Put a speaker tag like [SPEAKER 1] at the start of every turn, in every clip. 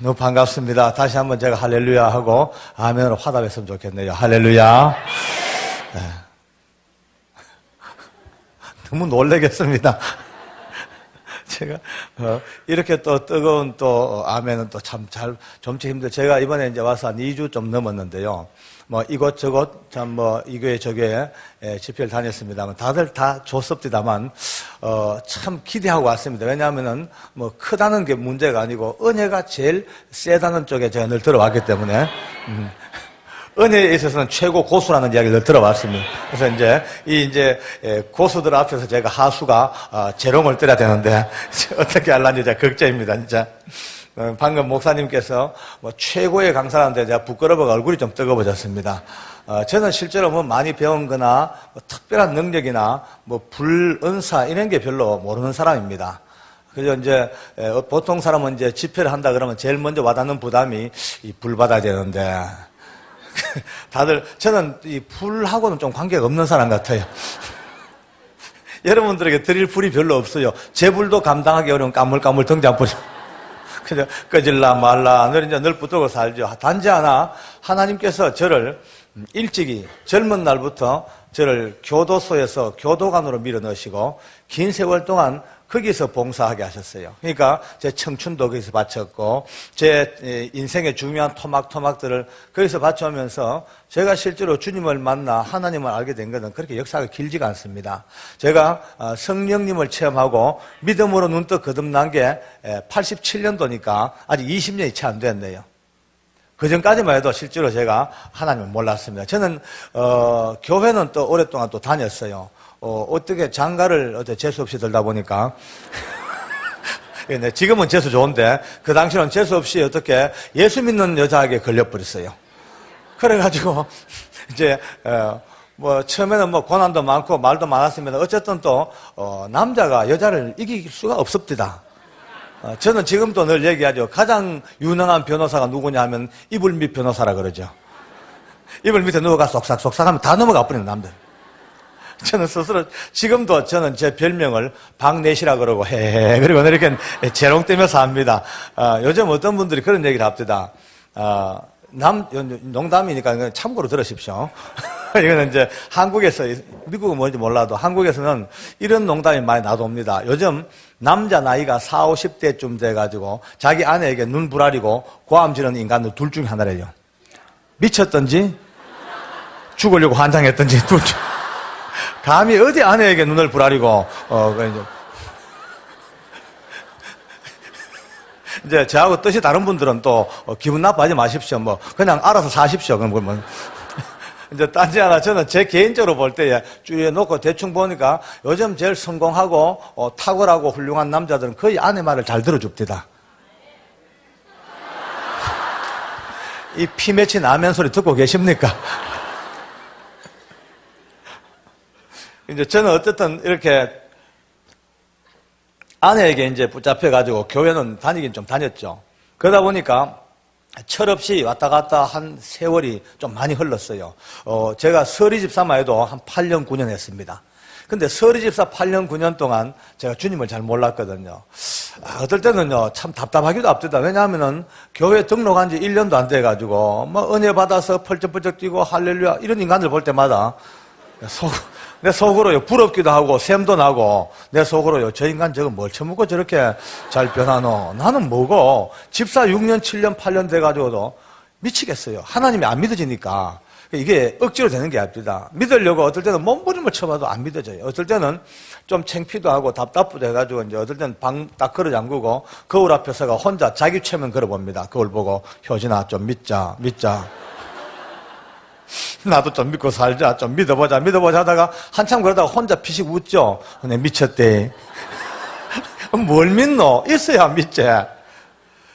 [SPEAKER 1] 너무 반갑습니다. 다시 한번 제가 할렐루야 하고 아멘으로 화답했으면 좋겠네요. 할렐루야. 네. 너무 놀라겠습니다. 제가 이렇게 또 뜨거운 또 아멘은 또 참 잘 좀치 힘들. 제가 이번에 이제 와서 한 2주 좀 넘었는데요. 뭐 이곳저곳 참 뭐 이 교회 저 교회 집회를 다녔습니다만 다들 다 좋습니다만 참 기대하고 왔습니다. 왜냐하면은 뭐 크다는 게 문제가 아니고 은혜가 제일 세다는 쪽에 제가 늘 들어왔기 때문에 은혜에 있어서는 최고 고수라는 이야기를 들어왔습니다. 그래서 이제 고수들 앞에서 제가 하수가 재롱을 떠야 되는데 어떻게 하려는지 제가 걱정입니다, 진짜. 방금 목사님께서 뭐 최고의 강사라는데 제가 부끄러워가 얼굴이 좀 뜨거워졌습니다. 저는 실제로 뭐 많이 배운 거나 뭐 특별한 능력이나 뭐 불은사 이런 게 별로 모르는 사람입니다. 그래서 이제 보통 사람은 이제 집회를 한다 그러면 제일 먼저 와닿는 부담이 이 불 받아야 되는데 다들 저는 이 불하고는 좀 관계가 없는 사람 같아요. 여러분들에게 드릴 불이 별로 없어요. 제 불도 감당하기 어려운 까물까물 등잔불. 그냥 꺼질라 말라 늘 붙들고 살죠. 단지 하나 하나님께서 저를 일찍이 젊은 날부터 저를 교도소에서 교도관으로 밀어넣으시고 긴 세월 동안 거기서 봉사하게 하셨어요. 그러니까 제 청춘도 거기서 바쳤고 제 인생의 중요한 토막토막들을 거기서 바쳐오면서 제가 실제로 주님을 만나 하나님을 알게 된 것은 그렇게 역사가 길지가 않습니다. 제가 성령님을 체험하고 믿음으로 눈떠 거듭난 게 87년도니까 아직 20년이 채 안 됐네요. 그 전까지만 해도 실제로 제가 하나님을 몰랐습니다. 저는 교회는 또 오랫동안 또 다녔어요. 어떻게 장가를 어제 재수 없이 들다 보니까 지금은 재수 좋은데 그 당시는 재수 없이 어떻게 예수 믿는 여자에게 걸려버렸어요. 그래가지고 이제 뭐 처음에는 뭐 고난도 많고 말도 많았으면 어쨌든 또 남자가 여자를 이길 수가 없습니다. 저는 지금도 늘 얘기하죠. 가장 유능한 변호사가 누구냐 하면 이불밑 변호사라 그러죠. 이불 밑에 누워가 쏙싹쏙싹 하면 다 넘어가 버리는 남들. 저는 스스로 지금도 저는 제 별명을 박내시라 그러고 헤헤 그리고 이렇게 재롱 떼면서 합니다. 요즘 어떤 분들이 그런 얘기를 합니다. 농담이니까 참고로 들으십시오. 이거는 이제 한국에서, 미국은 뭔지 몰라도 한국에서는 이런 농담이 많이 나옵니다. 요즘 남자 나이가 40, 50대쯤 돼가지고 자기 아내에게 눈 부라리고 고함 지르는 인간들 둘 중에 하나래요. 미쳤던지 죽으려고 환장했던지 둘 중. 감히 어디 아내에게 눈을 부라리고 이제 저하고 뜻이 다른 분들은 또 기분 나빠하지 마십시오. 뭐 그냥 알아서 사십시오. 그럼 이제 딴지 하나 저는 제 개인적으로 볼 때에 주위에 놓고 대충 보니까 요즘 제일 성공하고 탁월하고 훌륭한 남자들은 거의 아내 말을 잘 들어줍니다. 이 피 맺힌 아멘 소리 듣고 계십니까? 이제 저는 어쨌든 이렇게 아내에게 이제 붙잡혀가지고 교회는 다니긴 좀 다녔죠. 그러다 보니까 철없이 왔다 갔다 한 세월이 좀 많이 흘렀어요. 제가 서리집사만 해도 한 8년, 9년 했습니다. 근데 서리집사 8년, 9년 동안 제가 주님을 잘 몰랐거든요. 어떨 때는요, 참 답답하기도 합니다. 왜냐하면은 교회 등록한 지 1년도 안 돼가지고, 뭐 은혜 받아서 펄쩍펄쩍 뛰고 할렐루야, 이런 인간들 볼 때마다 내 속으로요, 부럽기도 하고, 샘도 나고, 내 속으로요, 저 인간 저거 뭘 처먹고 저렇게 잘 변하노? 나는 뭐고, 집사 6년, 7년, 8년 돼가지고도 미치겠어요. 하나님이 안 믿어지니까. 이게 억지로 되는 게 아닙니다. 믿으려고 어떨 때는 몸부림을 쳐봐도 안 믿어져요. 어떨 때는 좀 창피도 하고 답답도 해가지고, 이제 어떨 때는 방 딱 걸어 잠그고, 거울 앞에서가 혼자 자기 최면 걸어봅니다. 거울 보고, 효진아, 좀 믿자. 나도 좀 믿고 살자. 좀 믿어보자 하다가 한참 그러다가 혼자 피식 웃죠. 근데 미쳤대. 뭘 믿노? 있어야 믿지.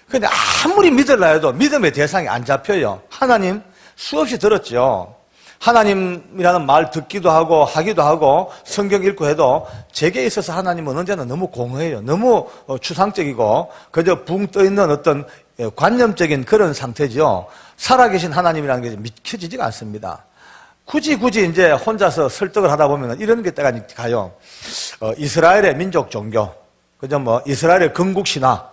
[SPEAKER 1] 근데 아무리 믿으려 해도 믿음의 대상이 안 잡혀요. 하나님 수없이 들었죠. 하나님이라는 말 듣기도 하고 하기도 하고 성경 읽고 해도 제게 있어서 하나님은 언제나 너무 공허해요. 너무 추상적이고 그저 붕 떠있는 어떤 관념적인 그런 상태죠. 살아계신 하나님이라는 게 믿겨지지가 않습니다. 굳이 이제 혼자서 설득을 하다 보면 이런 게 때가 가요. 이스라엘의 민족 종교, 그죠? 뭐 이스라엘의 건국 신화,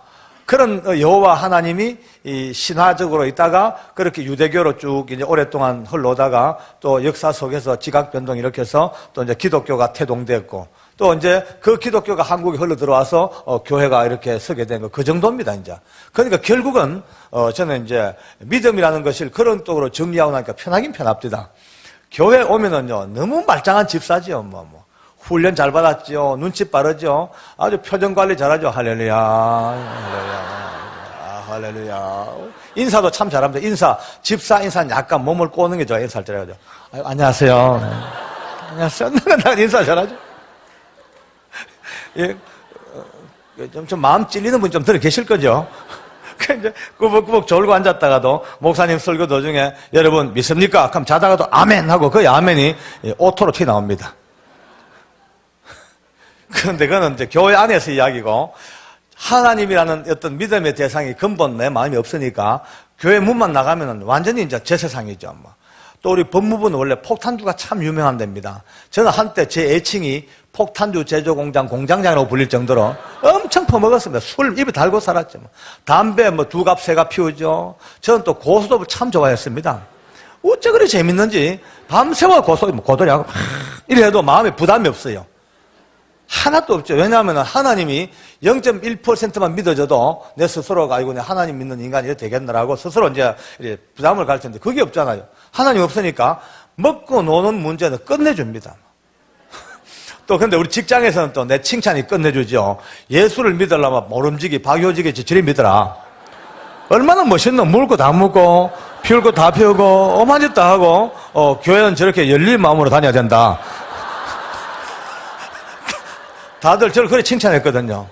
[SPEAKER 1] 그런 여호와 하나님이 이 신화적으로 있다가 그렇게 유대교로 쭉 이제 오랫동안 흘러오다가 또 역사 속에서 지각 변동이 이렇게 해서 또 이제 기독교가 태동됐고 또 이제 그 기독교가 한국에 흘러 들어와서 교회가 이렇게 서게 된 거 그 정도입니다, 이제. 그러니까 결국은 저는 이제 믿음이라는 것을 그런 쪽으로 정리하고 나니까 편하긴 편합니다. 교회 오면은요, 너무 말짱한 집사지요, 훈련 잘 받았죠. 눈치 빠르죠. 아주 표정 관리 잘하죠. 할렐루야. 할렐루야. 할렐루야. 인사도 참 잘합니다. 집사 인사는 약간 몸을 꼬는 게 좋아요. 인사할 때 해가지고. 안녕하세요. 안녕하세요. 나는 인사 잘하죠. 예, 좀 마음 찔리는 분 좀 들어 계실 거죠. 이제 꾸벅꾸벅 졸고 앉았다가도 목사님 설교 도중에 여러분 믿습니까? 그럼 자다가도 아멘 하고 그 아멘이 오토로 튀어나옵니다. 그런데 그거는 이제 교회 안에서 이야기고 하나님이라는 어떤 믿음의 대상이 근본 내 마음이 없으니까 교회 문만 나가면은 완전히 이제 제 세상이죠. 또 우리 법무부는 원래 폭탄주가 참 유명한 데입니다. 저는 한때 제 애칭이 폭탄주 제조 공장 공장장이라고 불릴 정도로 엄청 퍼먹었습니다. 술 입에 달고 살았죠. 담배 두 갑, 세 갑 피우죠. 저는 또 고소도를 참 좋아했습니다. 어째 그리 재밌는지 밤새워 고소리하고 이래도 마음에 부담이 없어요. 하나도 없죠. 왜냐하면 하나님이 0.1%만 믿어져도 내 스스로가 아이고 내 하나님 믿는 인간이 이렇게 되겠나라고 스스로 이제 부담을 가질 텐데 그게 없잖아요. 하나님 없으니까 먹고 노는 문제는 끝내줍니다. 또 근데 우리 직장에서는 또 내 칭찬이 끝내주죠. 예수를 믿으려면 모름지기 박효직이 지리 믿어라. 얼마나 멋있노. 물고 다 묻고 피울 거 다 피우고 오만 짓 다 하고 교회는 저렇게 열린 마음으로 다녀야 된다. 다들 저를 그렇게 칭찬했거든요.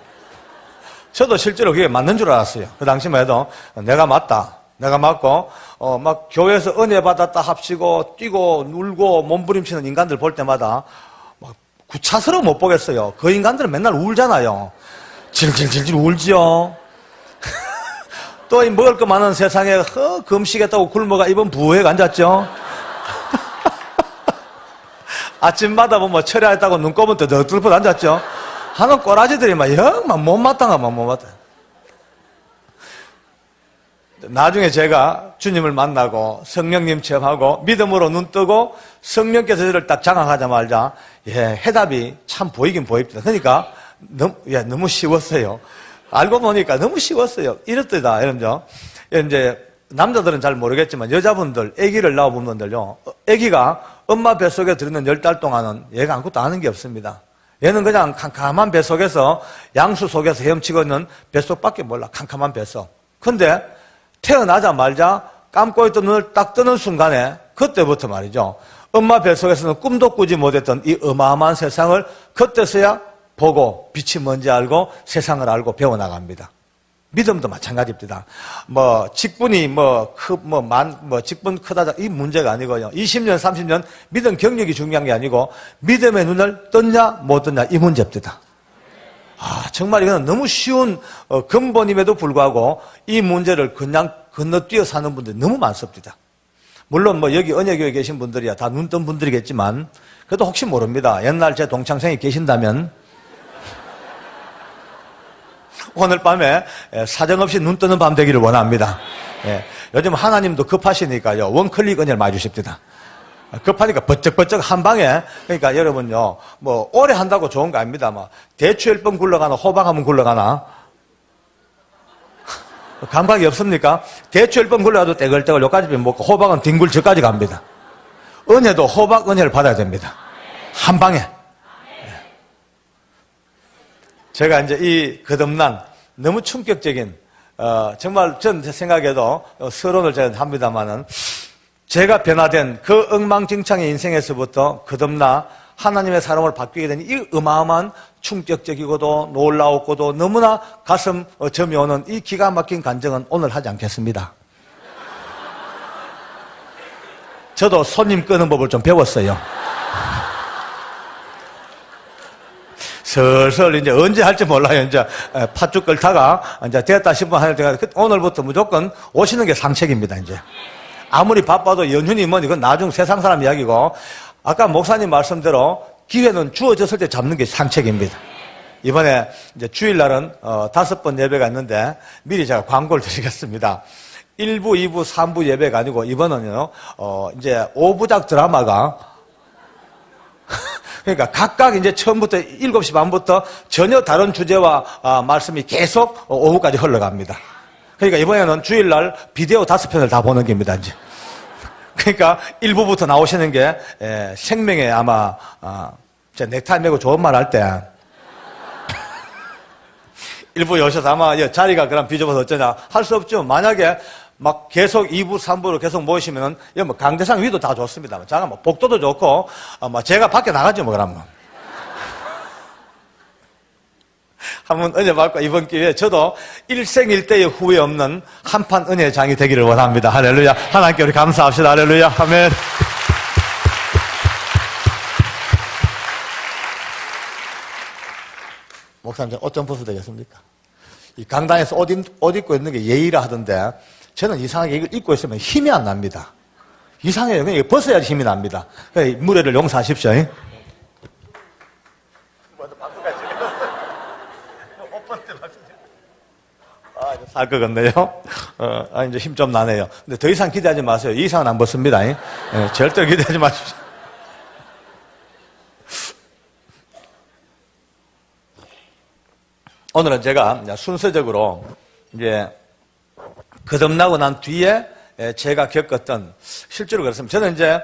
[SPEAKER 1] 저도 실제로 그게 맞는 줄 알았어요. 그 당시만 해도 내가 맞다. 내가 맞고 막 교회에서 은혜 받았다 합시고 뛰고 울고 몸부림치는 인간들 볼 때마다 막 구차스러워 못 보겠어요. 그 인간들은 맨날 울잖아요. 질질질질 울지요. 또 이 먹을 거 많은 세상에 금식했다고 굶어가 입은 부해가 앉았죠. 아침마다 철야했다고 눈곱은 더덕 앉았죠. 하는 꼬라지들이 영 못마땅하면 못마땅. 나중에 제가 주님을 만나고 성령님 체험하고 믿음으로 눈 뜨고 성령께서 저를 딱 장악하자마자 해답이 참 보이긴 보입니다. 그러니까 너무 쉬웠어요. 알고 보니까 너무 쉬웠어요. 이렇더다 이러죠. 이제 남자들은 잘 모르겠지만 여자분들 아기를 낳아본 분들요. 아기가 엄마 뱃속에 들어있는 10달 동안은 얘가 아무것도 아는 게 없습니다. 얘는 그냥 캄캄한 뱃속에서 양수 속에서 헤엄치고 있는 뱃속밖에 몰라. 캄캄한 뱃속. 근데 태어나자마자 감고 있던 눈을 딱 뜨는 순간에 그때부터 말이죠. 엄마 뱃속에서는 꿈도 꾸지 못했던 이 어마어마한 세상을 그때서야 보고 빛이 뭔지 알고 세상을 알고 배워나갑니다. 믿음도 마찬가지입니다. 직분이 직분 크다, 이 문제가 아니고요. 20년, 30년 믿음 경력이 중요한 게 아니고 믿음의 눈을 떴냐, 못 떴냐, 이 문제입니다. 정말 이거는 너무 쉬운 근본임에도 불구하고 이 문제를 그냥 건너뛰어 사는 분들이 너무 많습니다. 물론 여기 언예교에 계신 분들이야 다 눈 뜬 분들이겠지만 그래도 혹시 모릅니다. 옛날 제 동창생이 계신다면 오늘 밤에 사정없이 눈 뜨는 밤 되기를 원합니다. 요즘 하나님도 급하시니까요. 원클릭 은혜를 많이 주십니다. 급하니까 버쩍버쩍 한 방에. 그러니까 여러분요, 오래 한다고 좋은 거 아닙니다. 대추 10번 굴러가나 호박 한번 굴러가나 감각이 없습니까? 대추 10번 굴러가도 떼글떼글 여기까지 먹고 호박은 뒹굴 저까지 갑니다. 은혜도 호박 은혜를 받아야 됩니다. 한 방에. 제가 이제 이 거듭난 너무 충격적인 정말 전 생각에도 서론을 제가 합니다만은 제가 변화된 그 엉망진창의 인생에서부터 거듭나 하나님의 사람으로 바뀌게 된 이 어마어마한 충격적이고도 놀라웠고도 너무나 가슴 점이 오는 이 기가 막힌 간증은 오늘 하지 않겠습니다. 저도 손님 끄는 법을 좀 배웠어요. 슬슬 이제 언제 할지 몰라요. 이제 팥죽 끓다가 이제 됐다 싶으면 하는 때가 오늘부터 무조건 오시는 게 상책입니다. 이제 아무리 바빠도 연휴니 뭐니 이건 나중 세상 사람 이야기고 아까 목사님 말씀대로 기회는 주어졌을 때 잡는 게 상책입니다. 이번에 이제 주일날은 5번 예배가 있는데 미리 제가 광고를 드리겠습니다. 1부, 2부, 3부 예배가 아니고 이번은요, 이제 5부작 드라마가 그러니까 각각 이제 처음부터 7시 반부터 전혀 다른 주제와 말씀이 계속 오후까지 흘러갑니다. 그러니까 이번에는 주일날 비디오 5편을 다 보는 겁니다, 이제. 그러니까 1부부터 나오시는 게 생명에 아마 제 넥타이 메고 좋은 말 할 때 일부 여셔서 아마 자리가 그럼 비좁아서 어쩌냐 할 수 없죠. 만약에 막 계속 2부, 3부로 계속 모이시면은 뭐 강대상 위도 다 좋습니다. 제가 뭐 복도도 좋고 뭐 제가 밖에 나가죠 뭐 그러면. 한번 은혜 받고 이번 기회에 저도 일생일대의 후회 없는 한판 은혜의 장이 되기를 원합니다. 할렐루야. 하나님께 우리 감사합시다. 할렐루야. 아멘. 목사님, 옷 좀 벗어도 되겠습니까? 이 강단에서 옷 입고 있는 게 예의라 하던데 저는 이상하게 이걸 입고 있으면 힘이 안 납니다. 이상해요. 그냥 벗어야지 힘이 납니다. 무례를 용서하십시오. 살 것 같네요. 이제 힘 좀 나네요. 근데 더 이상 기대하지 마세요. 이 이상은 안 벗습니다. 절대 기대하지 마십시오. 오늘은 제가 순서적으로 이제 거듭나고 난 뒤에 제가 겪었던 실제로 그렇습니다. 저는 이제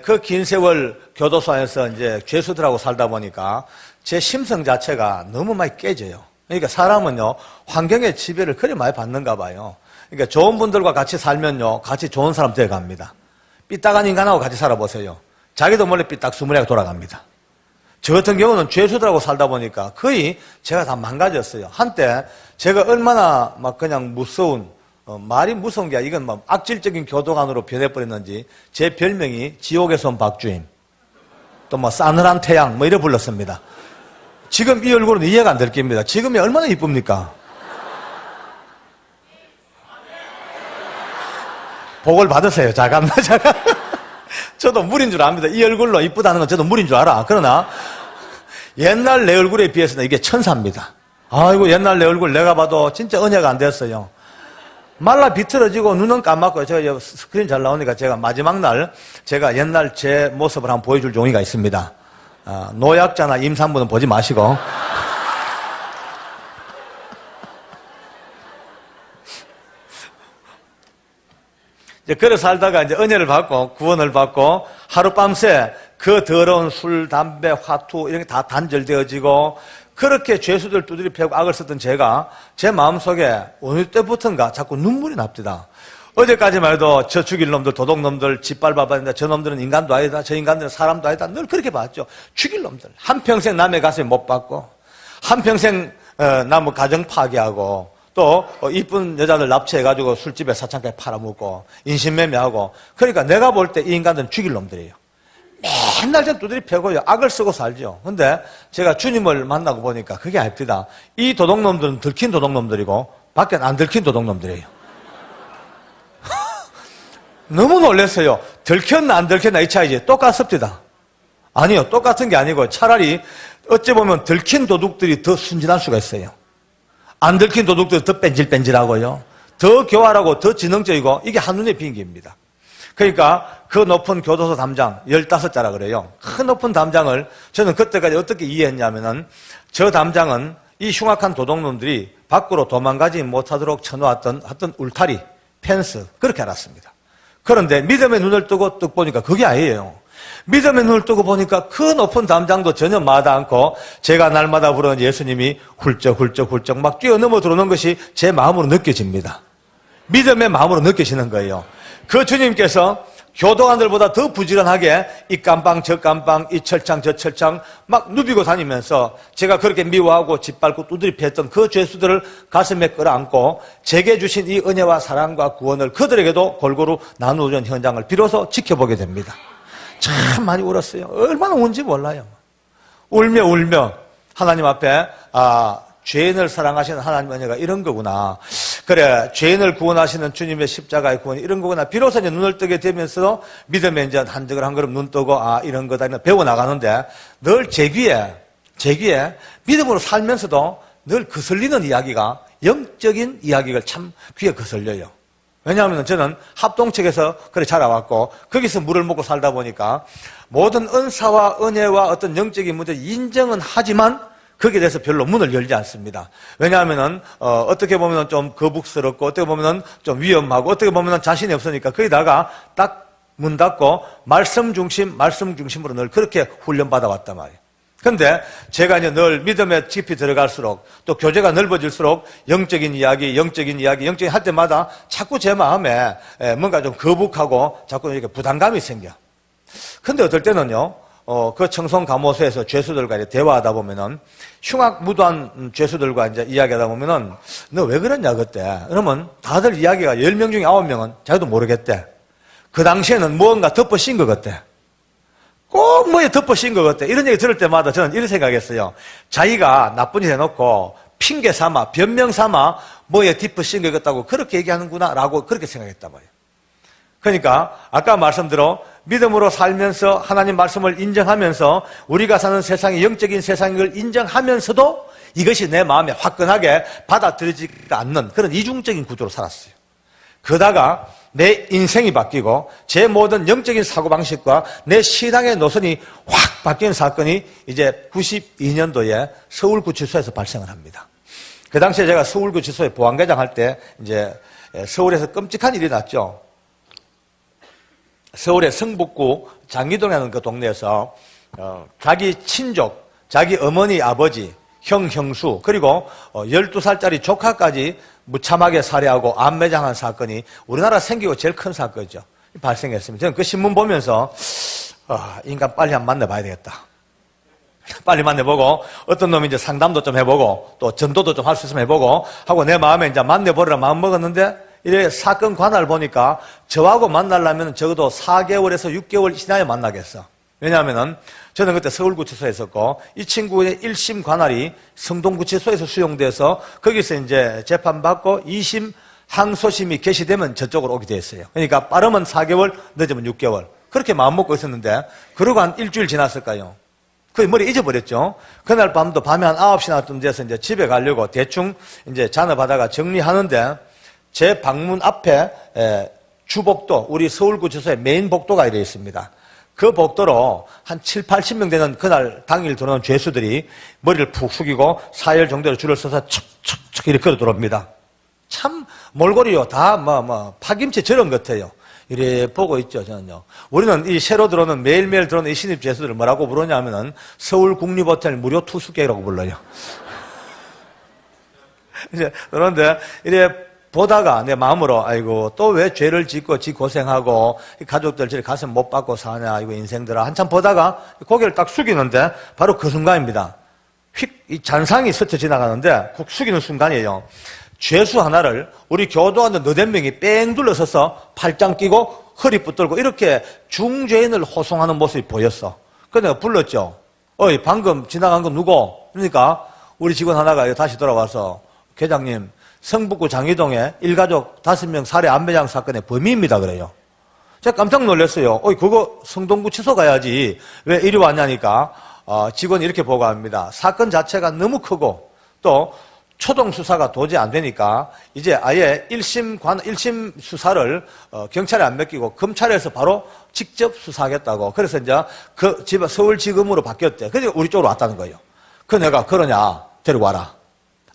[SPEAKER 1] 그 긴 세월 교도소 안에서 이제 죄수들하고 살다 보니까 제 심성 자체가 너무 많이 깨져요. 그러니까 사람은요, 환경의 지배를 그리 많이 받는가 봐요. 그러니까 좋은 분들과 같이 살면요, 같이 좋은 사람 되어갑니다. 삐딱한 인간하고 같이 살아보세요. 자기도 몰래 삐딱 수문하게 돌아갑니다. 저 같은 경우는 죄수들하고 살다 보니까 거의 제가 다 망가졌어요. 한때 제가 얼마나 막 그냥 무서운, 말이 무서운 게 이건 막 악질적인 교도관으로 변해버렸는지 제 별명이 지옥에서 온 박주임, 또 뭐 싸늘한 태양 뭐 이래 불렀습니다. 지금 이 얼굴은 이해가 안 될 겁니다. 지금이 얼마나 이쁩니까? 복을 받으세요. 잠깐만. 저도 물인 줄 압니다. 이 얼굴로 이쁘다는 건 저도 물인 줄 알아. 그러나 옛날 내 얼굴에 비해서는 이게 천사입니다. 아이고 옛날 내 얼굴 내가 봐도 진짜 은혜가 안 됐어요. 말라 비틀어지고 눈은 까맣고요. 제가 스크린 잘 나오니까 제가 마지막 날 제가 옛날 제 모습을 한번 보여줄 종이가 있습니다. 노약자나 임산부는 보지 마시고. 이제 그래 살다가 이제 은혜를 받고 구원을 받고 하룻밤새 그 더러운 술, 담배, 화투 이런 게 다 단절되어지고 그렇게 죄수들 두드리 패고 악을 썼던 제가 제 마음속에 어느 때부터인가 자꾸 눈물이 납니다. 어제까지만 해도 저 죽일 놈들, 도둑놈들, 짓밟아봐야 된다. 저 놈들은 인간도 아니다. 저 인간들은 사람도 아니다. 늘 그렇게 봤죠. 죽일 놈들. 한평생 남의 가슴에 못 박고 한평생 남의 가정 파괴하고 또 이쁜 여자들 납치해가지고 술집에 사창가에 팔아먹고 인신매매하고 그러니까 내가 볼 때 이 인간들은 죽일 놈들이에요. 맨날 저 두드리 패고요. 악을 쓰고 살죠. 근데 제가 주님을 만나고 보니까 그게 아닙니다. 이 도둑놈들은 들킨 도둑놈들이고 밖엔 안 들킨 도둑놈들이에요. 너무 놀랐어요. 들켰나 안 들켰나 이 차이지. 똑같습니다. 아니요. 똑같은 게 아니고 차라리 어찌 보면 들킨 도둑들이 더 순진할 수가 있어요. 안 들킨 도둑들이 더 뺀질뺀질하고요. 더 교활하고 더 지능적이고 이게 한눈에 비행기입니다. 그러니까 그 높은 교도소 담장 15자라 그래요. 큰 높은 담장을 저는 그때까지 어떻게 이해했냐면은 저 담장은 이 흉악한 도둑놈들이 밖으로 도망가지 못하도록 쳐놓았던 어떤 울타리, 펜스 그렇게 알았습니다. 그런데 믿음의 눈을 뜨고 뚝 보니까 그게 아니에요. 믿음의 눈을 뜨고 보니까 그 높은 담장도 전혀 마다 않고 제가 날마다 부르는 예수님이 훌쩍훌쩍 막 뛰어넘어 들어오는 것이 제 마음으로 느껴집니다. 믿음의 마음으로 느껴지는 거예요. 그 주님께서 교도관들보다 더 부지런하게 이 깜방 저 깜방 이 철창 저 철창 막 누비고 다니면서 제가 그렇게 미워하고 짓밟고 두드리 패했던 그 죄수들을 가슴에 끌어안고 제게 주신 이 은혜와 사랑과 구원을 그들에게도 골고루 나누어준 현장을 비로소 지켜보게 됩니다. 참 많이 울었어요. 얼마나 운지 몰라요. 울며 하나님 앞에 죄인을 사랑하시는 하나님 은혜가 이런 거구나. 그래, 죄인을 구원하시는 주님의 십자가의 구원이 이런 거구나. 비로소 이제 눈을 뜨게 되면서 믿음의 이제 한적을 한 걸음 눈 뜨고 이런 거다 배워 나가는데 늘 제 귀에 제 귀에 믿음으로 살면서도 늘 거슬리는 이야기가 영적인 이야기가 참 귀에 거슬려요. 왜냐하면 저는 합동측에서 그래 자라왔고 거기서 물을 먹고 살다 보니까 모든 은사와 은혜와 어떤 영적인 문제 인정은 하지만 거기에 대해서 별로 문을 열지 않습니다. 왜냐하면은 어떻게 보면 좀 거북스럽고 어떻게 보면 좀 위험하고 어떻게 보면 자신이 없으니까 거기다가 딱 문 닫고 말씀 중심으로 늘 그렇게 훈련받아 왔단 말이에요. 근데 제가 이제 늘 믿음에 깊이 들어갈수록 또 교제가 넓어질수록 영적인 이야기 할 때마다 자꾸 제 마음에 뭔가 좀 거북하고 자꾸 이렇게 부담감이 생겨. 근데 어떨 때는요, 그 청송감호소에서 죄수들과 이렇게 대화하다 보면은 흉악무도한 죄수들과 이제 이야기하다 보면은 너 왜 그랬냐 그때. 그러면 다들 이야기가 10명 중에 9명은 자기도 모르겠대. 그 당시에는 무언가 덮어씌인 것 같대. 꼭 뭐에 덮어씌인 것 같대. 이런 얘기 들을 때마다 저는 이런 생각했어요. 자기가 나쁜 일 해놓고 핑계 삼아 변명 삼아 뭐에 덮어씌인 것 같다고 그렇게 얘기하는구나 라고 그렇게 생각했단 말이에요. 그러니까 아까 말씀대로 믿음으로 살면서 하나님 말씀을 인정하면서 우리가 사는 세상이 영적인 세상인 걸 인정하면서도 이것이 내 마음에 화끈하게 받아들여지지가 않는 그런 이중적인 구조로 살았어요. 그러다가 내 인생이 바뀌고 제 모든 영적인 사고방식과 내 신앙의 노선이 확 바뀌는 사건이 이제 92년도에 서울구치소에서 발생을 합니다. 그 당시에 제가 서울구치소에 보안과장 할 때 이제 서울에서 끔찍한 일이 났죠. 서울의 성북구 장기동이라는 그 동네에서 자기 친족, 자기 어머니, 아버지, 형, 형수 그리고 12살짜리 조카까지 무참하게 살해하고 암매장한 사건이 우리나라 생기고 제일 큰 사건이죠. 발생했습니다. 저는 그 신문 보면서 인간 빨리 한번 만나봐야 되겠다. 빨리 만나보고 어떤 놈이 이제 상담도 좀 해보고 또 전도도 좀 할 수 있으면 해보고 하고 내 마음에 이제 만나보려고 마음 먹었는데 이래 사건 관할을 보니까 저하고 만나려면 적어도 4개월에서 6개월 지나야 만나겠어. 왜냐하면은 저는 그때 서울구치소에 있었고 이 친구의 1심 관할이 성동구치소에서 수용돼서 거기서 이제 재판받고 2심 항소심이 개시되면 저쪽으로 오게 됐어요. 그러니까 빠르면 4개월, 늦으면 6개월. 그렇게 마음먹고 있었는데 그러고 한 일주일 지났을까요? 거의 머리 잊어버렸죠. 그날 밤도 밤에 한 9시나 돼서 이제 집에 가려고 대충 이제 잔업하다가 정리하는데 제 방문 앞에 주복도, 우리 서울구치소의 메인 복도가 이래 있습니다. 그 복도로 한 7, 80명 되는 그날 당일 들어오는 죄수들이 머리를 푹 숙이고 4열 정도로 줄을 서서 척척척 이렇게 걸어 들어옵니다. 참 몰골이요. 다 파김치 저런 것 같아요. 이래 보고 있죠, 저는요. 우리는 이 새로 들어오는 매일매일 들어오는 이 신입 죄수들을 뭐라고 부르냐면은 서울국립호텔 무료 투숙객이라고 불러요. 이제 그런데 이래 보다가 내 마음으로 아이고 또 왜 죄를 짓고 지 고생하고 가족들 저리 가슴 못 받고 사냐 이거 인생들아 한참 보다가 고개를 딱 숙이는데 바로 그 순간입니다. 휙 이 잔상이 스쳐 지나가는데 국 숙이는 순간이에요. 죄수 하나를 우리 교도관들 너댓 명이 뺑 둘러서서 팔짱 끼고 허리 붙들고 이렇게 중죄인을 호송하는 모습이 보였어. 그래서 내가 불렀죠. 어이 방금 지나간 건 누구? 그러니까 우리 직원 하나가 다시 돌아와서 계장님 성북구 장이동에 일가족 5명 살해 암매장 사건의 범인입니다 그래요. 제가 깜짝 놀랐어요. 그거 성동구치소 가야지 왜 이리 왔냐니까 직원이 이렇게 보고합니다. 사건 자체가 너무 크고 또 초동 수사가 도저히 안 되니까 이제 아예 1심 수사를 경찰에 안 맡기고 검찰에서 바로 직접 수사하겠다고. 그래서 이제 그 집 서울지검으로 바뀌었대. 그래서 우리 쪽으로 왔다는 거예요. 그 내가 그러냐 데리고 와라.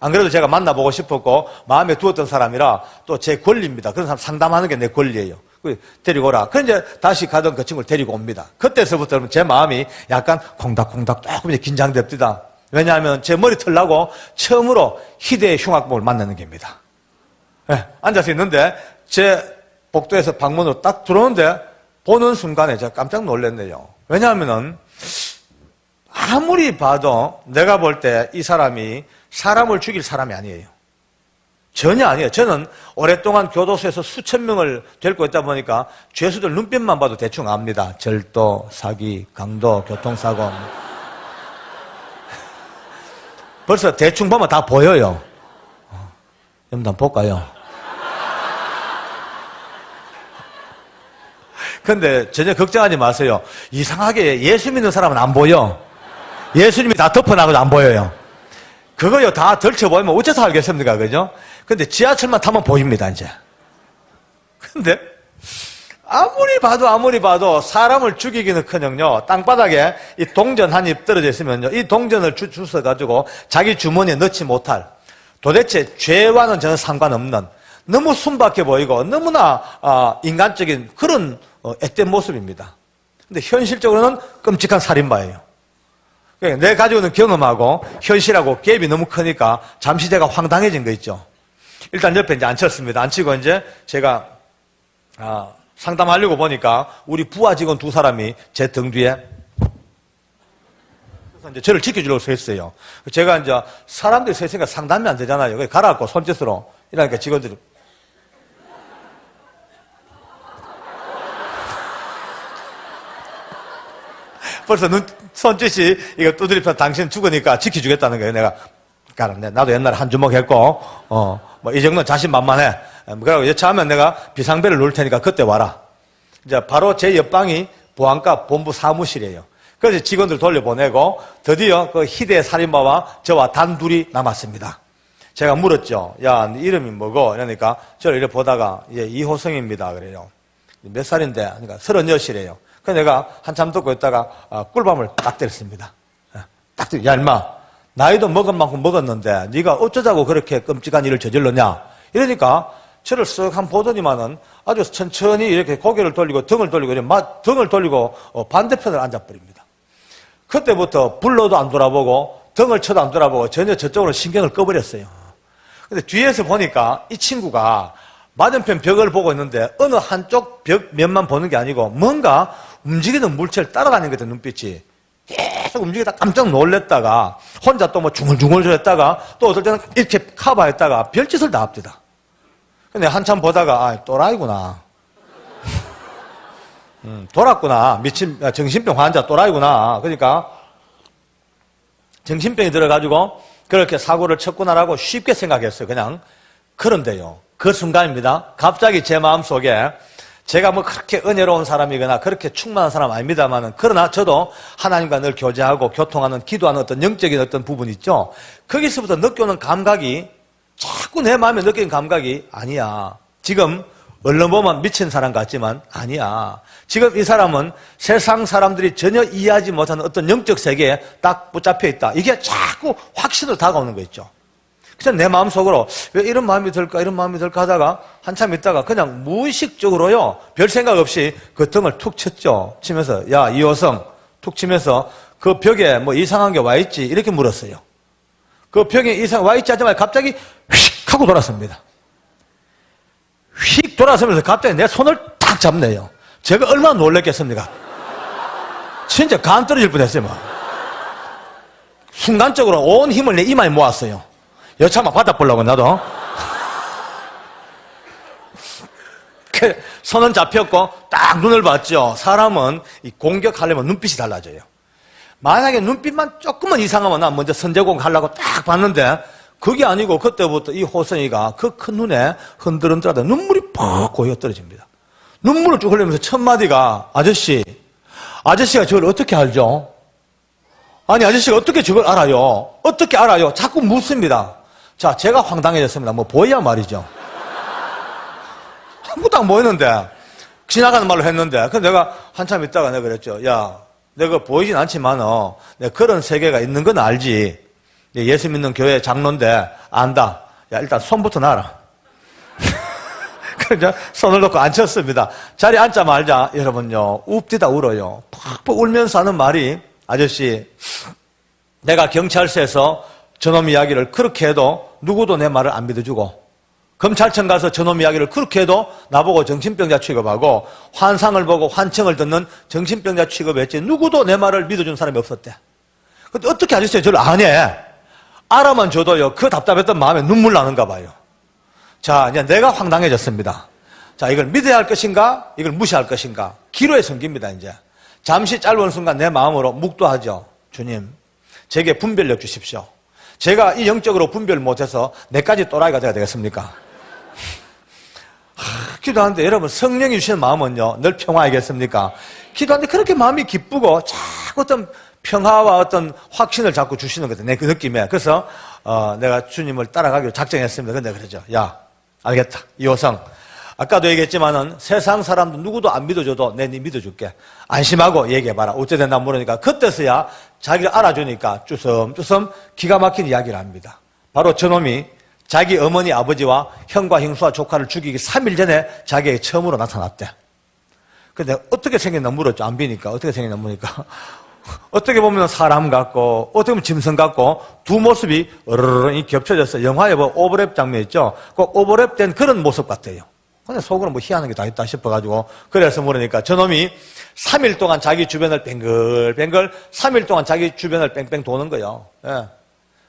[SPEAKER 1] 안 그래도 제가 만나보고 싶었고 마음에 두었던 사람이라 또 제 권리입니다. 그런 사람 상담하는 게 내 권리예요. 데리고 오라. 그래 이제 다시 가던 그 친구를 데리고 옵니다. 그때서부터 제 마음이 약간 콩닥콩닥 조금 이제 긴장됩니다. 왜냐하면 제 머리 털라고 처음으로 희대의 흉악범을 만나는 겁니다. 네, 앉아서 있는데 제 복도에서 방문으로 딱 들어오는데 보는 순간에 제가 깜짝 놀랐네요. 왜냐하면은 아무리 봐도 내가 볼 때 이 사람이 사람을 죽일 사람이 아니에요. 전혀 아니에요. 저는 오랫동안 교도소에서 수천 명을 데리고 있다 보니까 죄수들 눈빛만 봐도 대충 압니다. 절도, 사기, 강도, 교통사고. 벌써 대충 보면 다 보여요. 한번 볼까요? 근데 전혀 걱정하지 마세요. 이상하게 예수 믿는 사람은 안 보여. 예수님이 다 덮어나가도 안 보여요. 그거요, 다 덜쳐보이면 어째서 알겠습니까? 그죠? 근데 지하철만 타면 보입니다, 이제. 근데, 아무리 봐도 사람을 죽이기는 커녕요, 땅바닥에 이 동전 한 입 떨어져 있으면요, 이 동전을 주워가지고 자기 주머니에 넣지 못할, 도대체 죄와는 전혀 상관없는, 너무 순박해 보이고, 너무나, 인간적인 그런, 앳된 모습입니다. 근데 현실적으로는 끔찍한 살인마예요. 내 가지고 있는 경험하고 현실하고 갭이 너무 크니까 잠시 제가 황당해진 거 있죠. 일단 옆에 이제 앉혔습니다. 앉히고 이제 제가, 상담하려고 보니까 우리 부하 직원 두 사람이 제 등 뒤에 그래서 이제 저를 지켜주려고 서 있어요. 제가 이제 사람들이 서 있으니까 상담이 안 되잖아요. 그래서 가라앉고 손짓으로 이러니까 직원들이 벌써 손짓이 이거 두드리면서 당신 죽으니까 지켜주겠다는 거예요. 내가 가라네. 나도 옛날에 한 주먹 했고 뭐 이 정도는 자신만만해. 그러고 여차하면 내가 비상벨을 누를 테니까 그때 와라. 이제 바로 제 옆방이 보안과 본부 사무실이에요. 그래서 직원들 돌려보내고 드디어 그 희대의 살인마와 저와 단둘이 남았습니다. 제가 물었죠. 야, 네 이름이 뭐고? 이러니까 저를 이렇게 보다가 예, 이호성입니다. 그래요. 몇 살인데? 그러니까 36이래요. 그래서 내가 한참 듣고 있다가 꿀밤을 딱 때렸습니다. 딱 때려. 야, 임마. 나이도 먹은 만큼 먹었는데 네가 어쩌자고 그렇게 끔찍한 일을 저질렀냐? 이러니까 저를 쓱 한번 보더니만은 아주 천천히 이렇게 고개를 돌리고 등을 돌리고 등을 돌리고 반대편을 앉아버립니다. 그때부터 불러도 안 돌아보고 등을 쳐도 안 돌아보고 전혀 저쪽으로 신경을 꺼버렸어요. 근데 뒤에서 보니까 이 친구가 맞은편 벽을 보고 있는데 어느 한쪽 벽 면만 보는 게 아니고 뭔가 움직이는 물체를 따라가는 것 같은 눈빛이 계속 움직이다 깜짝 놀랬다가 혼자 또 뭐 중얼중얼 했다가 또 어떨 때는 이렇게 커버했다가 별짓을 다 합니다. 근데 한참 보다가 또라이구나. 돌았구나. 미친 정신병 환자 또라이구나. 그러니까 정신병이 들어가지고 그렇게 사고를 쳤구나라고 쉽게 생각했어요. 그냥. 그런데요. 그 순간입니다. 갑자기 제 마음속에 제가 뭐 그렇게 은혜로운 사람이거나 그렇게 충만한 사람 아닙니다만은 그러나 저도 하나님과 늘 교제하고 교통하는 기도하는 어떤 영적인 어떤 부분 있죠. 거기서부터 느껴오는 감각이 자꾸 내 마음에 느끼는 감각이 아니야. 지금 얼른 보면 미친 사람 같지만 아니야. 지금 이 사람은 세상 사람들이 전혀 이해하지 못하는 어떤 영적 세계에 딱 붙잡혀 있다. 이게 자꾸 확신으로 다가오는 거 있죠. 그래서 내 마음속으로 왜 이런 마음이 들까 이런 마음이 들까 하다가 한참 있다가 그냥 무의식적으로요. 별 생각 없이 그 등을 툭 쳤죠. 치면서 야 이호성 툭 치면서 그 벽에 뭐 이상한 게 와 있지 이렇게 물었어요. 그 벽에 이상 와 있지 하자마자 갑자기 휙 하고 돌았습니다. 휙 돌아서면서 갑자기 내 손을 탁 잡네요. 제가 얼마나 놀랬겠습니까? 진짜 간 떨어질 뻔했어요. 막. 순간적으로 온 힘을 내 이마에 모았어요. 여차만 받아보려고 나도. 손은 잡혔고 딱 눈을 봤죠. 사람은 이 공격하려면 눈빛이 달라져요. 만약에 눈빛만 조금만 이상하면 난 먼저 선제공 하려고 딱 봤는데 그게 아니고 그때부터 이 호성이가 그 큰 눈에 흔들흔들하다 눈물이 퍽 고여 떨어집니다. 눈물을 쭉 흘리면서 첫 마디가 아저씨가 저걸 어떻게 알죠? 아니 아저씨가 어떻게 저걸 알아요? 어떻게 알아요? 자꾸 묻습니다. 자, 제가 황당해졌습니다. 뭐 보여야 말이죠. 아무것도 안 보이는데 지나가는 말로 했는데 근데 내가 한참 있다가 내가 그랬죠. 야, 내가 보이진 않지만 내가 그런 세계가 있는 건 알지. 예수 믿는 교회 장로인데 안다. 야, 일단 손부터 놔라. 그래서 손을 놓고 앉혔습니다. 자리에 앉자마자 여러분요 웁디다 울어요. 팍팍 울면서 하는 말이 아저씨 내가 경찰서에서 저놈 이야기를 그렇게 해도 누구도 내 말을 안 믿어주고 검찰청 가서 저놈 이야기를 그렇게 해도 나보고 정신병자 취급하고 환상을 보고 환청을 듣는 정신병자 취급했지 누구도 내 말을 믿어준 사람이 없었대. 근데 어떻게 아저씨가 저를 아냐? 알아만 줘도요 그 답답했던 마음에 눈물 나는가 봐요. 자, 이제 내가 황당해졌습니다. 자, 이걸 믿어야 할 것인가? 이걸 무시할 것인가? 기로에 섬깁니다, 이제. 잠시 짧은 순간 내 마음으로 묵도하죠. 주님, 제게 분별력 주십시오. 제가 이 영적으로 분별 못해서 내까지 또라이가 돼야 되겠습니까? 기도하는데 여러분 성령이 주시는 마음은요 늘 평화이겠습니까? 기도하는데 그렇게 마음이 기쁘고 자꾸 어떤 평화와 어떤 확신을 자꾸 주시는 거다. 내 그 느낌에. 그래서 내가 주님을 따라가기로 작정했습니다. 근데 그러죠. 야, 알겠다. 이호성. 아까도 얘기했지만은 세상 사람도 누구도 안 믿어줘도 내 네 믿어줄게. 안심하고 얘기해봐라. 어째 됐나 물으니까 그때서야 자기를 알아주니까 쭈섬쭈섬 기가 막힌 이야기를 합니다. 바로 저놈이 자기 어머니 아버지와 형과 형수와 조카를 죽이기 3일 전에 자기에게 처음으로 나타났대. 근데 어떻게 생겼나 물었죠. 안 비니까. 어떻게 생겼나 물으니까. 어떻게 보면 사람 같고 어떻게 보면 짐승 같고 두 모습이 으르르 겹쳐져서 영화에 뭐 오버랩 장면 있죠. 그 오버랩된 그런 모습 같아요. 근데 속으로 뭐 희한한 게 다 있다 싶어가지고 그래서 물으니까 저놈이 3일 동안 자기 주변을 뱅글뱅글 3일 동안 자기 주변을 뺑뺑 도는 거예요. 예.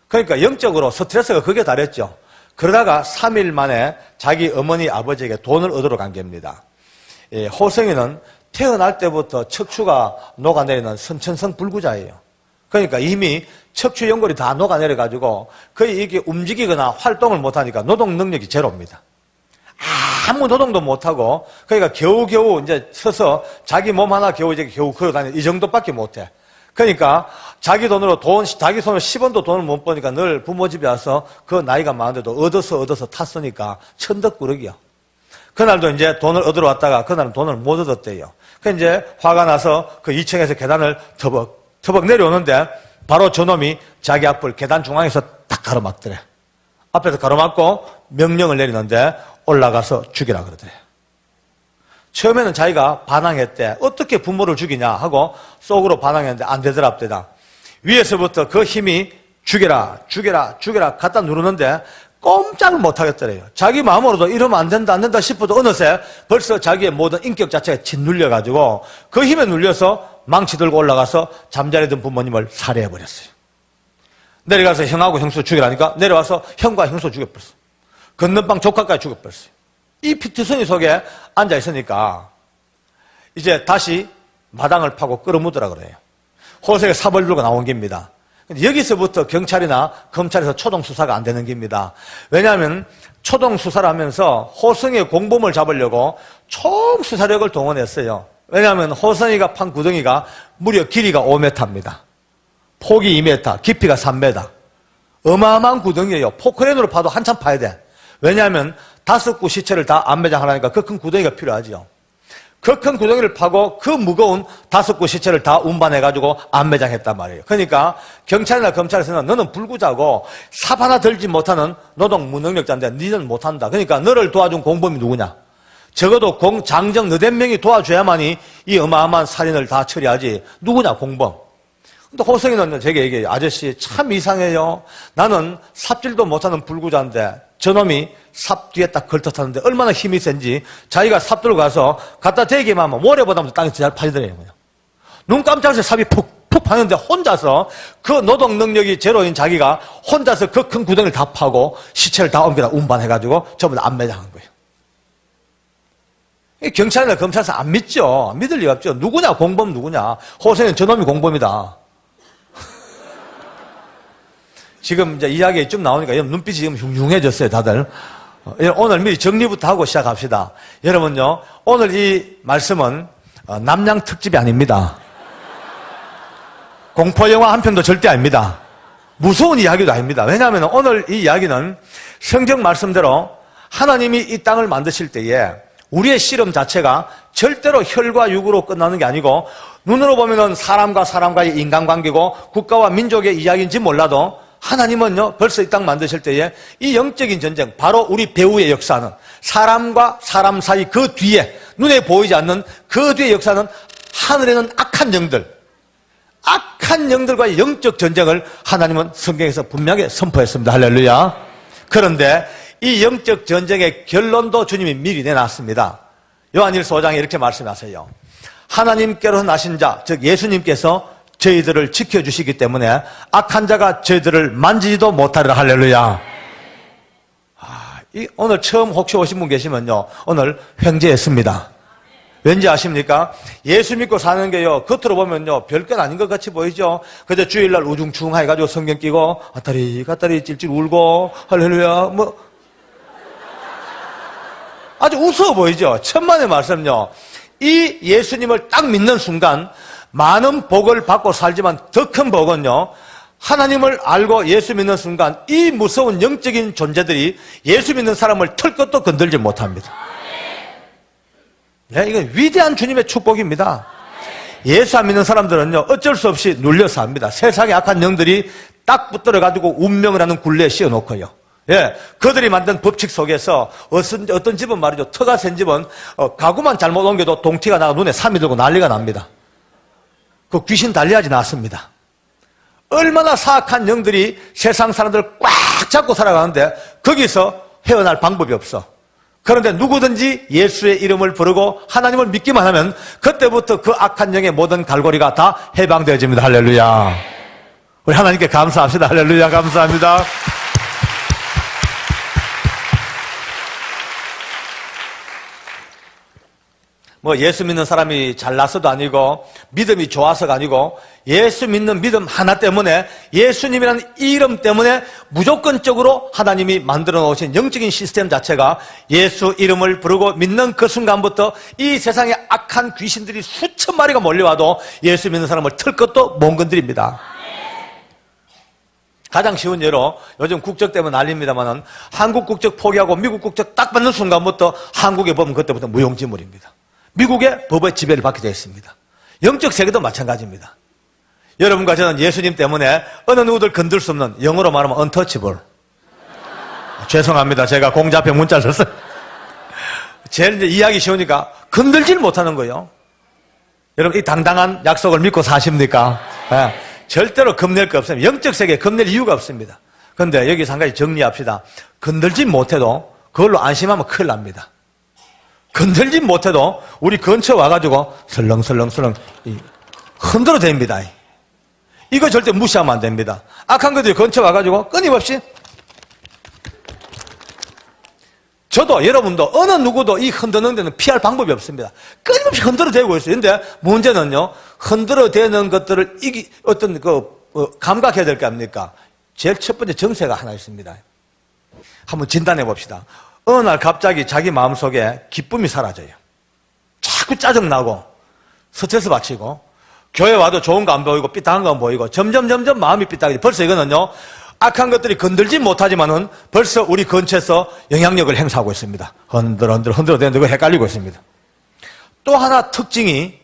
[SPEAKER 1] 그러니까 영적으로 스트레스가 그게 다랬죠. 그러다가 3일 만에 자기 어머니 아버지에게 돈을 얻으러 간 겁니다. 예, 호성이는 태어날 때부터 척추가 녹아내리는 선천성 불구자예요. 그러니까 이미 척추 연골이 다 녹아내려가지고 거의 이게 움직이거나 활동을 못하니까 노동 능력이 제로입니다. 아무 노동도 못하고, 그러니까 겨우겨우 이제 서서 자기 몸 하나 겨우 걸어 다니는 이 정도밖에 못해. 그러니까 자기 돈으로 자기 손으로 10원도 돈을 못 버니까 늘 부모 집에 와서 그 나이가 많은데도 얻어서 탔으니까 천덕꾸러기야. 그날도 이제 돈을 얻으러 왔다가 그날은 돈을 못 얻었대요. 그 이제 화가 나서 그 2층에서 계단을 터벅 내려오는데 바로 저놈이 자기 앞을 계단 중앙에서 딱 가로막더래. 앞에서 가로막고 명령을 내리는데 올라가서 죽이라 그러더래. 처음에는 자기가 반항했대. 어떻게 부모를 죽이냐 하고 속으로 반항했는데 안 되더랍대다. 위에서부터 그 힘이 죽여라 갖다 누르는데 꼼짝을 못 하겠더래요. 자기 마음으로도 이러면 안 된다 싶어도 어느새 벌써 자기의 모든 인격 자체가 짓눌려가지고 그 힘에 눌려서 망치 들고 올라가서 잠자리던 부모님을 살해해버렸어요. 내려가서 형하고 형수 죽이라니까 내려와서 형과 형수 죽여버렸어. 건너방 조카까지 죽여버렸어요. 이 피투성이 속에 앉아있으니까 이제 다시 마당을 파고 끌어묻으라 그래요. 호세가 삽을 들고 나온 겁니다. 여기서부터 경찰이나 검찰에서 초동수사가 안 되는 겁니다. 왜냐하면 초동수사를 하면서 호성이의 공범을 잡으려고 총수사력을 동원했어요. 왜냐하면 호성이가 판 구덩이가 무려 길이가 5m입니다. 폭이 2m, 깊이가 3m. 어마어마한 구덩이에요. 포크레인으로 파도 한참 파야 돼. 왜냐하면 5구 시체를 다 안매장하려니까 그 큰 구덩이가 필요하지요. 그 큰 구덩이를 파고 그 무거운 5구 시체를 다 운반해가지고 안매장했단 말이에요. 그러니까 경찰이나 검찰에서는 너는 불구자고 삽 하나 들지 못하는 노동 무능력자인데 너는 못한다. 그러니까 너를 도와준 공범이 누구냐? 적어도 장정 너댓 명이 도와줘야만이 이 어마어마한 살인을 다 처리하지. 누구냐? 공범. 근데 호성이는 제게 얘기해요. 아저씨 참 이상해요. 나는 삽질도 못하는 불구자인데 저놈이 삽 뒤에 딱 걸터탔는데 얼마나 힘이 센지 자기가 삽 들고 가서 갖다 대기만 하면 모래보다 땅이 더 잘 파지더래요. 눈 깜짝해서 삽이 푹 파는데 혼자서 그 노동 능력이 제로인 자기가 혼자서 그 큰 구덩이를 다 파고 시체를 다 옮겨다 운반해가지고 전부 다 안매장한 거예요. 경찰이나 검찰에서 안 믿죠. 믿을 리가 없죠. 누구냐? 공범 누구냐? 호세는 저놈이 공범이다. 지금 이제 이야기 쭉 나오니까 눈빛이 지금 흉흉해졌어요, 다들. 오늘 미리 정리부터 하고 시작합시다. 여러분요, 오늘 이 말씀은 남양 특집이 아닙니다. 공포영화 한 편도 절대 아닙니다. 무서운 이야기도 아닙니다. 왜냐하면 오늘 이 이야기는 성경 말씀대로 하나님이 이 땅을 만드실 때에 우리의 씨름 자체가 절대로 혈과 육으로 끝나는 게 아니고 눈으로 보면은 사람과 사람과의 인간관계고 국가와 민족의 이야기인지 몰라도 하나님은요, 벌써 이 땅 만드실 때에 이 영적인 전쟁, 바로 우리 배후의 역사는 사람과 사람 사이 그 뒤에, 눈에 보이지 않는 그 뒤의 역사는 하늘에는 악한 영들과의 영적 전쟁을 하나님은 성경에서 분명히 선포했습니다. 할렐루야. 그런데 이 영적 전쟁의 결론도 주님이 미리 내놨습니다. 요한일서 5장에 이렇게 말씀하세요. 하나님께로 나신 자, 즉 예수님께서 저희들을 지켜주시기 때문에 악한 자가 저희들을 만지지도 못하리라. 할렐루야. 오늘 처음 혹시 오신 분 계시면요, 오늘 횡재했습니다. 왠지 아십니까? 예수 믿고 사는 게요, 겉으로 보면요, 별건 아닌 것 같이 보이죠? 그저 주일날 우중충 해가지고 성경 끼고, 갔다리 찔찔 울고, 할렐루야, 아주 우스워 보이죠? 천만의 말씀요. 이 예수님을 딱 믿는 순간, 많은 복을 받고 살지만 더 큰 복은요, 하나님을 알고 예수 믿는 순간 이 무서운 영적인 존재들이 예수 믿는 사람을 털 것도 건들지 못합니다. 네, 이건 위대한 주님의 축복입니다. 예수 안 믿는 사람들은요, 어쩔 수 없이 눌려서 합니다. 세상의 악한 영들이 딱 붙들어가지고 운명을 하는 굴레에 씌워놓고요. 예, 그들이 만든 법칙 속에서 어떤 집은 말이죠, 터가 센 집은 가구만 잘못 옮겨도 동티가 나가 눈에 삼이 들고 난리가 납니다. 그 귀신 달리하지 않습니다. 얼마나 사악한 영들이 세상 사람들을 꽉 잡고 살아가는데 거기서 헤어날 방법이 없어. 그런데 누구든지 예수의 이름을 부르고 하나님을 믿기만 하면 그때부터 그 악한 영의 모든 갈고리가 다 해방되어집니다. 할렐루야. 우리 하나님께 감사합시다. 할렐루야. 감사합니다. 뭐 예수 믿는 사람이 잘나서도 아니고 믿음이 좋아서가 아니고 예수 믿는 믿음 하나 때문에, 예수님이라는 이름 때문에 무조건적으로 하나님이 만들어 놓으신 영적인 시스템 자체가 예수 이름을 부르고 믿는 그 순간부터 이 세상에 악한 귀신들이 수천 마리가 몰려와도 예수 믿는 사람을 틀 것도 못 건드립니다. 가장 쉬운 예로 요즘 국적 때문에 난립니다만은 한국 국적 포기하고 미국 국적 딱 받는 순간부터 한국에 보면 그때부터 무용지물입니다. 미국의 법의 지배를 받게 되어 있습니다. 영적 세계도 마찬가지입니다. 여러분과 저는 예수님 때문에 어느 누구들 건들 수 없는, 영어로 말하면 untouchable. 죄송합니다. 제가 공자 앞에 문자를 썼어요. 제일 이제 이해하기 쉬우니까 건들질 못하는 거예요. 여러분, 이 당당한 약속을 믿고 사십니까? 네. 절대로 겁낼 거 없습니다. 영적 세계에 겁낼 이유가 없습니다. 그런데 여기서 한 가지 정리합시다. 건들지 못해도 그걸로 안심하면 큰일 납니다. 건들지 못해도 우리 근처 와가지고 설렁설렁설렁 흔들어 댑니다. 이거 절대 무시하면 안 됩니다. 악한 것들이 근처 와가지고 끊임없이, 저도 여러분도 어느 누구도 이 흔드는 데는 피할 방법이 없습니다. 끊임없이 흔들어 대고 있어요. 그런데 문제는요, 흔들어 대는 것들을 감각해야 될 거 아닙니까? 제일 첫 번째 정세가 하나 있습니다. 한번 진단해 봅시다. 어느 날 갑자기 자기 마음속에 기쁨이 사라져요. 자꾸 짜증나고 스트레스 받치고 교회 와도 좋은 거 안 보이고 삐딱한 거 안 보이고 점점 마음이 삐딱해져. 벌써 이거는요, 악한 것들이 건들지 못하지만은 벌써 우리 근처에서 영향력을 행사하고 있습니다. 흔들어 대는데 헷갈리고 있습니다. 또 하나 특징이,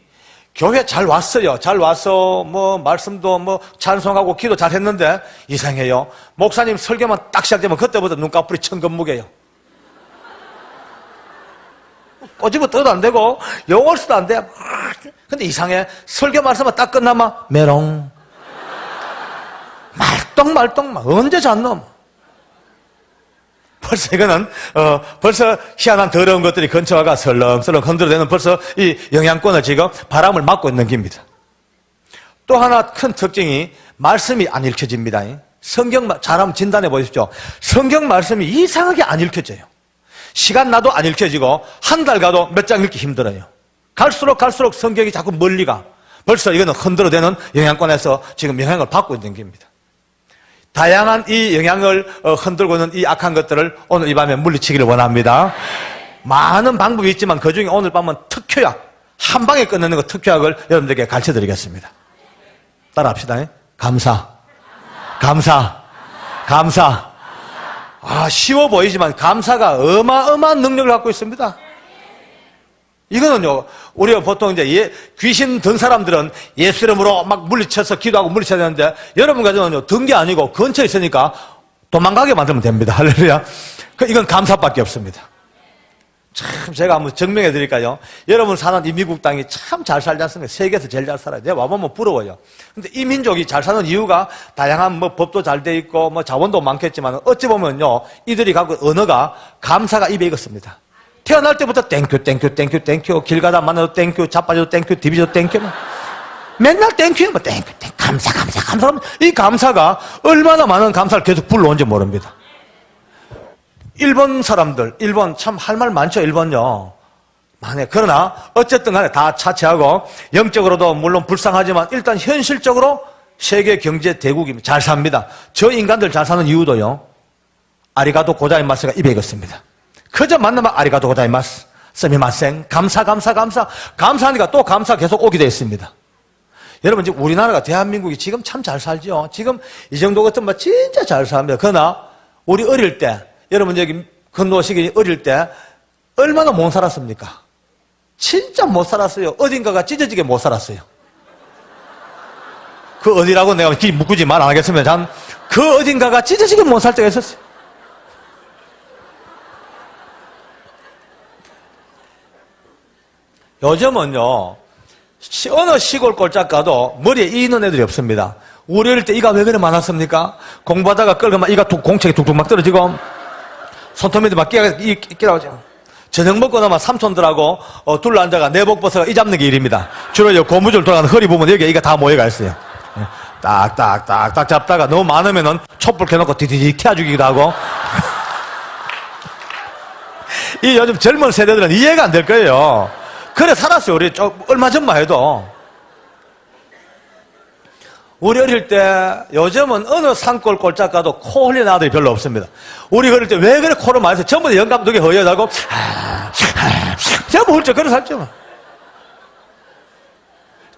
[SPEAKER 1] 교회 잘 왔어요. 잘 와서 말씀도 찬송하고 기도 잘 했는데 이상해요. 목사님 설교만 딱 시작되면 그때부터 눈꺼풀이 천근무게요. 꼬집어 떠도 안 되고 영어를 써도 안 돼. 근데 이상해. 설교 말씀만 딱 끝나면 메롱. 말똥 언제 잤노? 벌써 이거는 벌써 희한한 더러운 것들이 근처 와가 설렁설렁 흔들어대는 벌써 이 영향권을 지금 바람을 막고 있는 겁니다. 또 하나 큰 특징이 말씀이 안 읽혀집니다. 성경 잘 한번 진단해 보십시오. 성경 말씀이 이상하게 안 읽혀져요. 시간 나도 안 읽혀지고 한 달 가도 몇 장 읽기 힘들어요. 갈수록 성경이 자꾸 멀리 가. 벌써 이거는 흔들어대는 영향권에서 지금 영향을 받고 있는 겁니다. 다양한 이 영향을 흔들고 있는 이 악한 것들을 오늘 이 밤에 물리치기를 원합니다. 많은 방법이 있지만 그중에 오늘 밤은 특효약, 한 방에 끝내는 거 특효약을 여러분들에게 가르쳐드리겠습니다. 따라합시다. 감사. 쉬워 보이지만 감사가 어마어마한 능력을 갖고 있습니다. 이거는요, 우리가 보통 이제 귀신 든 사람들은 예수 이름으로 막 물리쳐서 기도하고 물리쳐야 되는데, 여러분 가정은요, 든 게 아니고 근처에 있으니까 도망가게 만들면 됩니다. 할렐루야. 이건 감사밖에 없습니다. 참, 제가 한번 증명해 드릴까요? 여러분 사는 이 미국 땅이 참 잘 살지 않습니까? 세계에서 제일 잘 살아요. 내가 와보면 부러워요. 근데 이 민족이 잘 사는 이유가 다양한 법도 잘 돼 있고 자원도 많겠지만 어찌 보면요, 이들이 갖고 언어가 감사가 입에 익었습니다. 태어날 때부터 땡큐 길 가다 만나도 땡큐, 자빠져도 땡큐, 디비져도 땡큐, 맨날 땡큐, 땡큐, 감사. 이 감사가 얼마나 많은 감사를 계속 불러온지 모릅니다. 일본 사람들, 일본 참 할 말 많죠, 일본요. 많아요. 그러나 어쨌든 간에 다 차치하고 영적으로도 물론 불쌍하지만 일단 현실적으로 세계 경제 대국입니다. 잘 삽니다. 저 인간들 잘 사는 이유도요, 아리가도 고자이마스가 입에 익었습니다. 그저 만나면 아리가도 고자이마스, 스미마센, 감사하니까 또 감사 계속 오게 되어 있습니다. 여러분, 지금 우리나라가, 대한민국이 지금 참 잘 살죠. 지금 이 정도 같으면 뭐 진짜 잘 삽니다. 그러나, 우리 어릴 때, 여러분 여기 건노식이 어릴 때, 얼마나 못 살았습니까? 진짜 못 살았어요. 어딘가가 찢어지게 못 살았어요. 그 어디라고 내가 굳이 말 안 하겠으면, 그 어딘가가 찢어지게 못 살 때가 있었어요. 요즘은요, 어느 시골 꼴짝 가도 머리에 이 있는 애들이 없습니다. 우리 어릴 때 이가 왜 그래 많았습니까? 공부하다가 끌고만 이가 공책이 툭툭 막 떨어지고, 손톱에도 막 끼라오죠. 저녁 먹고 나면 삼촌들하고 둘러 앉아가 내복 벗어가 이 잡는 게 일입니다. 주로 고무줄 돌아가는 허리 부분 여기에 이가 다 모여가 있어요. 딱딱딱딱 잡다가 너무 많으면은 촛불 켜놓고 디디디 태워주기도 하고. 이 요즘 젊은 세대들은 이해가 안 될 거예요. 그래 살았어요. 우리 얼마 전만 해도. 우리 어릴 때 요즘은 어느 산골 꼴짝 가도 코 흘리는 아들이 별로 없습니다. 우리 어릴 때 왜 그래 코를 많이 해서 전부 다 영감독에 허여하고 전부 훌쩍 그래 살죠.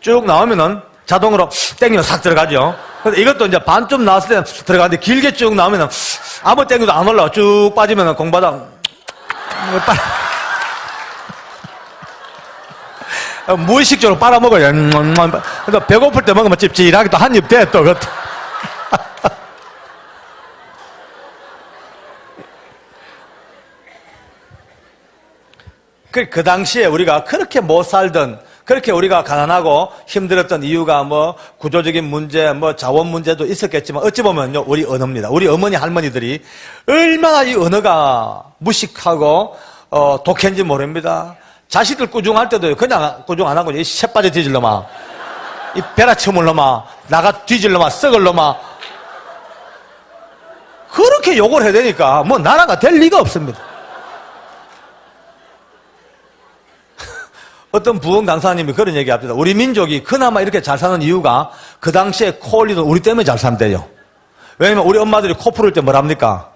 [SPEAKER 1] 쭉 나오면은 자동으로 땡기면 싹 들어가죠. 근데 이것도 이제 반쯤 나왔을 때 들어가는데 길게 쭉 나오면은 아무 땡겨도 안 올라와. 쭉 빠지면은 공바닥 무의식적으로 빨아먹어요. 그러니까 배고플 때 먹으면 찝찝하게 또 한 입 돼, 또. 그 당시에 우리가 그렇게 못 살던, 그렇게 우리가 가난하고 힘들었던 이유가 뭐 구조적인 문제, 뭐 자원 문제도 있었겠지만 어찌 보면요, 우리 언어입니다. 우리 어머니, 할머니들이 얼마나 이 언어가 무식하고, 독했는지 모릅니다. 자식들 꾸중할 때도 그냥 꾸중 안 하고 이 새빠져 뒤질 놈아, 이 베라쳐물 놈아, 나가 뒤질 놈아, 썩을 놈아, 그렇게 욕을 해야 되니까 뭐 나라가 될 리가 없습니다. 어떤 부흥 강사님이 그런 얘기 합니다. 우리 민족이 그나마 이렇게 잘 사는 이유가 그 당시에 코 올리던 우리 때문에 잘 산대요. 왜냐면 우리 엄마들이 코 풀을 때 뭐랍니까?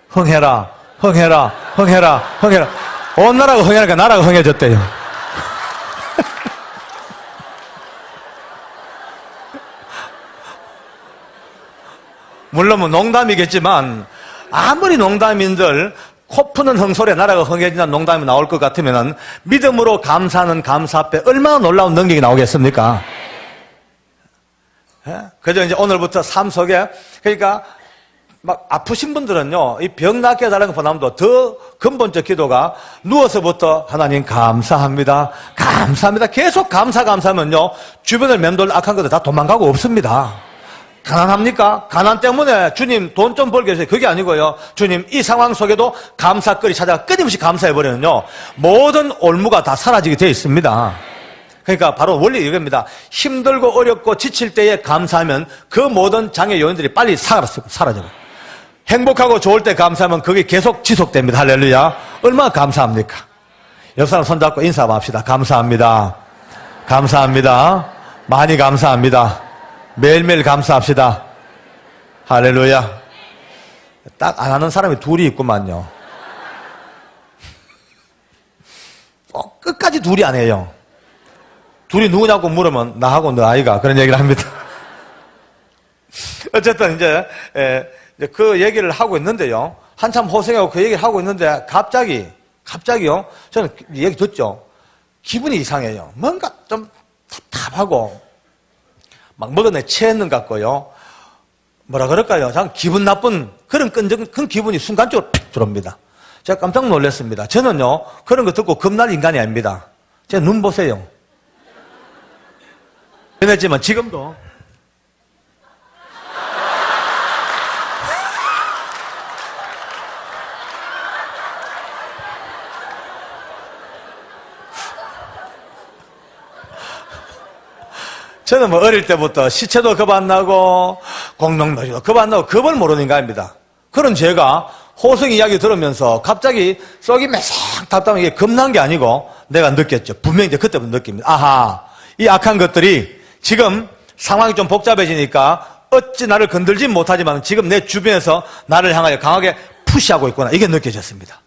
[SPEAKER 1] 흥해라, 흥해라, 흥해라, 흥해라. 온 나라가 흥하니까 나라가 흥해졌대요. 물론 뭐 농담이겠지만 아무리 농담인들 코 푸는 흥소리에 나라가 흥해진다는 농담이 나올 것 같으면은 믿음으로 감사하는 감사 앞에 얼마나 놀라운 능력이 나오겠습니까? 예? 그저 이제 오늘부터 삶 속에, 그러니까 막 아프신 분들은요, 이 병 낫게 해달라는 것보다도 더 근본적 기도가 누워서부터 하나님 감사합니다. 감사합니다. 계속 감사하면요, 주변을 맴돌 악한 것들 다 도망가고 없습니다. 가난합니까? 가난 때문에 주님 돈 좀 벌게 해주세요. 그게 아니고요. 주님 이 상황 속에도 감사거리 찾아가 끊임없이 감사해버리면요, 모든 올무가 다 사라지게 되어 있습니다. 그러니까 바로 원리 이겁니다. 힘들고 어렵고 지칠 때에 감사하면 그 모든 장애 요인들이 빨리 사라져요. 행복하고 좋을 때 감사하면 그게 계속 지속됩니다. 할렐루야. 얼마나 감사합니까? 옆 사람 손잡고 인사 한번 합시다. 감사합니다. 감사합니다. 많이 감사합니다. 매일매일 감사합시다. 할렐루야. 딱 안 하는 사람이 둘이 있구만요. 끝까지 둘이 안 해요. 둘이 누구냐고 물으면 나하고 너 아이가 그런 얘기를 합니다. 어쨌든 이제 그 얘기를 하고 있는데요. 한참 호생하고 그 얘기를 하고 있는데 갑자기요. 저는 얘기 듣죠. 기분이 이상해요. 뭔가 좀 답답하고 막 먹었네 체했는 것 같고요. 뭐라 그럴까요? 참 기분 나쁜 그런 기분이 순간적으로 픽 들어옵니다. 제가 깜짝 놀랐습니다. 저는요, 그런 거 듣고 겁날 인간이 아닙니다. 제 눈 보세요. 변했지만 지금도 저는 뭐 어릴 때부터 시체도 겁 안 나고 공룡도 겁 안 나고 겁을 모르는 인간입니다. 그런 제가 호성 이야기 들으면서 갑자기 썩이 매싹 답답한 게 겁난 게 아니고 내가 느꼈죠. 분명히 이제 그때부터 느낍니다. 아하, 이 악한 것들이 지금 상황이 좀 복잡해지니까 어찌 나를 건들지 못하지만 지금 내 주변에서 나를 향하여 강하게 푸시하고 있구나. 이게 느껴졌습니다.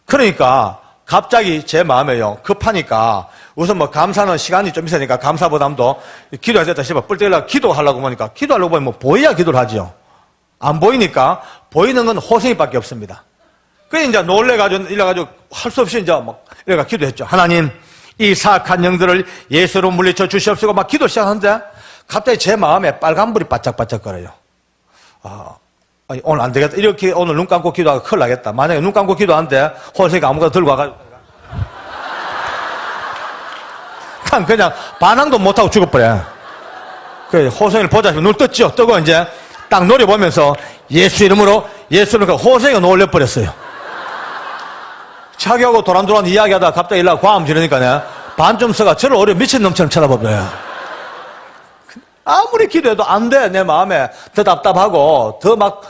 [SPEAKER 1] 그러니까 갑자기 제 마음에요. 급하니까 우선 뭐 감사는 시간이 좀 있으니까 감사보담도 기도해야 됐다 싶어 뿔 때리려고 기도하려고 보니까 기도하려고 보면 뭐 보여야 기도를 하죠. 안 보이니까 보이는 건 호생이밖에 없습니다. 그래 이제 놀래가지고 이래가지고 할 수 없이 이제 막 이래가 기도했죠. 하나님 이 사악한 영들을 예수로 물리쳐 주시옵시고 막 기도 시작하는데 갑자기 제 마음에 빨간불이 바짝바짝거려요. 오늘 안 되겠다. 이렇게 오늘 눈 감고 기도하고 큰일 나겠다. 만약에 눈 감고 기도하는데 호세가 아무거나 들고 와가지고 그냥 반항도 못하고 죽어버려. 그래 호세를 보자 싶어 눈을 떴죠. 뜨고 이제 딱 노려보면서 예수 이름으로 예수를 호세가 놀려버렸어요. 자기하고 도란도란 이야기하다가 갑자기 일어나고 과음 지르니까 반쯤 서가 저를 오히려 미친놈처럼 쳐다보고요. 아무리 기도해도 안 돼. 내 마음에 더 답답하고 더 막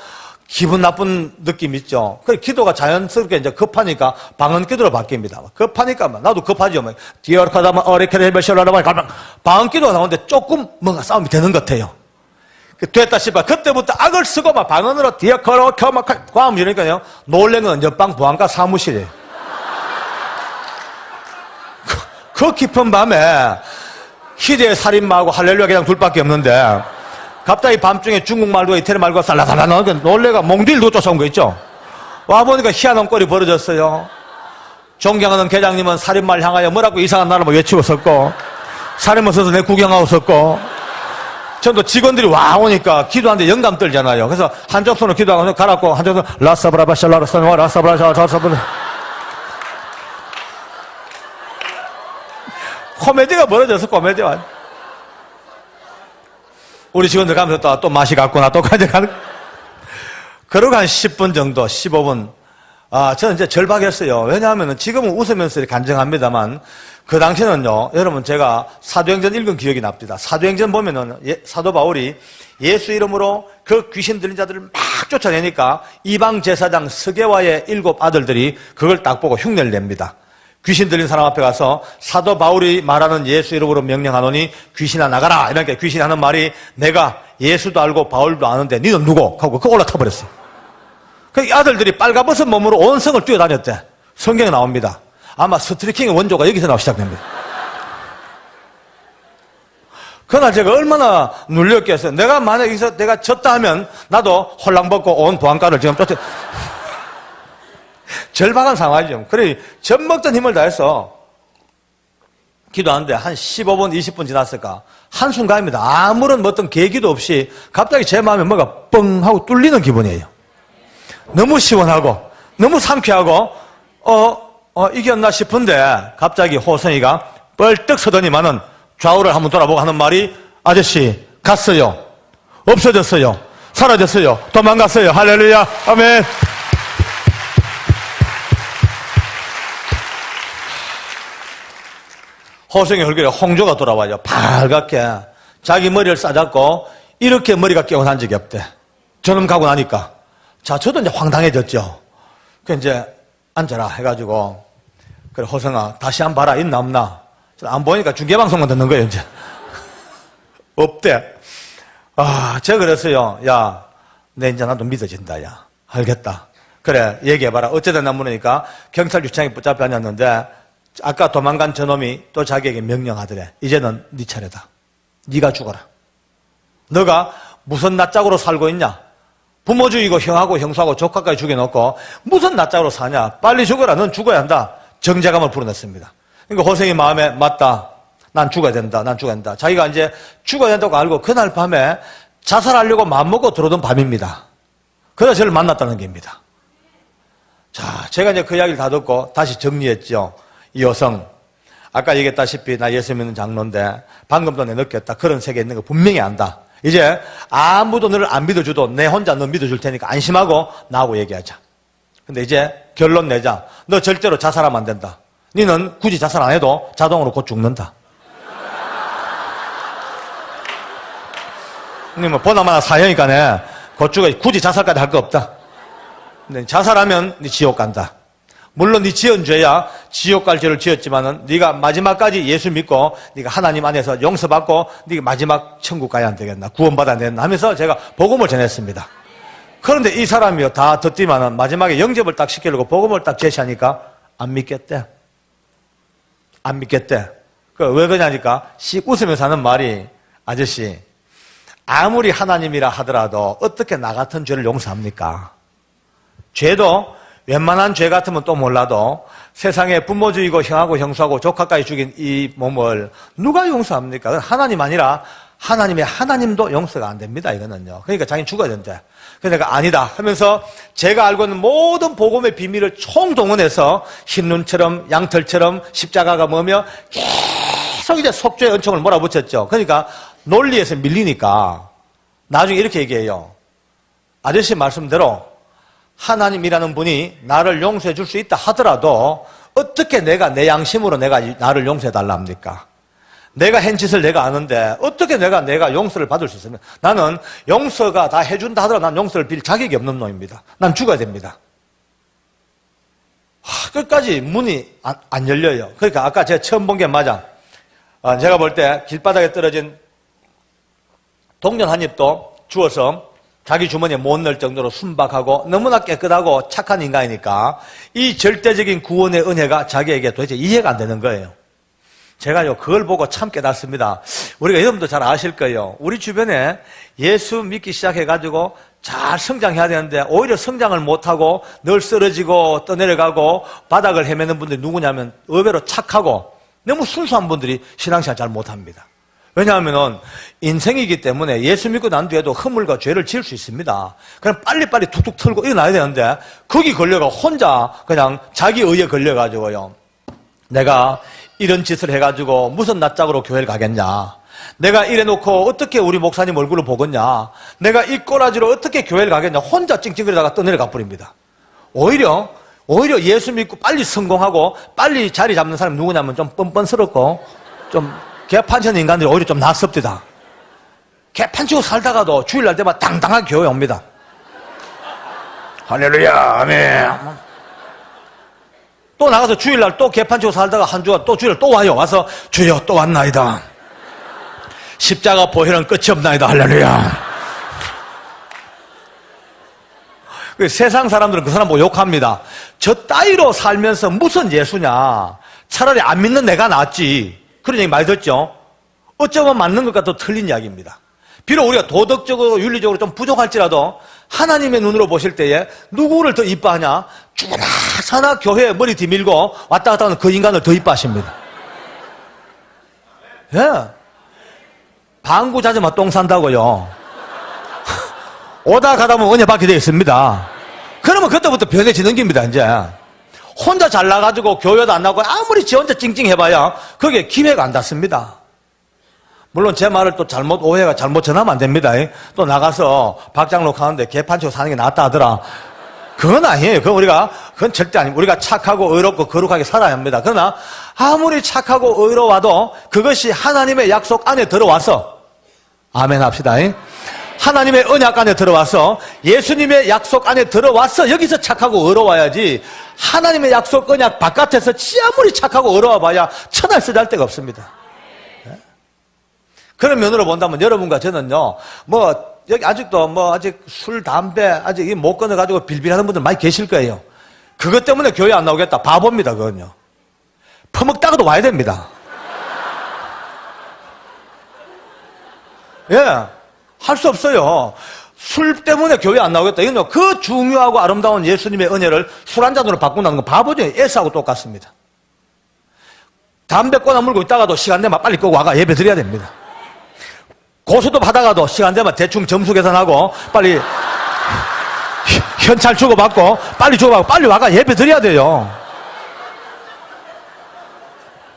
[SPEAKER 1] 기분 나쁜 느낌 있죠. 그래 기도가 자연스럽게 이제 급하니까 방언 기도로 바뀝니다. 급하니까 나도 급하죠. 디어카다마 어레케레베셜라라마 방언 기도가 나오는데 조금 뭔가 싸움이 되는 것 같아요. 됐다 싶어. 그때부터 악을 쓰고 막 방언으로 디어커로 켜막 과음 이러니까요. 놀란 건 옆방 보안과 사무실이에요. 그 깊은 밤에 희대의 살인마하고 할렐루야 그냥 둘밖에 없는데 갑자기 밤중에 중국말과 이태리 말과 살라살라 나오니까 놀래가 몽딜도 쫓아온 거 있죠. 와보니까 희한한 꼴이 벌어졌어요. 존경하는 계장님은 살인마를 향하여 뭐라고 이상한 나라를 외치고 섰고 살인마 서서 내 구경하고 섰고 전도 직원들이 와 오니까 기도하는데 영감 떨잖아요. 그래서 한쪽 손으로 기도하고 가라고 한쪽 손으로 라사브라바샬라라사와 라사브라샤라사브라 코미디가 벌어져서 코미디가 우리 직원들 가면서 또 맛이 갔구나 똑같이 가는 그러고 한 10분 정도 15분 저는 이제 절박했어요. 왜냐하면 지금은 웃으면서 간증합니다만 그 당시에는요 여러분 제가 사도행전 읽은 기억이 납니다. 사도행전 보면은 사도 바울이 예수 이름으로 그 귀신 들린 자들을 막 쫓아내니까 이방 제사장 스게와의 7 아들들이 그걸 딱 보고 흉내를 냅니다. 귀신 들린 사람 앞에 가서 사도 바울이 말하는 예수 이름으로 명령하노니 귀신아 나가라. 이렇게 귀신이 하는 말이 내가 예수도 알고 바울도 아는데 너는 누구? 하고 그거 올라타 버렸어요. 그 아들들이 빨가벗은 몸으로 온 성을 뛰어다녔대. 성경에 나옵니다. 아마 스트리킹의 원조가 여기서 나오기 시작됩니다. 그날 제가 얼마나 눌렸겠어요. 내가 만약 여기서 내가 졌다 하면 나도 홀랑벗고 온 보안과를 지금 쫓아 절박한 상황이죠. 그래, 젖 먹던 힘을 다해서 기도하는데 한 15분, 20분 지났을까? 한순간입니다. 아무런 어떤 계기도 없이 갑자기 제 마음에 뭐가 뻥 하고 뚫리는 기분이에요. 너무 시원하고, 너무 상쾌하고, 이겼나 싶은데 갑자기 호성이가 뻘떡 서더니만은 좌우를 한번 돌아보고 하는 말이 아저씨, 갔어요. 없어졌어요. 사라졌어요. 도망갔어요. 할렐루야. 아멘. 호성의 얼굴에 홍조가 돌아와요. 밝게 자기 머리를 싸잡고 이렇게 머리가 깨어난 적이 없대. 저놈 가고 나니까 저도 이제 황당해졌죠. 그 이제 앉아라 해가지고 그래 호성아 다시 한번 봐라 있나 없나. 안 보니까 중계방송만 듣는 거예요 이제. 없대. 제가 그랬어요. 야, 내 이제 나도 믿어진다. 야, 알겠다. 그래 얘기해봐라. 어쨌든 물으니까 경찰 유치장에 붙잡혀 앉았는데 아까 도망간 저놈이 또 자기에게 명령하더래. 이제는 네 차례다. 네가 죽어라. 너가 무슨 낯짝으로 살고 있냐? 부모 죽이고 형하고 형수하고 조카까지 죽여놓고 무슨 낯짝으로 사냐? 빨리 죽어라. 넌 죽어야 한다. 정죄감을 불어냈습니다. 그러니까 호생이 마음에 맞다. 난 죽어야 된다. 난 죽어야 된다. 자기가 이제 죽어야 된다고 알고 그날 밤에 자살하려고 마음먹고 들어오던 밤입니다. 그래서 저를 만났다는 겁니다. 자, 제가 이제 그 이야기를 다 듣고 다시 정리했죠. 이 여성, 아까 얘기했다시피 나 예수 믿는 장로인데 방금도 내 느꼈다. 그런 세계에 있는 거 분명히 안다. 이제 아무도 너를 안 믿어줘도 내 혼자 너 믿어줄 테니까 안심하고 나하고 얘기하자. 근데 이제 결론 내자. 너 절대로 자살하면 안 된다. 너는 굳이 자살 안 해도 자동으로 곧 죽는다. 뭐 보나마나 사형이니까 곧 죽어. 굳이 자살까지 할 거 없다. 근데 자살하면 네 지옥 간다. 물론 네 지은 죄야 지옥 갈 죄를 지었지만은 네가 마지막까지 예수 믿고 네가 하나님 안에서 용서받고 네가 마지막 천국 가야 안 되겠나 구원받아야 되겠나 하면서 제가 복음을 전했습니다. 그런데 이 사람이요 다 듣지만은 마지막에 영접을 딱 시키려고 복음을 딱 제시하니까 안 믿겠대. 안 믿겠대. 왜 그러냐니까 씩 웃으면서 하는 말이 아저씨 아무리 하나님이라 하더라도 어떻게 나 같은 죄를 용서합니까? 죄도 웬만한 죄 같으면 또 몰라도 세상에 부모 죽이고 형하고 형수하고 조카까지 죽인 이 몸을 누가 용서합니까? 하나님 아니라 하나님의 하나님도 용서가 안 됩니다. 이거는요. 그러니까 자기는 죽어야 된대. 그래서 내가 아니다 하면서 제가 알고 있는 모든 복음의 비밀을 총동원해서 흰눈처럼 양털처럼 십자가가 뭐며 계속 이제 속죄의 은총을 몰아붙였죠. 그러니까 논리에서 밀리니까 나중에 이렇게 얘기해요. 아저씨 말씀대로 하나님이라는 분이 나를 용서해 줄 수 있다 하더라도 어떻게 내가 내 양심으로 나를 용서해 달라 합니까? 내가 한 짓을 내가 아는데 어떻게 내가 용서를 받을 수 있습니까? 나는 용서가 다 해준다 하더라도 난 용서를 빌 자격이 없는 놈입니다. 난 죽어야 됩니다. 끝까지 문이 안 열려요. 그러니까 아까 제가 처음 본 게 맞아. 제가 볼 때 길바닥에 떨어진 동전 한 입도 주워서 자기 주머니에 못 넣을 정도로 순박하고 너무나 깨끗하고 착한 인간이니까 이 절대적인 구원의 은혜가 자기에게 도대체 이해가 안 되는 거예요. 제가요 그걸 보고 참 깨닫습니다. 우리가 여러분도 잘 아실 거예요. 우리 주변에 예수 믿기 시작해가지고 잘 성장해야 되는데 오히려 성장을 못하고 늘 쓰러지고 떠내려가고 바닥을 헤매는 분들이 누구냐면 의외로 착하고 너무 순수한 분들이 신앙생활 잘 못합니다. 왜냐하면 인생이기 때문에 예수 믿고 난 뒤에도 허물과 죄를 지을 수 있습니다. 그냥 빨리빨리 툭툭 털고 일어나야 되는데 거기 걸려가 혼자 그냥 자기 의에 걸려가지고요. 내가 이런 짓을 해가지고 무슨 낯짝으로 교회를 가겠냐. 내가 이래놓고 어떻게 우리 목사님 얼굴을 보겠냐. 내가 이 꼬라지로 어떻게 교회를 가겠냐. 혼자 찡찡거리다가 떠내려가 버립니다. 오히려 예수 믿고 빨리 성공하고 빨리 자리 잡는 사람이 누구냐면 좀 뻔뻔스럽고 좀 개판치는 인간들이 오히려 좀 낫습니다. 개판치고 살다가도 주일날 때마다 당당하게 교회 옵니다. 할렐루야, 아멘. 또 나가서 주일날 또 개판치고 살다가 한 주간 또 주일날 또 와요. 와서 주여 또 왔나이다. 십자가 보혈은 끝이 없나이다. 할렐루야. 세상 사람들은 그 사람 보고 욕합니다. 저 따위로 살면서 무슨 예수냐. 차라리 안 믿는 내가 낫지. 그런 얘기 많이 듣죠? 어쩌면 맞는 것과 또 틀린 이야기입니다. 비록 우리가 도덕적으로 윤리적으로 좀 부족할지라도 하나님의 눈으로 보실 때에 누구를 더 이뻐하냐? 죽어라 사나 교회에 머리 뒤밀고 왔다 갔다 하는 그 인간을 더 이뻐하십니다. 예. 방구 자지마 똥 산다고요. 오다 가다 보면 은혜 받게 되어 있습니다. 그러면 그때부터 변해지는 겁니다. 이제 혼자 잘나가지고 교회도 안 나고 아무리 지 혼자 찡찡해봐야 그게 기회가 안 닿습니다. 물론 제 말을 또 오해가 잘못 전하면 안 됩니다. 또 나가서 박장로 가는데 개판치고 사는 게 낫다 하더라. 그건 아니에요. 그건 절대 아니에요. 우리가 착하고 의롭고 거룩하게 살아야 합니다. 그러나 아무리 착하고 의로워도 그것이 하나님의 약속 안에 들어와서 아멘 합시다. 하나님의 언약 안에 들어와서 예수님의 약속 안에 들어와서 여기서 착하고 의로워야지 하나님의 약속 언약 바깥에서 지 아무리 착하고 의로워 봐야 천할 쓰잘 데가 없습니다. 그런 면으로 본다면 여러분과 저는요, 여기 아직도 아직 술, 담배, 아직 못 끊어가지고 빌빌하는 분들 많이 계실 거예요. 그것 때문에 교회 안 나오겠다. 바보입니다, 그건요. 퍼먹다가도 와야 됩니다. 예. 할 수 없어요. 술 때문에 교회 안 나오겠다. 이건요, 그 중요하고 아름다운 예수님의 은혜를 술 한 잔으로 바꾼다는 건 바보죠. S하고 똑같습니다. 담배 꺼나 물고 있다가도 시간 되면 빨리 끄고 와가 예배 드려야 됩니다. 고소도 받아가도 시간 되면 대충 점수 계산하고 빨리 현찰 주고받고 빨리 주고받고 빨리 와가 예배 드려야 돼요.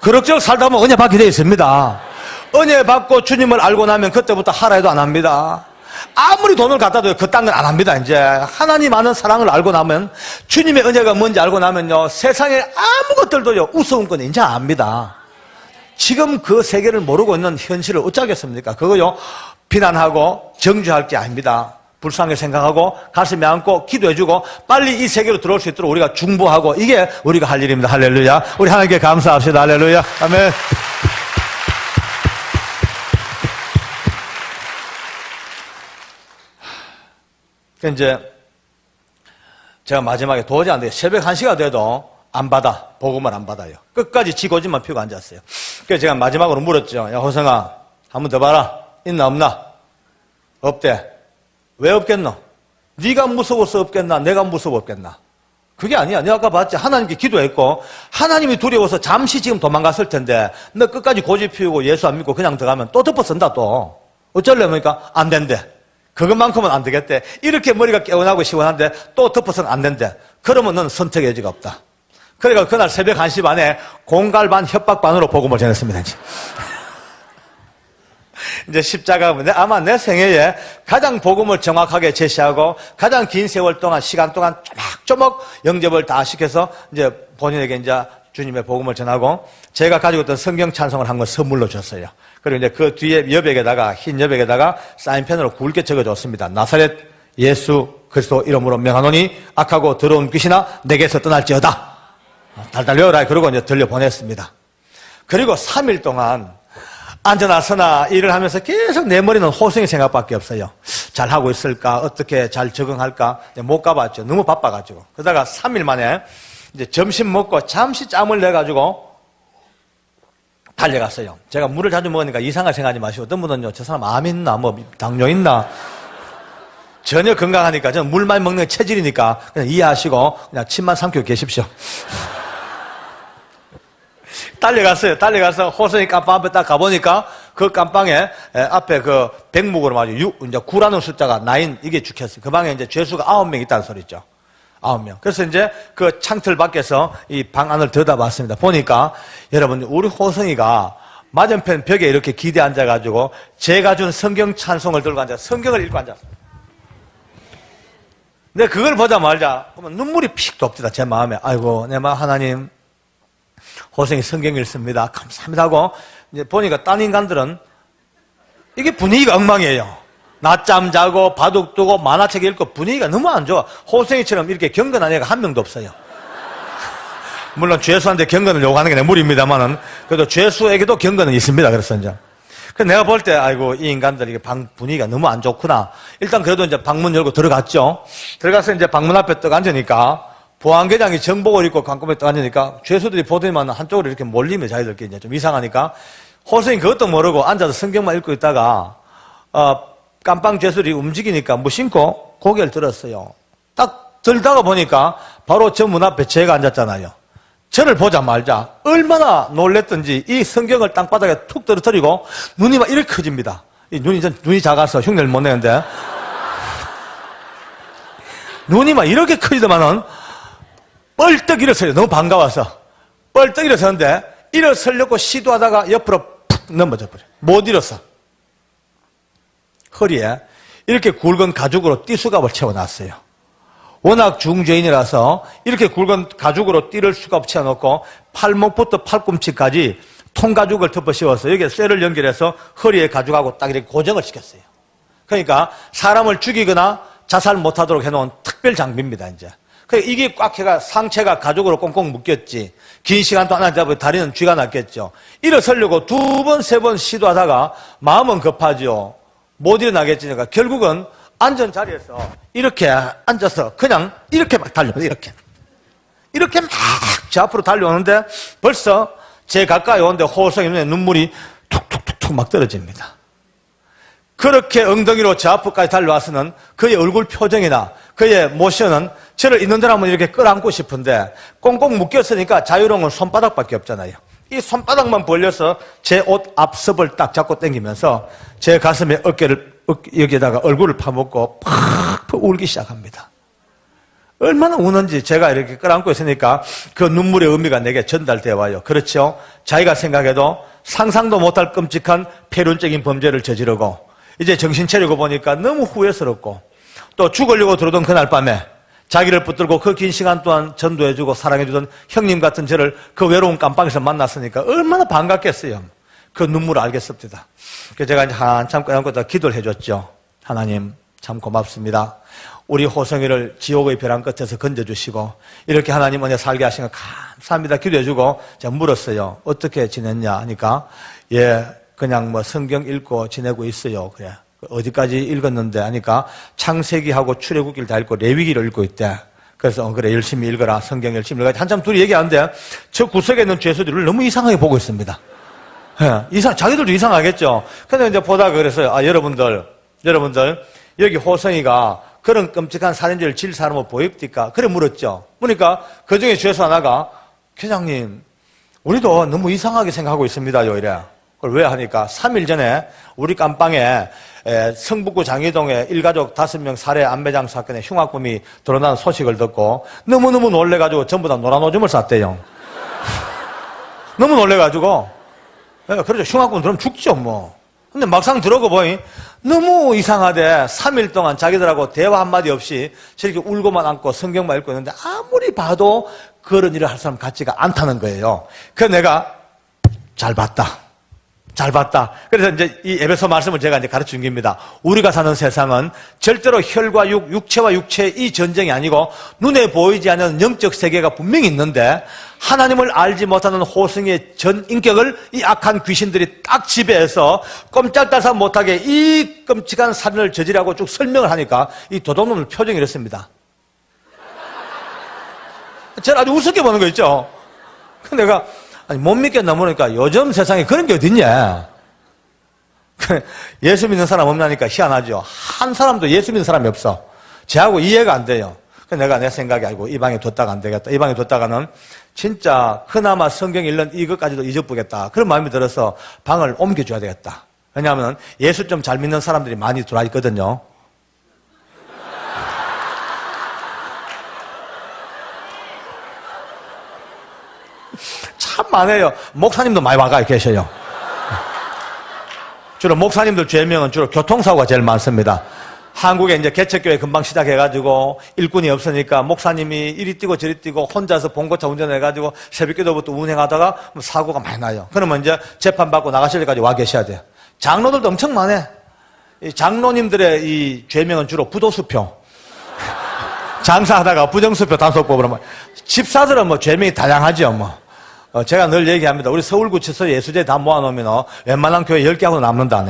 [SPEAKER 1] 그럭저럭 살다 보면 은혜 받게 되어 있습니다. 은혜 받고 주님을 알고 나면 그때부터 하라 해도 안 합니다. 아무리 돈을 갖다 줘도 그딴 건 안 합니다. 이제 하나님 아는 사랑을 알고 나면 주님의 은혜가 뭔지 알고 나면요 세상에 아무것들도요 우스운 건 이제 압니다. 지금 그 세계를 모르고 있는 현실을 어쩌겠습니까? 그거요 비난하고 정죄할 게 아닙니다. 불쌍하게 생각하고 가슴에 안고 기도해주고 빨리 이 세계로 들어올 수 있도록 우리가 중보하고 이게 우리가 할 일입니다. 할렐루야. 우리 하나님께 감사합시다. 할렐루야. 아멘. 이제 제가 마지막에 도저히 안 돼요. 새벽 1시가 돼도 안 받아. 복음을 안 받아요. 끝까지 지 고집만 피우고 앉았어요. 그래서 제가 마지막으로 물었죠. 야, 호성아, 한 번 더 봐라. 있나 없나? 없대. 왜 없겠노? 네가 무서워서 없겠나? 내가 무서워 없겠나? 그게 아니야. 내가 아까 봤지. 하나님께 기도했고 하나님이 두려워서 잠시 지금 도망갔을 텐데 너 끝까지 고집 피우고 예수 안 믿고 그냥 들어가면 또 덮어 쓴다 또. 어쩌려니까 안 된대. 그것만큼은 안 되겠대. 이렇게 머리가 개운하고 시원한데 또 덮어서는 안 된대. 그러면 너는 선택의 여지가 없다. 그러니까 그날 새벽 1시 반에 공갈 반 협박 반으로 복음을 전했습니다. 이제 십자가는 아마 내 생애에 가장 복음을 정확하게 제시하고 가장 긴 세월 동안 시간 동안 조목조목 영접을 다 시켜서 이제 본인에게 이제 주님의 복음을 전하고 제가 가지고 있던 성경 찬송을 한 걸 선물로 줬어요. 그리고 이제 그 뒤에 여백에다가 흰 여백에다가 사인펜으로 굵게 적어줬습니다. 나사렛 예수 그리스도 이름으로 명하노니 악하고 더러운 귀신아 내게서 떠날지어다. 달달 외워라. 그러고 이제 들려보냈습니다. 그리고 3일 동안 앉아나서나 일을 하면서 계속 내 머리는 호성이 생각밖에 없어요. 잘 하고 있을까? 어떻게 잘 적응할까? 못 가봤죠. 너무 바빠가지고. 그러다가 3일 만에 이제 점심 먹고 잠시 짬을 내가지고 달려갔어요. 제가 물을 자주 먹으니까 이상할 생각하지 마시고 어떤 분은요, 저 사람 암 있나? 뭐 당뇨 있나? 전혀 건강하니까 저는 물 많이 먹는 게 체질이니까 그냥 이해하시고 그냥 침만 삼키고 계십시오. 달려갔어요. 달려가서 호성이 깜빵 앞에 딱 가보니까 그 깜빵에 앞에 그 백목으로 말이죠. 이제 9라는 숫자가 9 이게 죽혔어요. 그 방에 이제 죄수가 9명 있다는 소리죠. 9명. 그래서 이제 그 창틀 밖에서 이 방 안을 들여다봤습니다. 보니까 여러분 우리 호성이가 맞은편 벽에 이렇게 기대 앉아가지고 제가 준 성경 찬송을 들고 앉아 성경을 읽고 앉았어요. 근데 그걸 보자마자 보면 눈물이 픽 돕니다. 제 마음에. 아이고 내 마음 하나님 호성이 성경 읽습니다. 감사합니다 하고 이제 보니까 딴 인간들은 이게 분위기가 엉망이에요. 낮잠 자고 바둑 두고 만화책 읽고 분위기가 너무 안 좋아. 호성이처럼 이렇게 경건한 애가 한 명도 없어요. 물론 죄수한테 경건을 요구하는 게 내 무리입니다만은 그래도 죄수에게도 경건은 있습니다. 그래서 이제 그래서 내가 볼 때 아이고 이 인간들 이게 방 분위기가 너무 안 좋구나. 일단 그래도 이제 방문 열고 들어갔죠. 들어가서 이제 방문 앞에 딱 앉으니까 보안계장이 정복을 입고 관건에 딱 앉으니까 죄수들이 보더니만 한쪽으로 이렇게 몰리면 자기들끼리 이제 좀 이상하니까 호성이 그것도 모르고 앉아서 성경만 읽고 있다가 깜빵 죄수들이 움직이니까 무심코 고개를 들었어요. 딱 들다가 보니까 바로 저 문 앞에 제가 앉았잖아요. 저를 보자마자 얼마나 놀랬던지 이 성경을 땅바닥에 툭 떨어뜨리고 눈이 막 이렇게 커집니다. 이 눈이 작아서 흉내를 못 내는데 눈이 막 이렇게 커지더만은 뻘떡 일어서요. 너무 반가워서 뻘떡 일어서는데 일어서려고 시도하다가 옆으로 푹 넘어져 버려요. 못 일어서. 허리에 이렇게 굵은 가죽으로 띠수갑을 채워놨어요. 워낙 중죄인이라서 이렇게 굵은 가죽으로 띠를 수갑 채워놓고 팔목부터 팔꿈치까지 통가죽을 덮어 씌워서 여기에 쇠를 연결해서 허리에 가죽하고 딱 이렇게 고정을 시켰어요. 그러니까 사람을 죽이거나 자살 못하도록 해놓은 특별 장비입니다. 이제 이게 꽉 해가 상체가 가죽으로 꽁꽁 묶였지. 긴 시간 동안 앉아보면 다리는 쥐가 났겠죠. 일어서려고 2번, 3번 시도하다가 마음은 급하죠. 못 일어나겠지. 그러니까 결국은 앉은 자리에서 이렇게 앉아서 그냥 이렇게 막 달려요. 이렇게 막 제 앞으로 달려오는데 벌써 제 가까이 오는데 호성이 눈에 눈물이 툭툭툭툭 막 떨어집니다. 그렇게 엉덩이로 제 앞까지 달려와서는 그의 얼굴 표정이나 그의 모션은 저를 있는 대로 한번 이렇게 끌어안고 싶은데 꽁꽁 묶였으니까 자유로운 건 손바닥밖에 없잖아요. 이 손바닥만 벌려서 제 옷 앞섭을 딱 잡고 당기면서 제 가슴에 여기에다가 얼굴을 파묻고 팍 울기 시작합니다. 얼마나 우는지 제가 이렇게 끌어안고 있으니까 그 눈물의 의미가 내게 전달되어 와요. 그렇죠? 자기가 생각해도 상상도 못할 끔찍한 폐륜적인 범죄를 저지르고 이제 정신 차리고 보니까 너무 후회스럽고 또 죽으려고 들어오던 그날 밤에 자기를 붙들고 그 긴 시간 동안 전도해주고 사랑해주던 형님 같은 저를 그 외로운 깜빵에서 만났으니까 얼마나 반갑겠어요. 그 눈물을 알겠습니다. 그래서 제가 이제 한참 끌어안고 기도를 해줬죠. 하나님 참 고맙습니다. 우리 호성이를 지옥의 벼랑 끝에서 건져주시고 이렇게 하나님 은혜 살게 하신 거 감사합니다. 기도해주고 제가 물었어요. 어떻게 지냈냐 하니까 그냥 뭐 성경 읽고 지내고 있어요. 그래. 어디까지 읽었는데 하니까 창세기하고 출애굽기를 다 읽고 레위기를 읽고 있대. 그래서 그래 열심히 읽어라. 성경 열심히 읽어라. 한참 둘이 얘기하는데 저 구석에 있는 죄수들을 너무 이상하게 보고 있습니다. 예, 자기들도 이상하겠죠. 근데 이제 보다가 그랬어요. 아, 여러분들 여기 호성이가 그런 끔찍한 살인죄를 질 사람은 보입니까? 그래 물었죠. 그러니까 그 중에 죄수 하나가 회장님 우리도 너무 이상하게 생각하고 있습니다요. 이래. 그걸 왜 하니까 3일 전에 우리 깜빵에 성북구 장희동에 일가족 5명 살해 안매장 사건에 흉악범이 드러나는 소식을 듣고 너무너무 놀래가지고 전부 다 노란 오줌을 쌌대요. 너무 놀래가지고. 그렇죠. 흉악범 들으면 죽죠 뭐. 근데 막상 들어오고 보니 너무 이상하대. 3일 동안 자기들하고 대화 한마디 없이 저렇게 울고만 앉고 성경만 읽고 있는데 아무리 봐도 그런 일을 할 사람 같지가 않다는 거예요. 그래서 내가 잘 봤다. 그래서 이제 이 에베소 말씀을 제가 이제 가르쳐 준 겁니다. 우리가 사는 세상은 절대로 혈과 육체와 육체의 이 전쟁이 아니고 눈에 보이지 않는 영적 세계가 분명히 있는데 하나님을 알지 못하는 호성의 전 인격을 이 악한 귀신들이 딱 지배해서 꼼짝달싹 못하게 이 끔찍한 살인을 저지르고 쭉 설명을 하니까 이 도둑놈들 표정이 이렇습니다. 저를 아주 우습게 보는 거 있죠. 근데 내가 아니, 못 믿겠나 보니까 요즘 세상에 그런 게 어딨냐. 예수 믿는 사람 없냐니까 희한하죠. 한 사람도 예수 믿는 사람이 없어. 쟤하고 이해가 안 돼요. 그래서 내가 내 생각이 아니고 이 방에 뒀다가 안 되겠다. 이 방에 뒀다가는 진짜 그나마 성경 읽는 이것까지도 잊어보겠다. 그런 마음이 들어서 방을 옮겨줘야 되겠다. 왜냐하면 예수 좀 잘 믿는 사람들이 많이 들어와 있거든요. 참 많아요. 목사님도 많이 와가 계셔요. 주로 목사님들 죄명은 주로 교통사고가 제일 많습니다. 한국에 이제 개척교회 금방 시작해가지고 일꾼이 없으니까 목사님이 이리 뛰고 저리 뛰고 혼자서 봉고차 운전해가지고 새벽기도부터 운행하다가 사고가 많이 나요. 그러면 이제 재판받고 나가실 때까지 와 계셔야 돼요. 장로들도 엄청 많아. 이 장로님들의 이 죄명은 주로 부도수표. 장사하다가 부정수표 단속법으로 뭐. 집사들은 뭐 죄명이 다양하죠 뭐. 제가 늘 얘기합니다. 우리 서울구치소 예수제 다 모아놓으면 웬만한 교회 10개하고 남는다.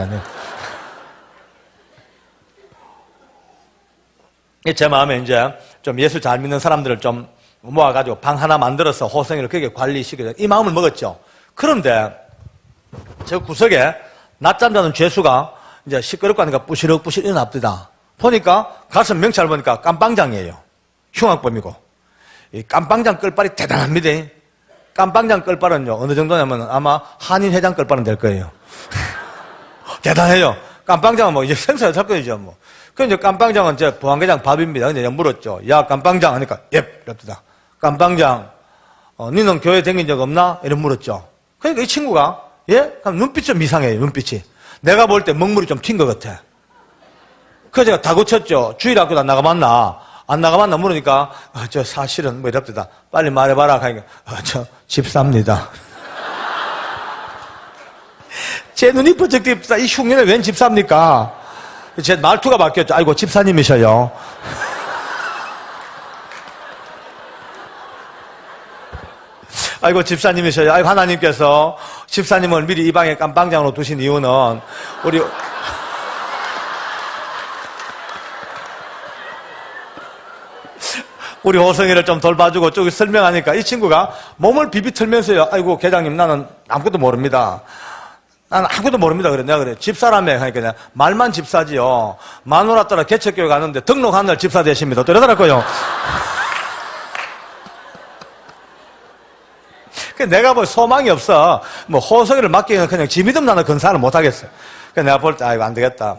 [SPEAKER 1] 제 마음에 이제 좀 예수 잘 믿는 사람들을 좀 모아가지고 방 하나 만들어서 호성이를 그렇게 관리시키자. 이 마음을 먹었죠. 그런데 저 구석에 낮잠 자는 죄수가 이제 시끄럽고 하니까 부시럭부시럭 일어납니다. 보니까 가슴 명찰 보니까 깜빵장이에요. 흉악범이고. 이 깜빵장 끌발이 대단합니다. 깜빵장 끌발은요, 어느 정도냐면 아마 한인 회장 끌발은 될 거예요. 대단해요. 깜빵장은 뭐 이제 생사의 사건이죠, 뭐. 그 이제 깜빵장은 제 보안계장 밥입니다. 근데 물었죠. 야, 깜빵장 하니까, 이럽니다. 깜빵장, 니는 교회 다닌 적 없나? 이런 물었죠. 그러니까 이 친구가, 그럼 눈빛이 좀 이상해요, 눈빛이. 내가 볼 때 먹물이 좀 튄 것 같아. 그래서 제가 다그쳤죠. 주일학교도 안 나가봤나? 안 나가봤나 물으니까, 저 사실은 뭐 이럽니다. 빨리 말해봐라. 하니까, 저 집사입니다. 제 눈이 번쩍 띄었다. 이 흉년에 웬 집사입니까? 제 말투가 바뀌었죠. 아이고, 집사님이셔요. 아이고, 집사님이셔요. 아이고, 하나님께서 집사님을 미리 이 방에 깜빵장으로 두신 이유는 우리 호성이를 좀 돌봐주고 쭉 설명하니까 이 친구가 몸을 비비틀면서요. 아이고, 계장님, 나는 아무것도 모릅니다. 나는 아무것도 모릅니다. 그래. 내가 그래. 집사라며. 하니까 그냥 말만 집사지요. 마누라 따라 개척교회 가는데 등록한 날 집사 되십니다. 또 이러더라고요. 내가 뭐 소망이 없어. 뭐 호성이를 맡기면 그냥 지 믿음 나는 근사를 못 하겠어. 그래서 내가 볼 때, 아이고, 안 되겠다.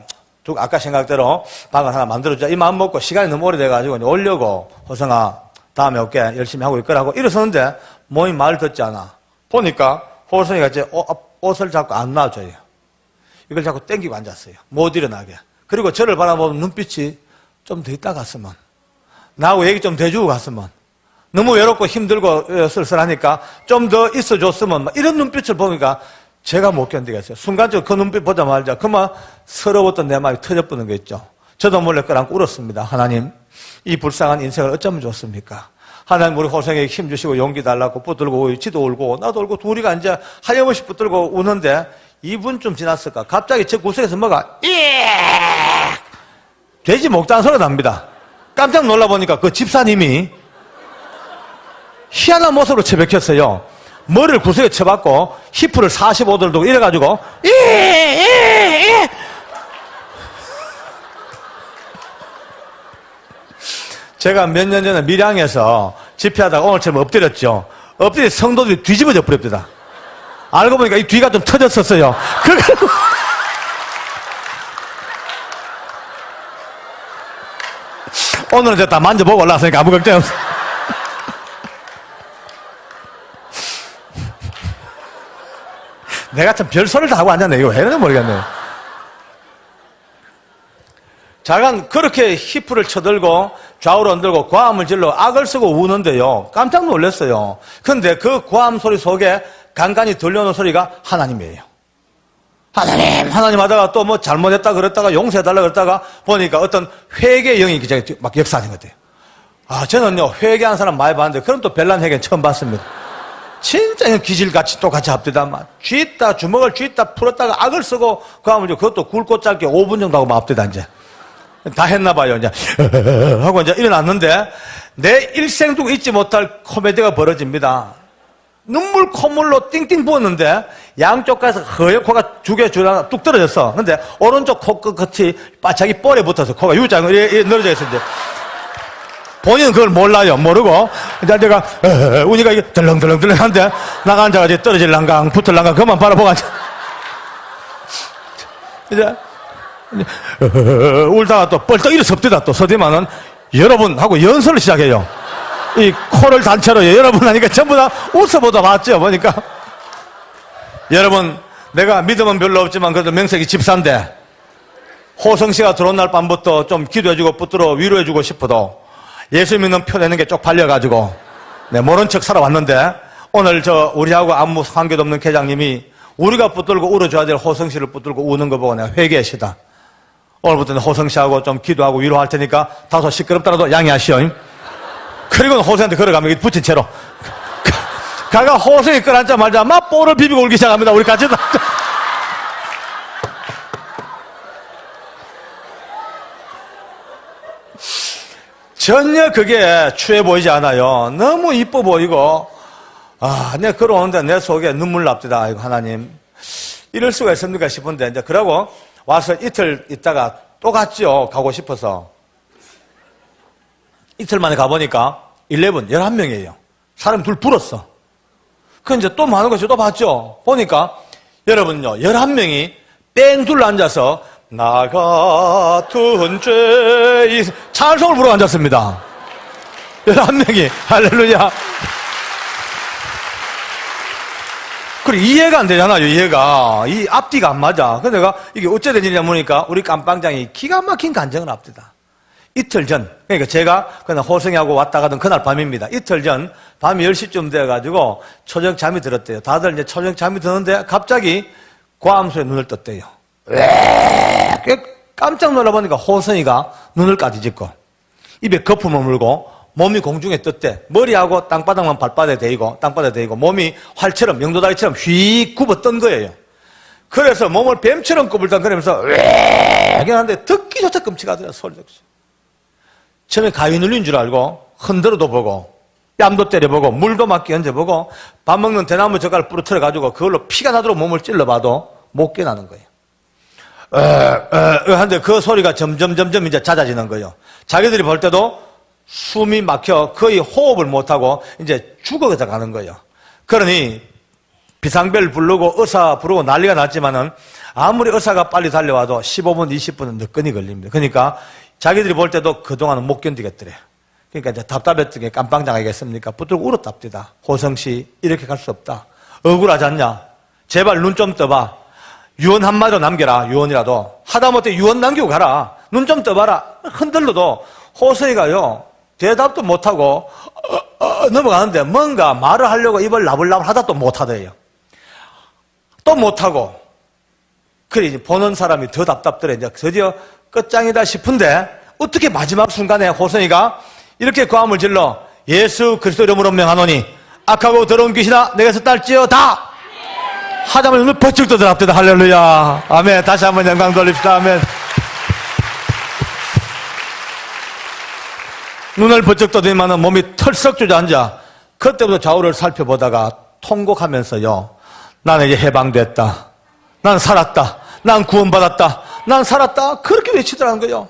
[SPEAKER 1] 아까 생각대로 방을 하나 만들어주자. 이 마음 먹고 시간이 너무 오래돼가지고 이제 오려고 호성아 다음에 올게 열심히 하고 있거라고 일어서는데 몸이 말 듣지 않아. 보니까 호성이가 이제 옷을 자꾸 안 놔줘요. 이걸 자꾸 땡기고 앉았어요. 못 일어나게. 그리고 저를 바라보면 눈빛이 좀 더 있다 갔으면 나하고 얘기 좀 더 해주고 갔으면 너무 외롭고 힘들고 쓸쓸하니까 좀 더 있어줬으면 이런 눈빛을 보니까 제가 못 견디겠어요. 순간적으로 그 눈빛 보자마자 그만 서러웠던 내 마음이 터져버리는 거 있죠. 저도 몰래 끌어안고 울었습니다. 하나님, 이 불쌍한 인생을 어쩌면 좋습니까? 하나님 우리 호성에게 힘주시고 용기 달라고 붙들고 지도 울고 나도 울고 둘이가 이제 하염없이 붙들고 우는데 2분쯤 지났을까 갑자기 제 구석에서 뭐가 돼지 목장 소리가 납니다. 깜짝 놀라보니까 그 집사님이 희한한 모습으로 처박혔어요. 머리를 구석에 쳐박고 히프를 45도를 두고 이래가지고 제가 몇 년 전에 밀양에서 집회하다가 오늘처럼 엎드렸죠. 엎드려 성도들이 뒤집어져 버립니다. 알고 보니까 이 뒤가 좀 터졌었어요. 오늘은 제가 다 만져보고 올라왔으니까 아무 걱정 없어요. 내가 참 별소리를 다 하고 앉았네. 이거 왜 이러는지 모르겠네. 자간 그렇게 히프를 쳐들고 좌우로 흔들고 고함을 질러 악을 쓰고 우는데요. 깜짝 놀랐어요. 근데 그 고함 소리 속에 간간히 들려오는 소리가 하나님이에요. 하나님 하다가 또 뭐 잘못했다 그랬다가 용서해달라 그랬다가 보니까 어떤 회개의 영이 막 역사하는 것 같아요. 아, 저는요, 회개한 사람 많이 봤는데, 그럼 또 별난 회개는 처음 봤습니다. 진짜 기질같이 똑같이 합디다. 막 쥐있다, 주먹을 쥐있다 풀었다가 악을 쓰고, 그 하면 그것도 굵고 짧게 5분 정도 하고 막 합디다, 이제. 다 했나봐요, 이제. 하고 이제 일어났는데, 내 일생 두고 잊지 못할 코미디가 벌어집니다. 눈물 콧물로 띵띵 부었는데 양쪽 가서 허옇 코가 두 개 줄하나 뚝 떨어졌어. 근데 오른쪽 코 끝이 바짝이 볼에 붙어서 코가 U자로 이렇게 늘어져 있어. 이제 본인은 그걸 몰라요. 모르고 이제 내가 우니까 이게 덜렁덜렁덜렁한데 나가 앉아가지고 떨어질랑강 붙을랑강 그만 바라보고 앉아. 이제 울다가 또 뻘떡 일어섭디다. 또 서디만은 여러분 하고 연설을 시작해요. 이 코를 단체로 여러분 하니까 전부 다 웃어보다 봤죠. 보니까 여러분, 내가 믿음은 별로 없지만 그래도 명색이 집사인데 호성씨가 들어온 날 밤부터 좀 기도해주고 붙들어 위로해주고 싶어도 예수 믿는 표 내는 게 쪽팔려가지고 네, 모른 척 살아왔는데 오늘 우리하고 아무 관계도 없는 계장님이 우리가 붙들고 울어줘야 될 호성씨를 붙들고 우는 거 보고 내가 회개하시다. 오늘부터는 호성씨하고 좀 기도하고 위로할 테니까 다소 시끄럽더라도 양해하시오. 그리고 호성한테 걸어가면 붙인 채로 가가 호성이 끌어앉자마자 막 볼을 비비고 울기 시작합니다. 우리 같이 전혀 그게 추해 보이지 않아요. 너무 이뻐 보이고 내가 걸어오는데 내 속에 눈물 납니다. 아이고 하나님 이럴 수가 있습니까 싶은데 이제 그러고 와서 이틀 있다가 또 갔죠. 가고 싶어서 이틀 만에 가보니까 11명이에요. 사람 둘 불었어. 그 이제 또 많은 것이 또 봤죠. 보니까 여러분요, 11명이 뺑 둘러 앉아서 나 같은 죄 찬송을 부르고 앉았습니다. 11명이 할렐루야. 그래 이해가 안 되잖아요. 이해가 이 앞뒤가 안 맞아. 그래서 내가 이게 어째 된 일이냐 보니까 우리 깜빵장이 기가 막힌 간증을 합디다. 이틀 전, 그러니까 제가 그날 호성이하고 왔다 가던 그날 밤입니다. 이틀 전, 밤 10시쯤 돼가지고 초저녁 잠이 들었대요. 다들 이제 초저녁 잠이 드는데 갑자기 고함소에 눈을 떴대요. 깜짝 놀라보니까 호성이가 눈을 까디짓고, 입에 거품을 물고, 몸이 공중에 떴대. 머리하고 땅바닥만 발바닥에 대이고, 몸이 활처럼, 명도다리처럼 휙 굽어 뜬 거예요. 그래서 몸을 뱀처럼 꾸불덩거리면서, 하는데 듣기조차 끔찍하더라, 소리 없이. 처음에 가위 눌린 줄 알고 흔들어도 보고 뺨도 때려보고 물도 막 끼얹어보고 밥 먹는 대나무 젓갈 부러뜨려가지고 그걸로 피가 나도록 몸을 찔러봐도 못 깨나는 거예요. 하는데 그 소리가 점점 이제 잦아지는 거예요. 자기들이 볼 때도 숨이 막혀 거의 호흡을 못하고 이제 죽어서 가는 거예요. 그러니 비상벨 부르고 의사 부르고 난리가 났지만은 아무리 의사가 빨리 달려와도 15분, 20분은 늦건이 걸립니다. 그러니까 자기들이 볼 때도 그동안은 못 견디겠더래. 그러니까 이제 답답했던 게 깜빵장 아니겠습니까? 붙들고 울었답니다. 호성씨, 이렇게 갈 수 없다. 억울하지 않냐? 제발 눈 좀 떠봐. 유언 한마디로 남겨라, 유언이라도. 하다못해 유언 남기고 가라. 눈 좀 떠봐라. 흔들러도 호성이가요, 대답도 못하고, 넘어가는데 뭔가 말을 하려고 입을 나불나불 하다 또 못하더래요. 또 못하고. 그래, 이제 보는 사람이 더 답답더래. 이제 드디어 끝장이다 싶은데 어떻게 마지막 순간에 호성이가 이렇게 고함을 질러 예수 그리스도 이름으로 명하노니 악하고 더러운 귀신아 내게서 딸지어다 하자마자 눈을 번쩍 떠들었답니다. 할렐루야. 아멘. 다시 한번 영광 돌립시다. 아멘. 눈을 번쩍 떠들면은 몸이 털썩 주저앉아 그때부터 좌우를 살펴보다가 통곡하면서요, 나는 이제 해방됐다. 난 살았다. 난 구원받았다. 난 살았다. 그렇게 외치더라는 거예요.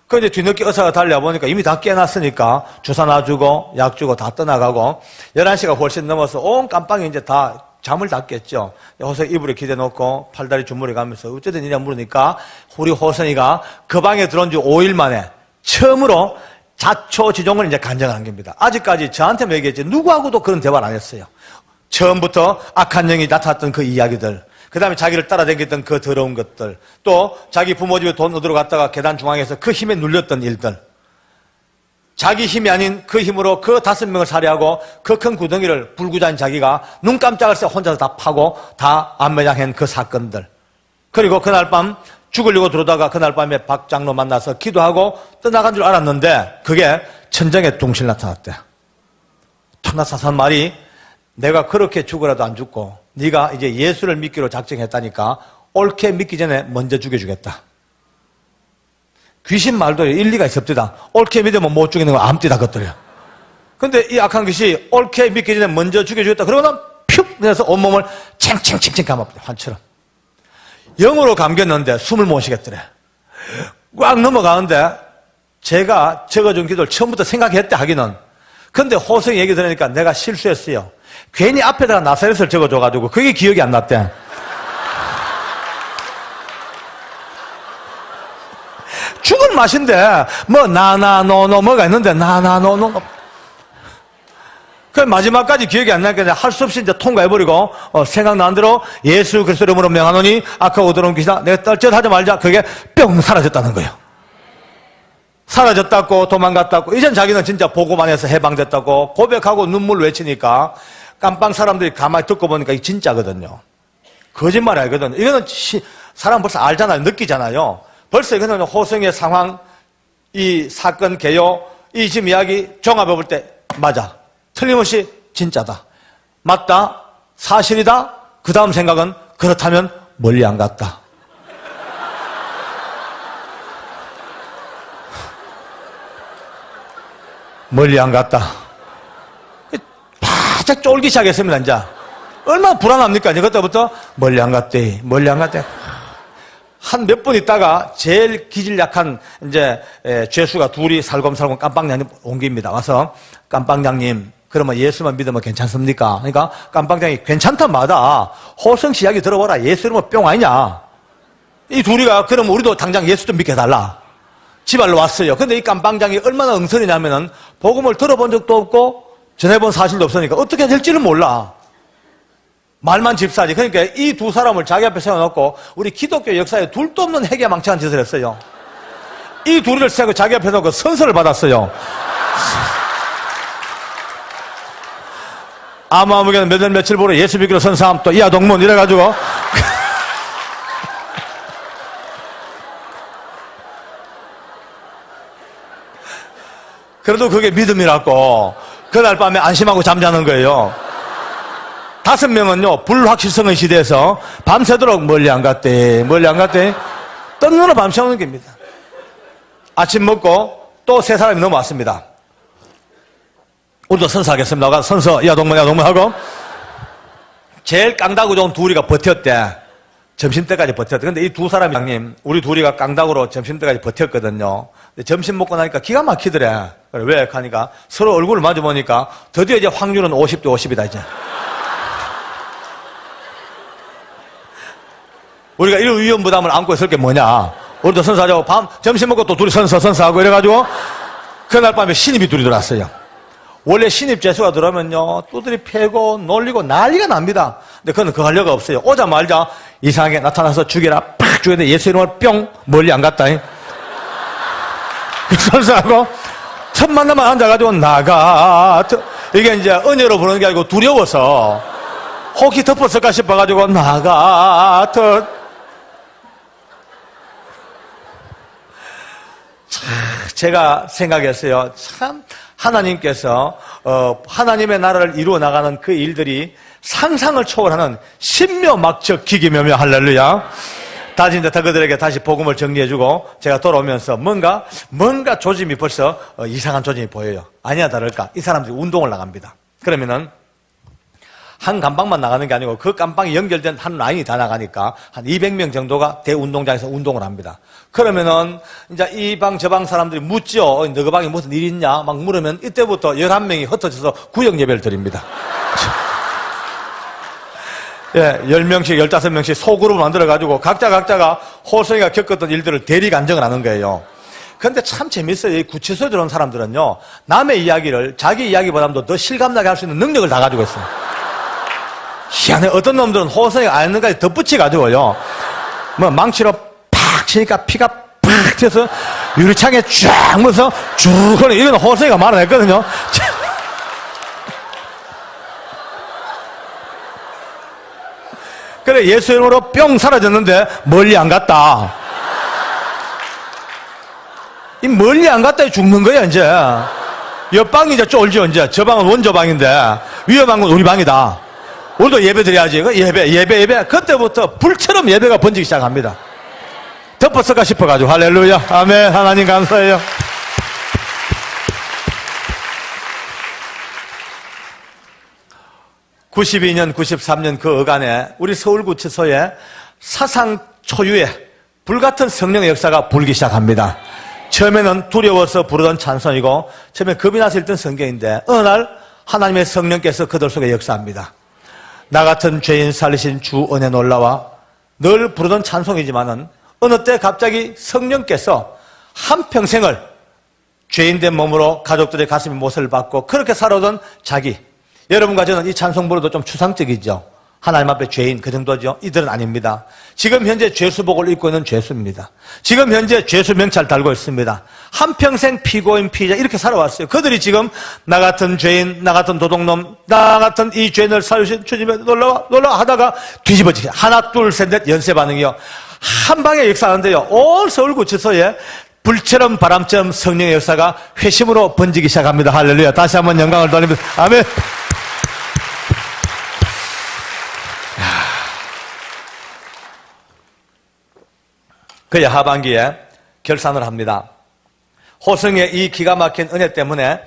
[SPEAKER 1] 그 이제 뒤늦게 의사가 달려보니까 이미 다 깨놨으니까 주사 놔주고 약 주고 다 떠나가고 11시가 훨씬 넘어서 온 깜빵이 이제 다 잠을 다 깼죠. 호선이 이불에 기대놓고 팔다리 주물러 가면서 어쨌든 이냐 물으니까 우리 호선이가 그 방에 들어온 지 5일 만에 처음으로 자초지종을 이제 간증한 겁니다. 아직까지 저한테만 얘기했지 누구하고도 그런 대화를 안 했어요. 처음부터 악한 영이 나타났던 그 이야기들, 그 다음에 자기를 따라다녔던 그 더러운 것들, 또 자기 부모 집에 돈 얻으러 갔다가 계단 중앙에서 그 힘에 눌렸던 일들, 자기 힘이 아닌 그 힘으로 그 5명을 살해하고 그 큰 구덩이를 불구자인 자기가 눈 깜짝할 새 혼자서 다 파고 다 안매장한 그 사건들, 그리고 그날 밤 죽으려고 들어오다가 그날 밤에 박 장로 만나서 기도하고 떠나간 줄 알았는데 그게 천정의 둥실 나타났대. 탐나사산 말이 내가 그렇게 죽으라도 안 죽고 네가 이제 예수를 믿기로 작정했다니까 옳게 믿기 전에 먼저 죽여주겠다. 귀신 말도 일리가 있습니다. 옳게 믿으면 못 죽이는 건 암띠다 그것들이야. 근데 이 악한 것이 옳게 믿기 전에 먼저 죽여주겠다. 그러고는 푹 내서 온몸을 챙챙챙챙 감아버려. 환처럼. 영으로 감겼는데 숨을 못 쉬겠더래. 꽉 넘어가는데 제가 적어준 기도를 처음부터 생각했대 하기는. 근데 호성이 얘기 들으니까 내가 실수했어요. 괜히 앞에다가 나사렛을 적어줘가지고 그게 기억이 안 났대. 죽을 맛인데 뭐 나나노노 뭐가 있는데 나나노노. 그 마지막까지 기억이 안 나니까 할 수 없이 이제 통과해버리고 생각나는 대로 예수 그리스도 이름으로 명하노니 악하고 더러운 귀신아 내가 떨짓 하지 말자. 그게 뿅 사라졌다는 거예요. 사라졌다고 도망갔다고. 이젠 자기는 진짜 보고만 해서 해방됐다고 고백하고 눈물 외치니까 깜빵 사람들이 가만히 듣고 보니까 이게 진짜거든요. 거짓말 아니거든요. 이거는 사람 벌써 알잖아요. 느끼잖아요. 벌써 이거는 호성의 상황, 이 사건 개요, 이 지금 이야기 종합해 볼 때 맞아. 틀림없이 진짜다. 맞다. 사실이다. 그 다음 생각은 그렇다면 멀리 안 갔다. 멀리 안 갔다. 바짝 쫄기 시작했습니다, 이제. 얼마나 불안합니까? 이제 그때부터 멀리 안 갔대. 멀리 안 갔대. 한 몇 분 있다가 제일 기질 약한 이제 죄수가 둘이 살검살검 깜빵장님 옮깁니다. 와서 깜빵장님 그러면 예수만 믿으면 괜찮습니까? 그러니까 깜빵장이 괜찮다 마다 호성씨 이야기 들어보라. 예수 이러면 뿅 아니냐. 이 둘이가 그럼 우리도 당장 예수 좀 믿게 해달라. 지발로 왔어요. 근데 이 깜빵장이 얼마나 응설이냐면은 복음을 들어본 적도 없고 전해본 사실도 없으니까 어떻게 될지를 몰라. 말만 집사지. 그러니까 이 두 사람을 자기 앞에 세워놓고 우리 기독교 역사에 둘도 없는 해괴망측한 짓을 했어요. 이 둘을 세우고 자기 앞에 놓고 선서를 받았어요. 아무개는 몇 년 며칠 보러 예수 믿기로 선사함 또 이하동문 이래가지고 그래도 그게 믿음이라고 그날 밤에 안심하고 잠자는 거예요. 5명은요 불확실성의 시대에서 밤새도록 멀리 안 갔대. 멀리 안 갔대. 뜬 눈으로 밤새우는 겁니다. 아침 먹고 또 3사람이 넘어왔습니다. 우리도 선서하겠습니다. 나가 선서 야동문 하고 제일 깡다구 좋은 둘이가 버텼대. 점심때까지 버텼대. 근데 이 두 사람이 형님 우리 둘이가 깡다구로 점심때까지 버텼거든요. 근데 점심 먹고 나니까 기가 막히더래. 그래, 왜? 하니까 서로 얼굴을 마주보니까 드디어 이제 확률은 50대 50이다 이제. 우리가 이런 위험부담을 안고 있을 게 뭐냐. 우리도 선서하자고 점심 먹고 또 둘이 선서하고 이래가지고 그날 밤에 신입이 둘이 들어왔어요. 원래 신입 죄수가 들어오면요 두드리 패고 놀리고 난리가 납니다. 근데 그건 그 하려가 없어요. 오자마자 이상하게 나타나서 죽여라 팍 죽였는데 예수 이름을 뿅 멀리 안 갔다. 선서하고 첫 만나만 앉아가지고 나가 이게 이제 은혜로 부르는 게 아니고 두려워서 혹시 덮었을까 싶어가지고 나가 제가 생각했어요. 참 하나님께서 하나님의 나라를 이루어 나가는 그 일들이 상상을 초월하는 신묘막적 기기묘묘 할렐루야. 다시 이제 그들에게 다시 복음을 정리해주고 제가 돌아오면서 뭔가 조짐이 벌써 이상한 조짐이 보여요. 아니야 다를까 이 사람들이 운동을 나갑니다. 그러면은 한 감방만 나가는 게 아니고 그 감방이 연결된 한 라인이 다 나가니까 한 200명 정도가 대운동장에서 운동을 합니다. 그러면은 이제 이 방 저 방 사람들이 묻죠. 너 그 방에 무슨 일 있냐? 막 물으면 이때부터 11명이 흩어져서 구역 예배를 드립니다. 예, 10명씩, 15명씩 소그룹을 만들어가지고 각자가 호성이가 겪었던 일들을 대리 간증을 하는 거예요. 근데 참 재밌어요. 이 구치소에 들어온 사람들은요, 남의 이야기를 자기 이야기보다도 더 실감나게 할 수 있는 능력을 다 가지고 있어요. 희한해. 어떤 놈들은 호성이가 아는 것까지 덧붙여가지고요, 뭐 망치로 팍 치니까 피가 팍 튀어서 유리창에 쫙 물어서 쭉 흐르는 이런 호성이가 말아냈거든요. 그래, 예수 이름으로 뿅 사라졌는데 멀리 안 갔다. 이 멀리 안 갔다 죽는 거야, 이제. 옆방이 이제 쫄죠, 이제. 저 방은 원조방인데, 위험한 건 우리 방이다. 오늘도 예배 드려야지. 예배. 그때부터 불처럼 예배가 번지기 시작합니다. 덮었을까 싶어가지고. 할렐루야. 아멘. 하나님 감사해요. (92년) (93년) 그 어간에 우리 서울구치소에 사상 초유의 불같은 성령의 역사가 불기 시작합니다. 처음에는 두려워서 부르던 찬송이고 처음에 겁이 나서 읽던 성경인데 어느 날 하나님의 성령께서 그들 속에 역사합니다. 나 같은 죄인 살리신 주 은혜 놀라와 늘 부르던 찬송이지만은 어느 때 갑자기 성령께서 한평생을 죄인된 몸으로 가족들의 가슴에 못을 박고 그렇게 살아오던 자기, 여러분과 저는 이 찬송 부르도 좀 추상적이죠. 하나님 앞에 죄인 그 정도죠. 이들은 아닙니다. 지금 현재 죄수복을 입고 있는 죄수입니다. 지금 현재 죄수 명찰 달고 있습니다. 한평생 피고인 피의자 이렇게 살아왔어요. 그들이 지금 나 같은 죄인, 나 같은 도둑놈, 나 같은 이 죄인을 살려주신 주님의 놀라워 하다가 뒤집어지게 하나 둘 셋 넷 연쇄 반응이요. 한 방에 역사하는데요. 온 서울구치소에 불처럼 바람처럼 성령의 역사가 회심으로 번지기 시작합니다. 할렐루야. 다시 한번 영광을 돌립니다. 아멘. 그의 하반기에 결산을 합니다. 호성의 이 기가 막힌 은혜 때문에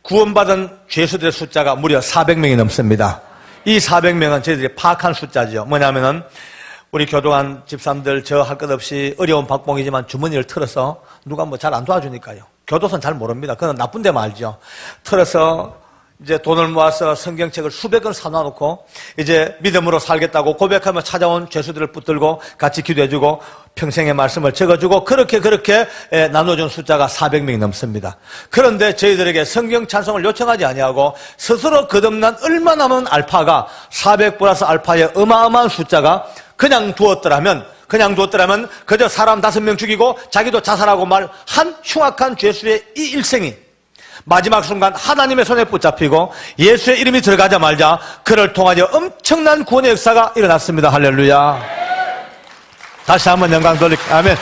[SPEAKER 1] 구원받은 죄수들의 숫자가 무려 400명이 넘습니다. 이 400명은 저희들이 파악한 숫자죠. 뭐냐면은 우리 교도관 집사람들 저 할 것 없이 어려운 박봉이지만 주머니를 털어서 누가 뭐 잘 안 도와주니까요. 교도소는 잘 모릅니다. 그건 나쁜 데만 알죠. 털어서 이제 돈을 모아서 성경책을 수백 권 사놔놓고 이제 믿음으로 살겠다고 고백하며 찾아온 죄수들을 붙들고 같이 기도해주고 평생의 말씀을 적어주고 그렇게 나눠준 숫자가 400명이 넘습니다. 그런데 저희들에게 성경 찬송을 요청하지 아니하고 스스로 거듭난 얼마나 많은 알파가 400 플러스 알파의 어마어마한 숫자가 그냥 두었더라면 그저 사람 5명 죽이고 자기도 자살하고 말 한 흉악한 죄수의 이 일생이 마지막 순간 하나님의 손에 붙잡히고 예수의 이름이 들어가자마자 그를 통하여 엄청난 구원의 역사가 일어났습니다. 할렐루야. 다시 한번 영광 돌릴게요. 아멘.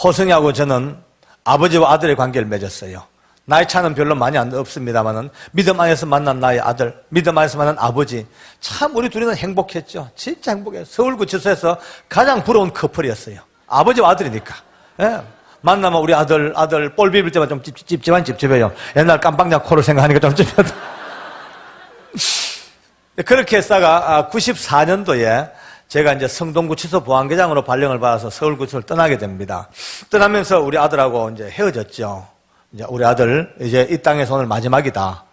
[SPEAKER 1] 호성이하고 저는 아버지와 아들의 관계를 맺었어요. 나이 차는 별로 많이 없습니다만은 믿음 안에서 만난 나의 아들, 믿음 안에서 만난 아버지, 참 우리 둘이는 행복했죠. 진짜 행복해요. 서울구치소에서 가장 부러운 커플이었어요. 아버지와 아들이니까. 예. 만나면 우리 아들 볼 비빌 때만 좀 찝찝해요. 옛날 깜빵장 코를 생각하니까 좀 찝찝하다. 그렇게 했다가 94년도에 제가 이제 성동구치소 보안계장으로 발령을 받아서 서울구치소를 떠나게 됩니다. 떠나면서 우리 아들하고 이제 헤어졌죠. 이제 우리 아들 이제 이 땅에서 오늘 마지막이다.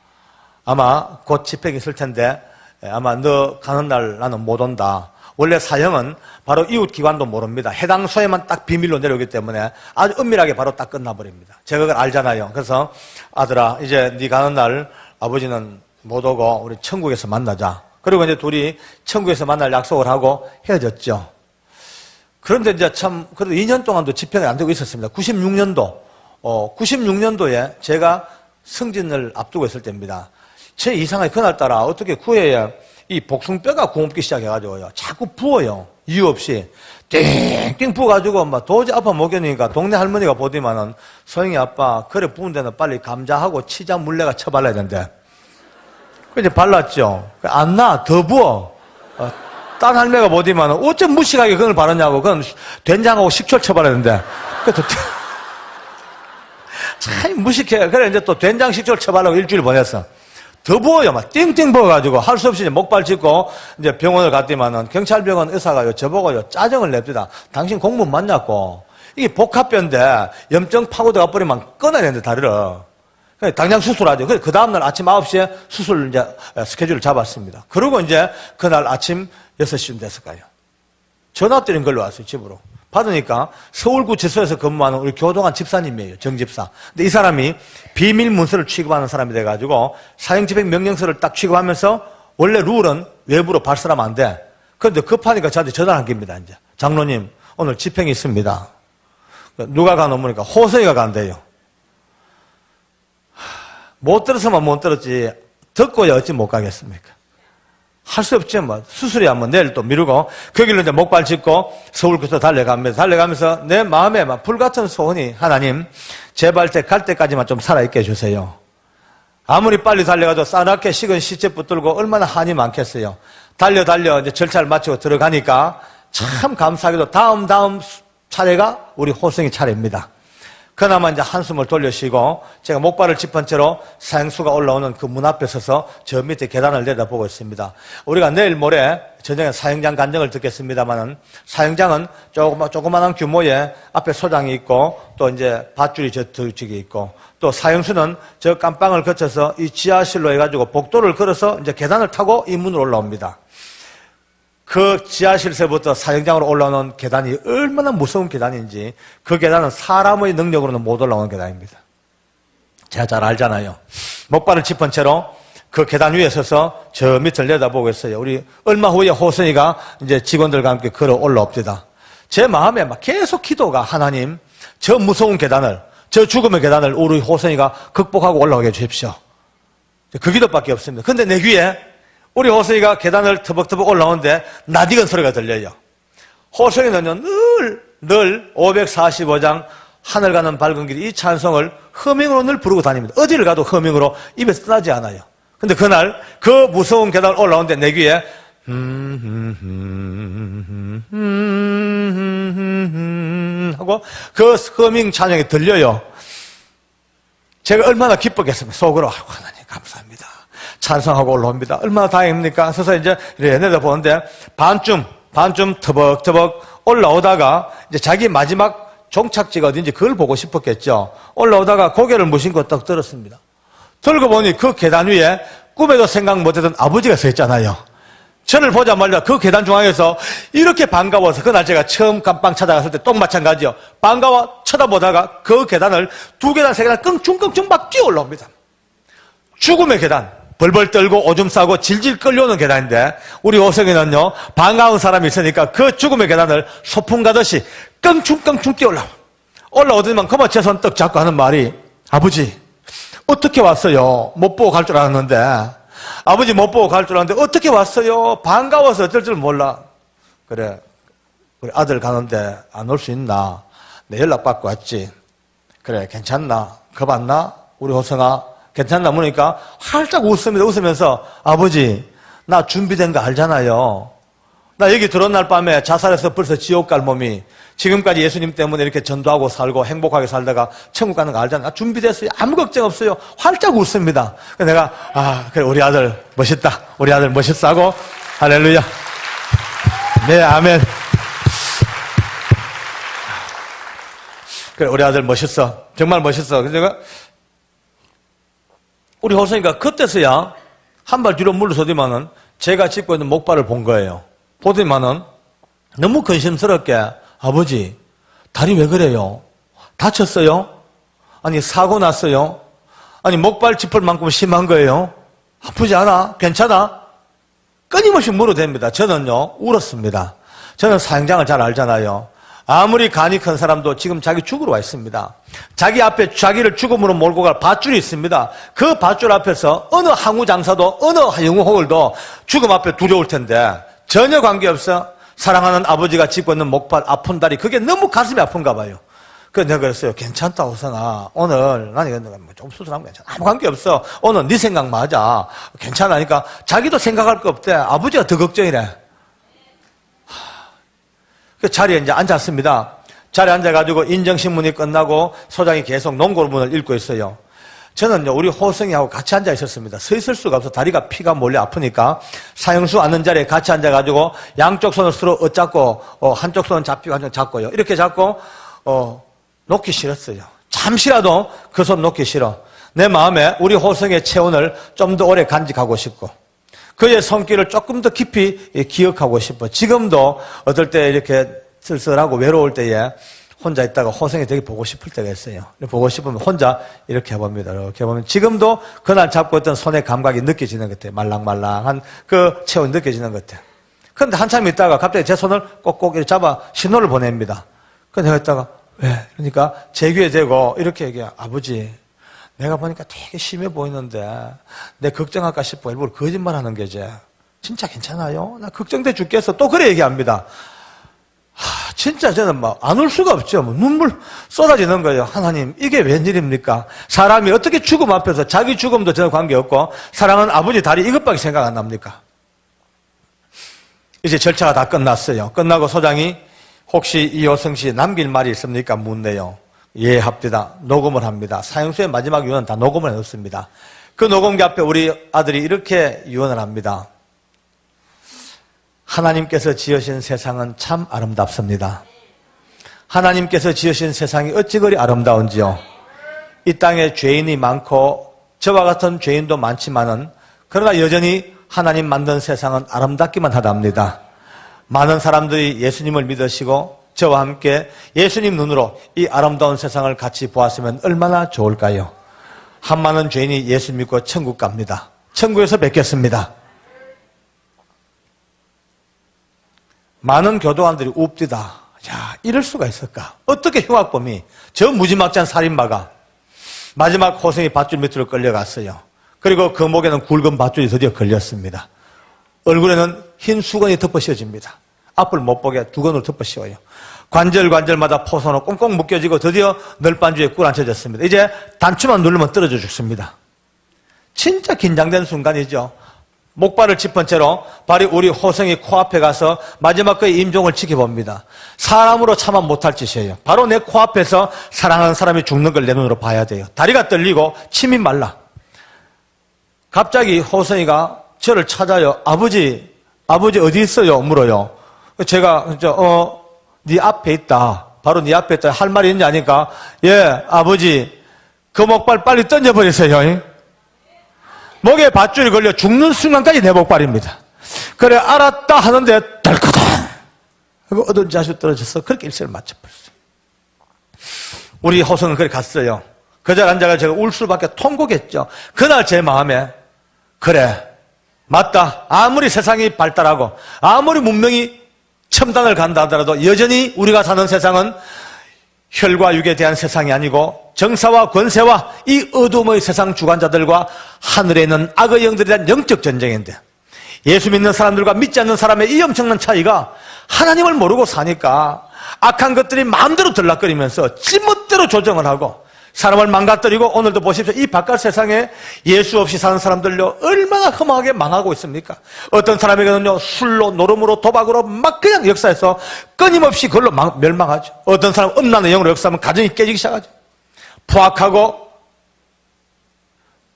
[SPEAKER 1] 아마 곧 집행이 있을 텐데 아마 너 가는 날 나는 못 온다. 원래 사형은 바로 이웃 기관도 모릅니다. 해당 소에만 딱 비밀로 내려오기 때문에 아주 은밀하게 바로 딱 끝나버립니다. 제가 그걸 알잖아요. 그래서 아들아 이제 네 가는 날 아버지는 못 오고 우리 천국에서 만나자. 그리고 이제 둘이 천국에서 만날 약속을 하고 헤어졌죠. 그런데 이제 참 그래도 2년 동안도 집행이 안 되고 있었습니다. 96년도에 제가 승진을 앞두고 있을 때입니다. 제 이상하게 그날따라 어떻게 구해야 이 복숭뼈가 굼기 시작해가지고요. 자꾸 부어요. 이유 없이. 띵띵 부어가지고 막 도저히 아파 못 견디니까 동네 할머니가 보더니만은 소영이 아빠, 그래 부은 데는 빨리 감자하고 치자 물레가 쳐발라야 된대. 그 이제 발랐죠. 안 나, 더 부어. 딴 할매가 보더니만은 어쩜 무식하게 그걸 바르냐고. 그건 된장하고 식초 쳐발라야 된대. 그래서 참 무식해. 그래, 이제 또 된장식초를 쳐바르고 일주일 보냈어. 더 부어요. 막 띵띵 부어가지고 할 수 없이 이제 목발 짚고 이제 병원을 갔더니만은 경찰병원 의사가요, 저보고요, 짜증을 냅니다. 당신 공무원 맞냐고. 이게 복합뼈인데 염증 파고들어 버리면 끊어야 되는데, 다리를. 당장 수술하죠. 그 다음날 아침 9시에 수술 이제 스케줄을 잡았습니다. 그리고 이제 그날 아침 6시쯤 됐을까요. 전화 드린 걸로 왔어요, 집으로. 받으니까 서울구치소에서 근무하는 우리 교동한 집사님이에요, 정집사. 근데 이 사람이 비밀 문서를 취급하는 사람이 돼가지고 사형집행 명령서를 딱 취급하면서 원래 룰은 외부로 발설하면 안 돼. 그런데 급하니까 저한테 전화를 한 겁니다, 이제. 장로님, 오늘 집행이 있습니다. 누가 가노니까 호성이가 간대요. 못 들었으면 못 들었지, 듣고야 어찌 못 가겠습니까? 할 수 없죠, 뭐. 수술이야, 뭐, 내일 또 미루고, 그 길로 이제 목발 짚고 서울구치소 달려갑니다. 달려가면서 내 마음에 막 불같은 소원이, 하나님, 제발 갈 때까지만 좀 살아있게 해주세요. 아무리 빨리 달려가도 싸납게 식은 시체 붙들고 얼마나 한이 많겠어요. 달려, 이제 절차를 마치고 들어가니까 참 감사하게도 다음 차례가 우리 호성이 차례입니다. 그나마 이제 한숨을 돌려쉬고 제가 목발을 짚은 채로 사형수가 올라오는 그 문 앞에 서서 저 밑에 계단을 내다보고 있습니다. 우리가 내일 모레 저녁에 사형장 간증을 듣겠습니다만은 사형장은 조그마한 규모의 앞에 소장이 있고 또 이제 밧줄이 저쪽에 있고 또 사형수는 저 깜방을 거쳐서 이 지하실로 해가지고 복도를 걸어서 이제 계단을 타고 이 문으로 올라옵니다. 그 지하실에서부터 사형장으로 올라오는 계단이 얼마나 무서운 계단인지 그 계단은 사람의 능력으로는 못 올라오는 계단입니다. 제가 잘 알잖아요. 목발을 짚은 채로 그 계단 위에 서서 저 밑을 내다보고 있어요. 우리 얼마 후에 호선이가 이제 직원들과 함께 걸어 올라옵니다. 제 마음에 막 계속 기도가 하나님, 저 무서운 계단을, 저 죽음의 계단을 우리 호선이가 극복하고 올라오게 해주십시오. 그 기도밖에 없습니다. 근데 내 귀에 우리 호성이가 계단을 터벅터벅 올라오는데 낯익은 소리가 들려요. 호성이는요, 늘 545장 하늘 가는 밝은 길 이 찬송을 허밍으로 늘 부르고 다닙니다. 어디를 가도 허밍으로 입에서 떠나지 않아요. 근데 그날 그 무서운 계단을 올라오는데 내 귀에 하고 그 허밍 찬양이 들려요. 제가 얼마나 기뻤겠습니까? 속으로 하나님 감사합니다. 찬성하고 올라옵니다. 얼마나 다행입니까? 서서 이제 내다보는데 반쯤 터벅터벅 올라오다가 이제 자기 마지막 종착지가 어딘지 그걸 보고 싶었겠죠. 올라오다가 고개를 무심코 딱 들었습니다. 들고 보니 그 계단 위에 꿈에도 생각 못했던 아버지가 서 있잖아요. 저를 보자마자 그 계단 중앙에서 이렇게 반가워서 그날 제가 처음 깜빵 찾아갔을 때 또 마찬가지요. 반가워 쳐다보다가 그 계단을 2계단, 3계단 끙충끙충 막 뛰어 올라옵니다. 죽음의 계단. 벌벌 떨고 오줌 싸고 질질 끌려오는 계단인데 우리 호성이는요 반가운 사람이 있으니까 그 죽음의 계단을 소풍 가듯이 끙충끙충 뛰어 올라오더니만 그만 제 손 떡 잡고 하는 말이 아버지 어떻게 왔어요? 못 보고 갈 줄 알았는데 아버지 못 보고 갈 줄 알았는데 어떻게 왔어요? 반가워서 어쩔 줄 몰라. 그래 우리 아들 가는데 안 올 수 있나? 내 연락 받고 왔지. 그래 괜찮나? 겁안나? 우리 호성아 괜찮나 보니까 활짝 웃습니다. 웃으면서 아버지 나 준비된 거 알잖아요. 나 여기 들어온 날 밤에 자살해서 벌써 지옥 갈 몸이 지금까지 예수님 때문에 이렇게 전도하고 살고 행복하게 살다가 천국 가는 거 알잖아. 나 준비됐어요. 아무 걱정 없어요. 활짝 웃습니다. 그래서 내가 그래 우리 아들 멋있다. 우리 아들 멋있어 하고 할렐루야. 네 아멘. 그래 우리 아들 멋있어. 정말 멋있어. 그래서 내가 우리 호성이가 그때서야 한 발 뒤로 물러서더니만은 제가 짚고 있는 목발을 본 거예요. 보더니만은 너무 근심스럽게 아버지 다리 왜 그래요? 다쳤어요? 아니 사고 났어요? 아니 목발 짚을 만큼 심한 거예요? 아프지 않아? 괜찮아? 끊임없이 물어댑니다. 저는요 울었습니다. 저는 사형장을 잘 알잖아요. 아무리 간이 큰 사람도 지금 자기 죽으러 와 있습니다. 자기 앞에 자기를 죽음으로 몰고 갈 밧줄이 있습니다. 그 밧줄 앞에서 어느 항우 장사도 어느 영웅 호글도 죽음 앞에 두려울 텐데 전혀 관계없어. 사랑하는 아버지가 짚고 있는 목발 아픈 다리 그게 너무 가슴이 아픈가 봐요. 그래서 내가 그랬어요. 괜찮다 호성아. 오늘 나는 좀 수술하면 괜찮아. 아무 관계없어. 오늘 네 생각 맞아. 괜찮으니까 자기도 생각할 거 없대. 아버지가 더 걱정이래. 그 자리에 이제 앉았습니다. 자리에 앉아가지고 인정신문이 끝나고 소장이 계속 농고문을 읽고 있어요. 저는요, 우리 호성이하고 같이 앉아 있었습니다. 서 있을 수가 없어. 다리가 피가 몰려 아프니까 사형수 앉는 자리에 같이 앉아가지고 양쪽 손을 서로 엇잡고 한쪽 손은 잡히고 한쪽 잡고요. 이렇게 잡고 놓기 싫었어요. 잠시라도 그 손 놓기 싫어. 내 마음에 우리 호성의 체온을 좀 더 오래 간직하고 싶고 그의 손길을 조금 더 깊이 기억하고 싶어. 지금도 어떨 때 이렇게 쓸쓸하고 외로울 때에 혼자 있다가 호성이 되게 보고 싶을 때가 있어요. 보고 싶으면 혼자 이렇게 해봅니다. 이렇게 보면 지금도 그날 잡고 있던 손의 감각이 느껴지는 것 같아요. 말랑말랑한 그 체온이 느껴지는 것 같아요. 그런데 한참 있다가 갑자기 제 손을 꼭꼭 이렇게 잡아 신호를 보냅니다. 그래서 내가 있다가 왜? 그러니까 제 귀에 대고 이렇게 얘기해요. 아버지, 내가 보니까 되게 심해 보이는데 내 걱정할까 싶어. 일부러 거짓말하는 게지. 진짜 괜찮아요? 나 걱정돼 죽겠어. 또 그래 얘기합니다. 진짜 저는 막 안 울 수가 없죠. 눈물 쏟아지는 거예요. 하나님, 이게 웬일입니까? 사람이 어떻게 죽음 앞에서 자기 죽음도 전혀 관계없고 사랑하는 아버지 다리 이것밖에 생각 안 납니까? 이제 절차가 다 끝났어요. 끝나고 소장이 혹시 이호성 씨 남길 말이 있습니까? 묻네요. 예, 합니다. 녹음을 합니다. 사형수의 마지막 유언은 다 녹음을 해놓습니다. 그 녹음기 앞에 우리 아들이 이렇게 유언을 합니다. 하나님께서 지으신 세상은 참 아름답습니다. 하나님께서 지으신 세상이 어찌 그리 아름다운지요. 이 땅에 죄인이 많고 저와 같은 죄인도 많지만은 그러나 여전히 하나님 만든 세상은 아름답기만 하답니다. 많은 사람들이 예수님을 믿으시고 저와 함께 예수님 눈으로 이 아름다운 세상을 같이 보았으면 얼마나 좋을까요? 한 많은 죄인이 예수 믿고 천국 갑니다. 천국에서 뵙겠습니다. 많은 교도관들이 웁디다. 야, 이럴 수가 있을까? 어떻게 흉악범이 저 무지막지한 살인마가 마지막 호성이 밧줄 밑으로 끌려갔어요. 그리고 그 목에는 굵은 밧줄이 드디어 걸렸습니다. 얼굴에는 흰 수건이 덮어 씌워집니다. 앞을 못 보게 두건으로 덮어 씌워요. 관절마다 포선으로 꽁꽁 묶여지고 드디어 널빤주에 꿇어앉혀졌습니다. 이제 단추만 누르면 떨어져 죽습니다. 진짜 긴장된 순간이죠. 목발을 짚은 채로 발이 우리 호성이 코앞에 가서 마지막 그의 임종을 지켜봅니다. 사람으로 차마 못할 짓이에요. 바로 내 코앞에서 사랑하는 사람이 죽는 걸 내 눈으로 봐야 돼요. 다리가 떨리고 침이 말라. 갑자기 호성이가 저를 찾아요. 아버지 어디 있어요? 물어요. 제가 네 앞에 있다. 바로 네 앞에 있다. 할 말이 있냐 하니까 예, 아버지 그 목발 빨리 던져버리세요. 목에 밧줄이 걸려 죽는 순간까지 내 목발입니다. 그래 알았다 하는데 덜커덩 하고 어두운 자수 떨어져서 그렇게 일세를 맞춰버렸어요. 우리 호성은 그렇게 갔어요. 그 자리에 앉아가 제가 울 수밖에 통곡했죠. 그날 제 마음에 그래 맞다. 아무리 세상이 발달하고 아무리 문명이 첨단을 간다 하더라도 여전히 우리가 사는 세상은 혈과 육에 대한 세상이 아니고 정사와 권세와 이 어둠의 세상 주관자들과 하늘에 있는 악의 영들에 대한 영적 전쟁인데 예수 믿는 사람들과 믿지 않는 사람의 이 엄청난 차이가 하나님을 모르고 사니까 악한 것들이 마음대로 들락거리면서 지멋대로 조정을 하고 사람을 망가뜨리고 오늘도 보십시오. 이 바깥 세상에 예수 없이 사는 사람들요 얼마나 험하게 망하고 있습니까? 어떤 사람에게는요 술로 노름으로 도박으로 막 그냥 역사에서 끊임없이 그걸로 멸망하죠. 어떤 사람은 음란의 영으로 역사하면 가정이 깨지기 시작하죠. 포악하고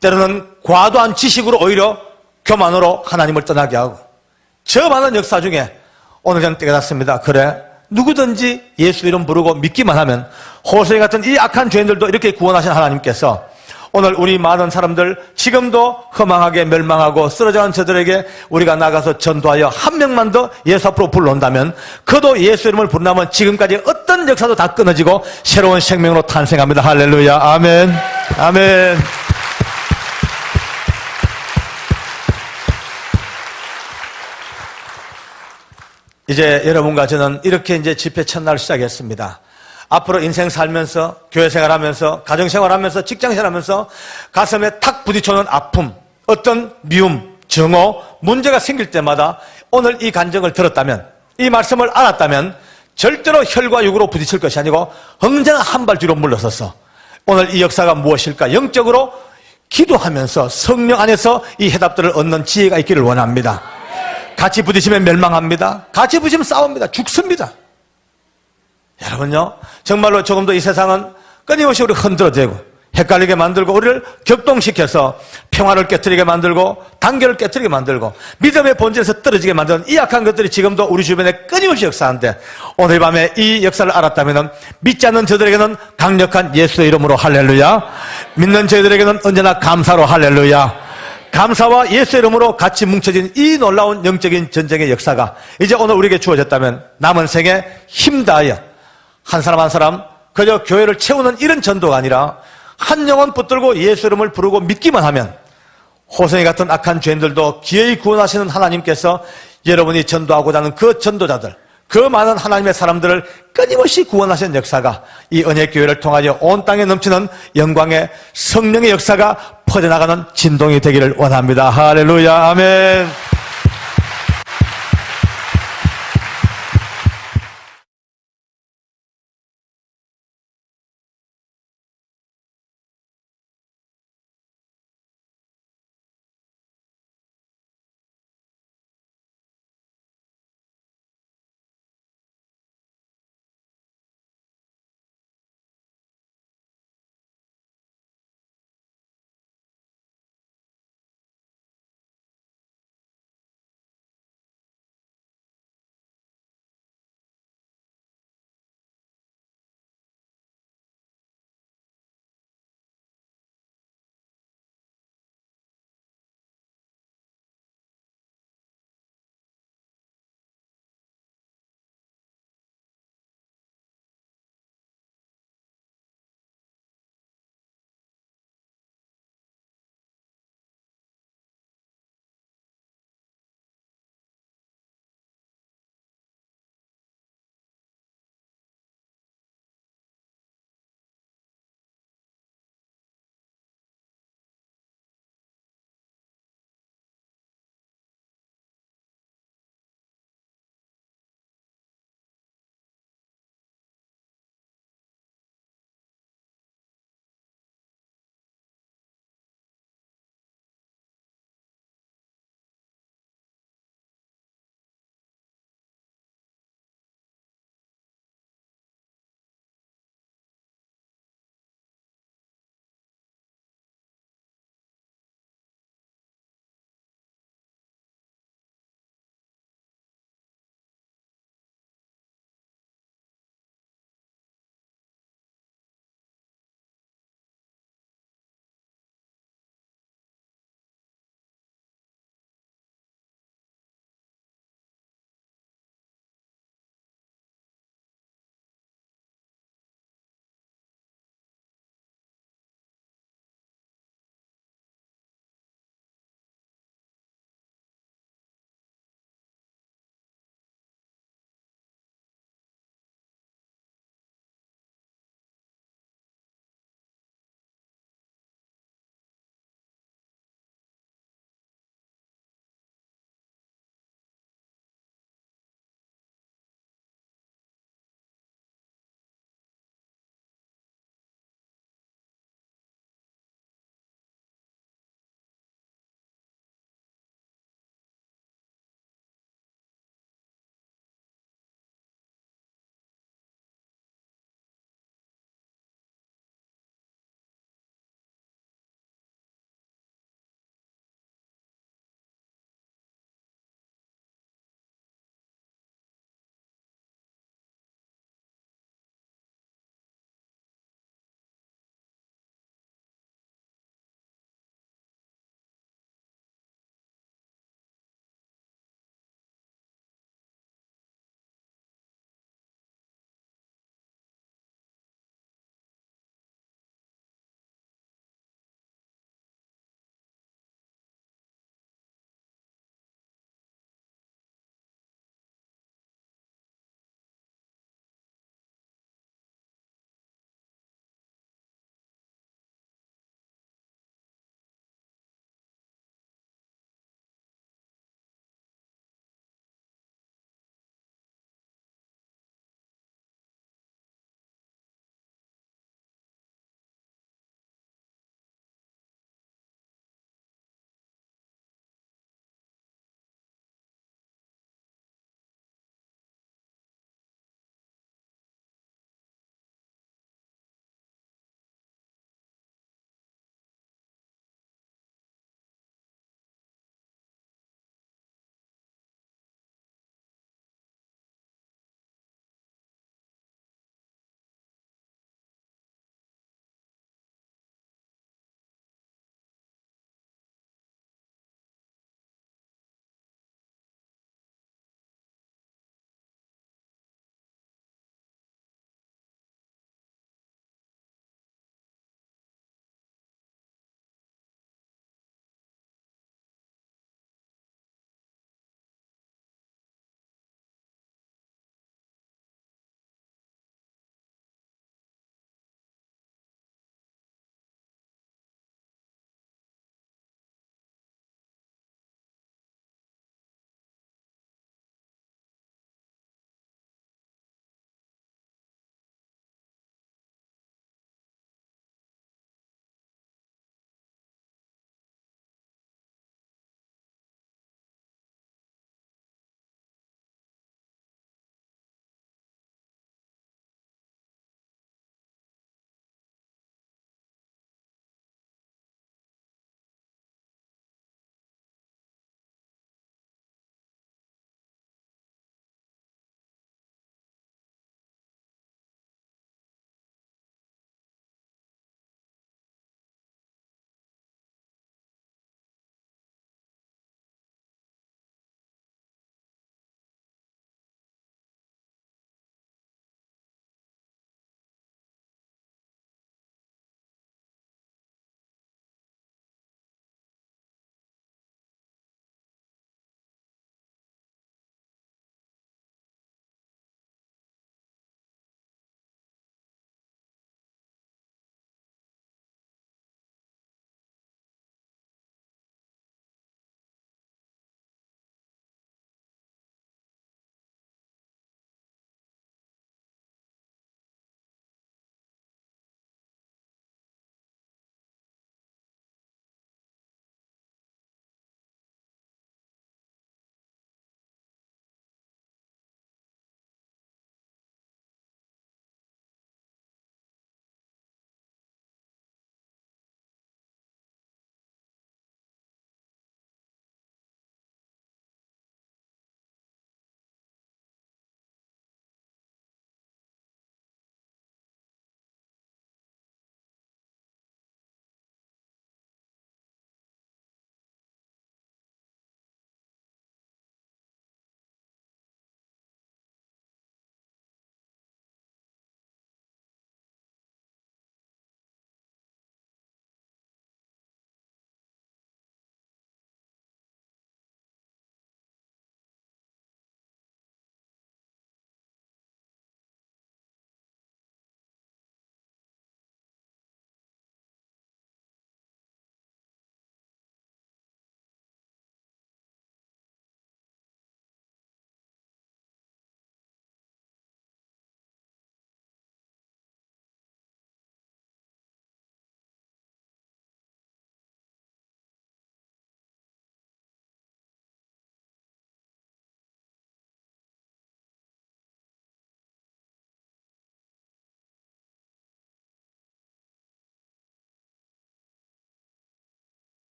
[SPEAKER 1] 때로는 과도한 지식으로 오히려 교만으로 하나님을 떠나게 하고 저 많은 역사 중에 오늘 저는 깨닫습니다. 그래 누구든지 예수 이름 부르고 믿기만 하면 호세이 같은 이 악한 죄인들도 이렇게 구원하신 하나님께서 오늘 우리 많은 사람들 지금도 허망하게 멸망하고 쓰러져간 저들에게 우리가 나가서 전도하여 한 명만 더 예수 앞으로 불러온다면 그도 예수 이름을 부른다면 지금까지 어떤 역사도 다 끊어지고 새로운 생명으로 탄생합니다. 할렐루야. 아멘. 아멘. 이제 여러분과 저는 이렇게 이제 집회 첫날 시작했습니다. 앞으로 인생 살면서, 교회 생활하면서, 가정 생활하면서, 직장 생활하면서 가슴에 탁 부딪혀오는 아픔, 어떤 미움, 정오, 문제가 생길 때마다 오늘 이 간증을 들었다면, 이 말씀을 알았다면 절대로 혈과 육으로 부딪힐 것이 아니고 언제나 한 발 뒤로 물러서서 오늘 이 역사가 무엇일까 영적으로 기도하면서 성령 안에서 이 해답들을 얻는 지혜가 있기를 원합니다. 같이 부딪히면 멸망합니다. 같이 부딪히면 싸웁니다. 죽습니다. 여러분요, 정말로 조금 더 이 세상은 끊임없이 우리 흔들어대고 헷갈리게 만들고 우리를 격동시켜서 평화를 깨트리게 만들고 단결을 깨트리게 만들고 믿음의 본질에서 떨어지게 만드는 이 악한 것들이 지금도 우리 주변에 끊임없이 역사하는데, 오늘 밤에 이 역사를 알았다면 믿지 않는 저들에게는 강력한 예수의 이름으로 할렐루야, 믿는 저희들에게는 언제나 감사로 할렐루야, 감사와 예수의 이름으로 같이 뭉쳐진 이 놀라운 영적인 전쟁의 역사가 이제 오늘 우리에게 주어졌다면 남은 생에 힘다하여 한 사람 한 사람 그저 교회를 채우는 이런 전도가 아니라 한 영혼 붙들고 예수 이름을 부르고 믿기만 하면 호성이 같은 악한 죄인들도 기어이 구원하시는 하나님께서 여러분이 전도하고자 하는 그 전도자들, 그 많은 하나님의 사람들을 끊임없이 구원하시는 역사가 이 언약교회를 통하여 온 땅에 넘치는 영광의 성령의 역사가 퍼져나가는 진동이 되기를 원합니다. 할렐루야, 아멘.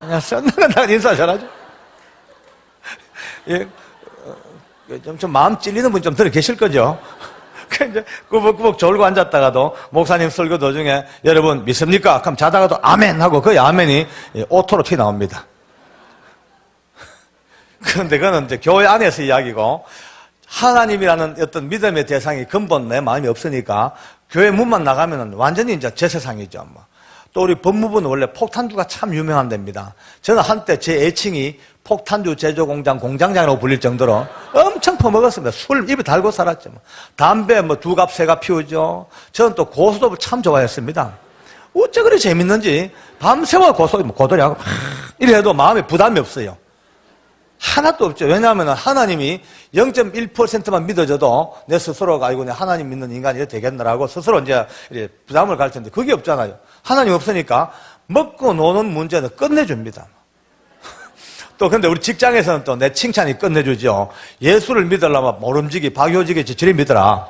[SPEAKER 1] 그냥 썬나간다 인사 잘하죠. 예, 좀 마음 찔리는 분 좀 들어 계실 거죠? 이제 꾸벅꾸벅 졸고 앉았다가도 목사님 설교 도중에 여러분 믿습니까? 그럼 자다가도 아멘 하고 그 아멘이 오토로 튀어나옵니다. 그런데 그거는 이제 교회 안에서 이야기고 하나님이라는 어떤 믿음의 대상이 근본 내 마음이 없으니까 교회 문만 나가면은 완전히 이제 제 세상이죠. 또 우리 법무부는 원래 폭탄주가 참 유명한 데입니다. 저는 한때 제 애칭이 폭탄주 제조 공장 공장장이라고 불릴 정도로 엄청 퍼먹었습니다. 술 입에 달고 살았죠. 담배 두 갑, 세 갑 피우죠. 저는 또 고수도 참 좋아했습니다. 어째 그리 재밌는지 밤새워 고소리하고 이래 해도 마음에 부담이 없어요. 하나도 없죠. 왜냐하면 하나님이 0.1%만 믿어져도 내 스스로가 아이고 내 하나님 믿는 인간이 이래 되겠나라고 스스로 이제 부담을 가질 텐데 그게 없잖아요. 하나님 없으니까 먹고 노는 문제는 끝내줍니다. 또 근데 우리 직장에서는 또 내 칭찬이 끝내주죠. 예수를 믿으려면 모름지기 박효직이 저리 믿어라.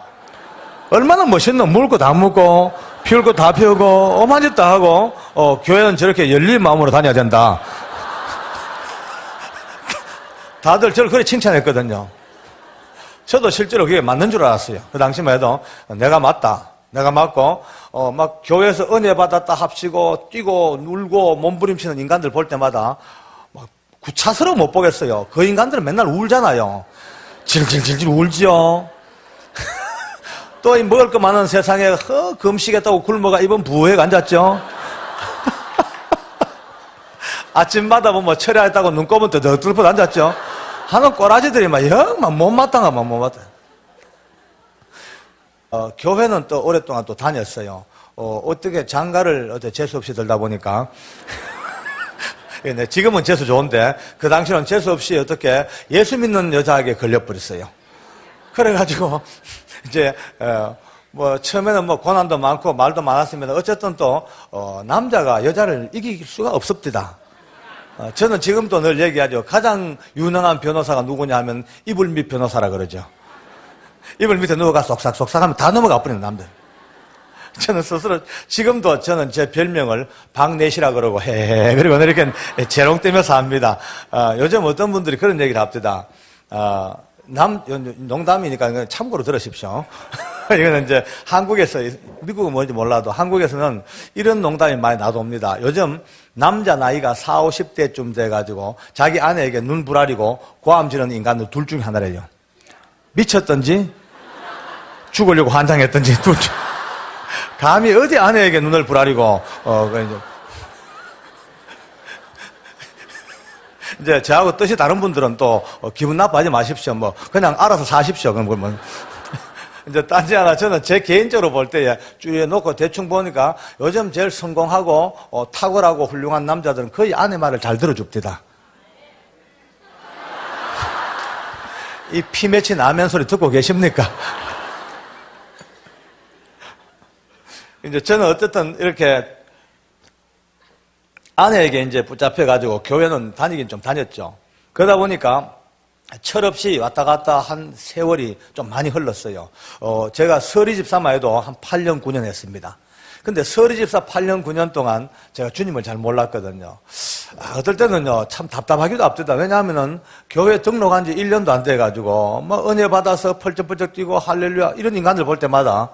[SPEAKER 1] 얼마나 멋있노. 물고 다 묻고 피울 거 다 피우고 오만 짓 다 하고 교회는 저렇게 열린 마음으로 다녀야 된다. 다들 저를 그렇게 칭찬했거든요. 저도 실제로 그게 맞는 줄 알았어요. 그 당시만 해도 내가 맞다. 내가 맞고 막 교회에서 은혜 받았다 합시고 뛰고 울고 몸부림치는 인간들 볼 때마다 막 구차스러워 못 보겠어요. 그 인간들은 맨날 울잖아요. 질질질질 울지요. 또 이 먹을 거 많은 세상에 금시겠다고 굶어가 입은 부회가 앉았죠. 아침마다 철야했다고 눈곱은 더덕 앉았죠. 하는 꼬라지들이 영 못마땅하면 못마땅. 교회는 또 오랫동안 또 다녔어요. 어떻게 장가를 재수없이 들다 보니까. 지금은 재수 좋은데, 그 당시는 재수없이 어떻게 예수 믿는 여자에게 걸려버렸어요. 그래가지고, 이제, 처음에는 고난도 많고 말도 많았습니다. 어쨌든 또, 남자가 여자를 이길 수가 없습니다. 저는 지금도 늘 얘기하죠. 가장 유능한 변호사가 누구냐 하면 이불밑 변호사라 그러죠. 이불 밑에 누워가 쏙싹쏙싹 하면 다 넘어가 버리는 남들. 저는 스스로 지금도 저는 제 별명을 박내시라 그러고 그리고 이렇게 재롱 떼면서 합니다. 요즘 어떤 분들이 그런 얘기를 합니다. 농담이니까 참고로 들으십시오. 이거는 이제 한국에서, 미국은 뭔지 몰라도 한국에서는 이런 농담이 많이 나옵니다. 요즘 남자 나이가 40, 50대쯤 돼가지고 자기 아내에게 눈 부라리고 고함 지르는 인간들 둘 중에 하나래요. 미쳤던지 죽으려고 환장했던지 둘 중. 감히 어디 아내에게 눈을 부라리고 이제 저하고 뜻이 다른 분들은 또 기분 나빠하지 마십시오. 그냥 알아서 사십시오. 그럼 이제 딴지 하나 저는 제 개인적으로 볼 때에 주위에 놓고 대충 보니까 요즘 제일 성공하고 탁월하고 훌륭한 남자들은 거의 아내 말을 잘 들어줍니다. 이 피 맺힌 아멘 소리 듣고 계십니까? 이제 저는 어쨌든 이렇게 아내에게 이제 붙잡혀가지고 교회는 다니긴 좀 다녔죠. 그러다 보니까 철없이 왔다 갔다 한 세월이 좀 많이 흘렀어요. 제가 서리집사만 해도 한 8년, 9년 했습니다. 근데 서리집사 8년, 9년 동안 제가 주님을 잘 몰랐거든요. 어떨 때는요, 참 답답하기도 합니다. 왜냐하면은 교회 등록한 지 1년도 안 돼가지고, 은혜 받아서 펄쩍펄쩍 뛰고 할렐루야, 이런 인간들 볼 때마다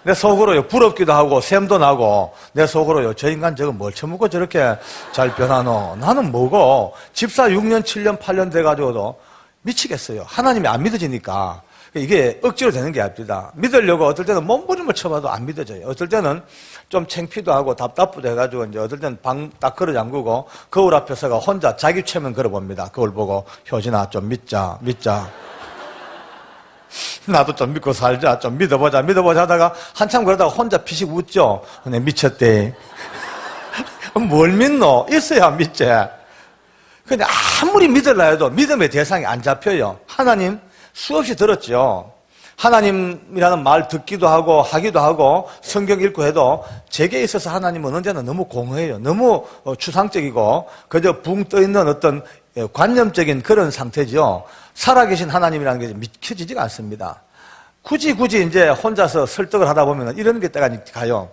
[SPEAKER 1] 내 속으로요, 부럽기도 하고, 샘도 나고, 내 속으로요, 저 인간 저거 뭘 처먹고 저렇게 잘 변하노? 나는 뭐고, 집사 6년, 7년, 8년 돼가지고도 미치겠어요. 하나님이 안 믿어지니까. 이게 억지로 되는 게 아닙니다. 믿으려고 어떨 때는 몸부림을 쳐봐도 안 믿어져요. 어떨 때는 좀 창피도 하고 답답도 해가지고, 이제 어떨 때는 방 딱 걸어 잠그고, 거울 앞에서가 혼자 자기 최면 걸어봅니다. 거울 보고, 효진아, 좀 믿자. 나도 좀 믿고 살자. 좀 믿어보자 하다가 한참 그러다가 혼자 피식 웃죠. 근데 미쳤대. 뭘 믿노? 있어야 믿지. 근데 아무리 믿으려 해도 믿음의 대상이 안 잡혀요. 하나님 수없이 들었죠. 하나님이라는 말 듣기도 하고 하기도 하고 성경 읽고 해도 제게 있어서 하나님은 언제나 너무 공허해요. 너무 추상적이고 그저 붕 떠있는 어떤 관념적인 그런 상태죠. 살아계신 하나님이라는 게 믿겨지지가 않습니다. 굳이 이제 혼자서 설득을 하다 보면 이런 게 때가 가요.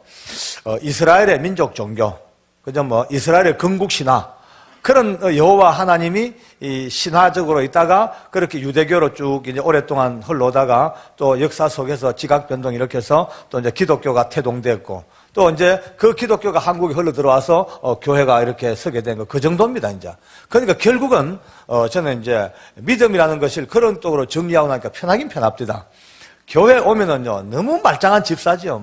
[SPEAKER 1] 이스라엘의 민족 종교, 그죠? 뭐 이스라엘의 건국 신화 그런 여호와 하나님이 이 신화적으로 있다가 그렇게 유대교로 쭉 이제 오랫동안 흘러오다가 또 역사 속에서 지각 변동 이렇게 해서 또 이제 기독교가 태동됐고 또 이제 그 기독교가 한국에 흘러 들어와서 교회가 이렇게 서게 된 거 그 정도입니다, 이제. 그러니까 결국은 저는 이제 믿음이라는 것을 그런 쪽으로 정리하고 나니까 편하긴 편합니다. 교회 오면은요 너무 말짱한 집사지요,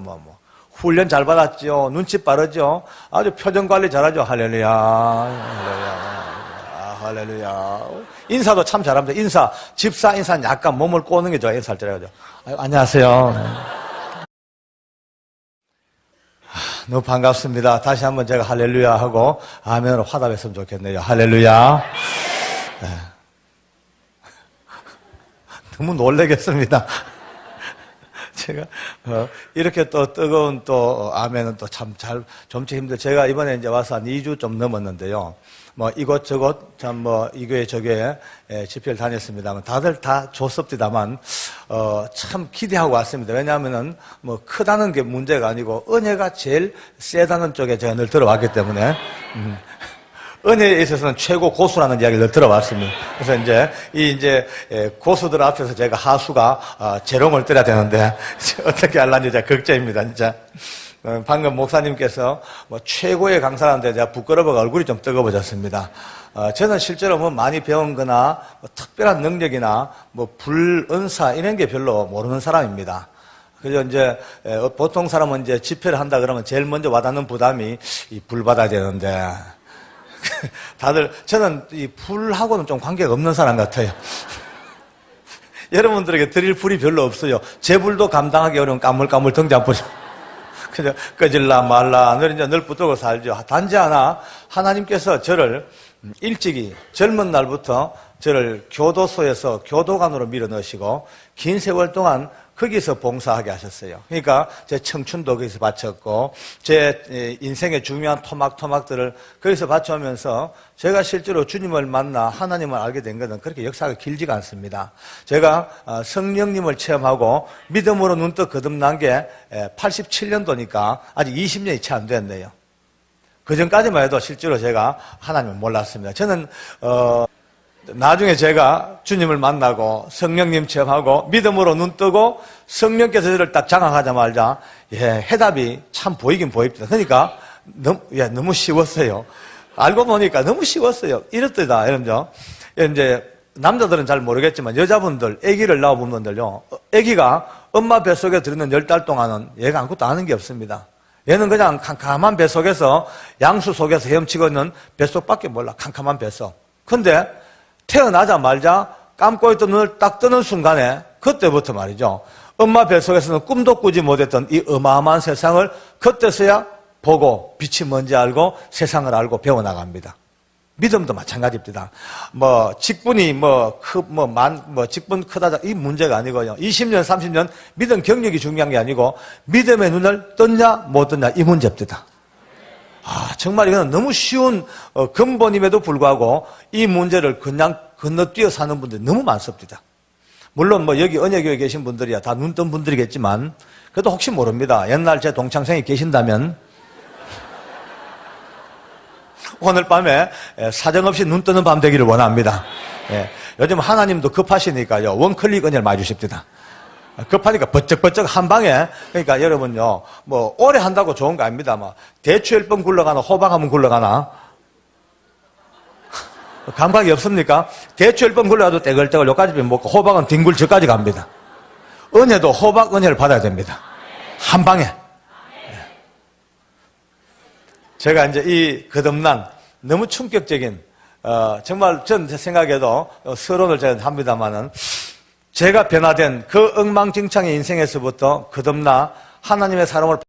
[SPEAKER 1] 훈련 잘 받았죠. 눈치 빠르죠. 아주 표정 관리 잘하죠. 할렐루야. 할렐루야. 할렐루야. 인사도 참 잘합니다. 집사 인사는 약간 몸을 꼬는 게 좋아요. 인사할 때 해가지고. 안녕하세요. 너무 반갑습니다. 다시 한번 제가 할렐루야 하고 아멘으로 화답했으면 좋겠네요. 할렐루야. 네. 너무 놀라겠습니다. 제가 이렇게 또 뜨거운 또 아멘은 또 참 잘 좀치 힘들. 제가 이번에 이제 와서 한 2주 좀 넘었는데요. 뭐 이곳저곳 참 뭐 이 교회 저 교회 집회를 다녔습니다만 다들 다 좋습니다만 참 기대하고 왔습니다. 왜냐하면은 뭐 크다는 게 문제가 아니고 은혜가 제일 세다는 쪽에 제가 늘 들어왔기 때문에. 은혜에 있어서는 최고 고수라는 이야기를 들어봤습니다. 그래서 이제 고수들 앞에서 제가 하수가 재롱을 떠야 되는데 어떻게 하려는지 제가 걱정입니다, 진짜. 방금 목사님께서 뭐 최고의 강사라는데 제가 부끄러워가 얼굴이 좀 뜨거워졌습니다. 저는 실제로 뭐 많이 배운 거나 뭐 특별한 능력이나 뭐 불은사 이런 게 별로 모르는 사람입니다. 그래서 이제 보통 사람은 이제 집회를 한다 그러면 제일 먼저 와닿는 부담이 이 불 받아야 되는데 다들 저는 이 불하고는 좀 관계가 없는 사람 같아요. 여러분들에게 드릴 불이 별로 없어요. 제 불도 감당하기 어려운 까물까물 등잔불. 그죠? 꺼질라 말라 늘 붙들고 살죠. 단지 하나 하나님께서 저를 일찍이 젊은 날부터 저를 교도소에서 교도관으로 밀어넣으시고 긴 세월 동안 거기서 봉사하게 하셨어요. 그러니까 제 청춘도 거기서 바쳤고 제 인생의 중요한 토막토막들을 거기서 바쳐오면서 제가 실제로 주님을 만나 하나님을 알게 된 것은 그렇게 역사가 길지가 않습니다. 제가 성령님을 체험하고 믿음으로 눈떠 거듭난 게 87년도니까 아직 20년이 채 안 됐네요. 그 전까지만 해도 실제로 제가 하나님을 몰랐습니다. 저는 나중에 제가 주님을 만나고 성령님 체험하고 믿음으로 눈뜨고 성령께서 저를 딱 장악하자마자 해답이 참 보이긴 보입니다. 그러니까 너무 쉬웠어요. 알고 보니까 너무 쉬웠어요. 이렇더다 이런죠. 이제 남자들은 잘 모르겠지만 여자분들 아기를 낳아본 분들요, 아기가 엄마 뱃속에 들어있는 10달 동안은 얘가 아무것도 아는 게 없습니다. 얘는 그냥 캄캄한 뱃속에서 양수 속에서 헤엄치고 있는 뱃속밖에 몰라. 캄캄한 뱃속. 근데 태어나자마자 감고 있던 눈을 딱 뜨는 순간에 그때부터 말이죠, 엄마 뱃속에서는 꿈도 꾸지 못했던 이 어마어마한 세상을 그때서야 보고 빛이 뭔지 알고 세상을 알고 배워나갑니다. 믿음도 마찬가지입니다. 직분이 직분 크다 이 문제가 아니고요. 20년, 30년 믿음 경력이 중요한 게 아니고 믿음의 눈을 떴냐 못 떴냐 이 문제입니다. 정말 이거는 너무 쉬운 근본임에도 불구하고 이 문제를 그냥 건너뛰어 사는 분들이 너무 많습니다. 물론 여기 언약교회에 계신 분들이야 다 눈 뜬 분들이겠지만 그래도 혹시 모릅니다. 옛날 제 동창생이 계신다면 오늘 밤에 사정없이 눈 뜨는 밤 되기를 원합니다. 요즘 하나님도 급하시니까요, 원클릭 은혜를 많이 주십니다. 급하니까 버쩍버쩍 한 방에. 그러니까 여러분요, 오래 한다고 좋은 거 아닙니다. 대추 10번 굴러가나 호박 한번 굴러가나 감각이 없습니까? 대추 10번 굴러가도 떼글떼글 여기까지 먹고 호박은 뒹굴 저까지 갑니다. 은혜도 호박 은혜를 받아야 됩니다. 한 방에. 제가 이제 이 거듭난 너무 충격적인 정말 전 생각에도 서론을 제가 합니다만은 제가 변화된 그 엉망진창의 인생에서부터 거듭나 하나님의 사람을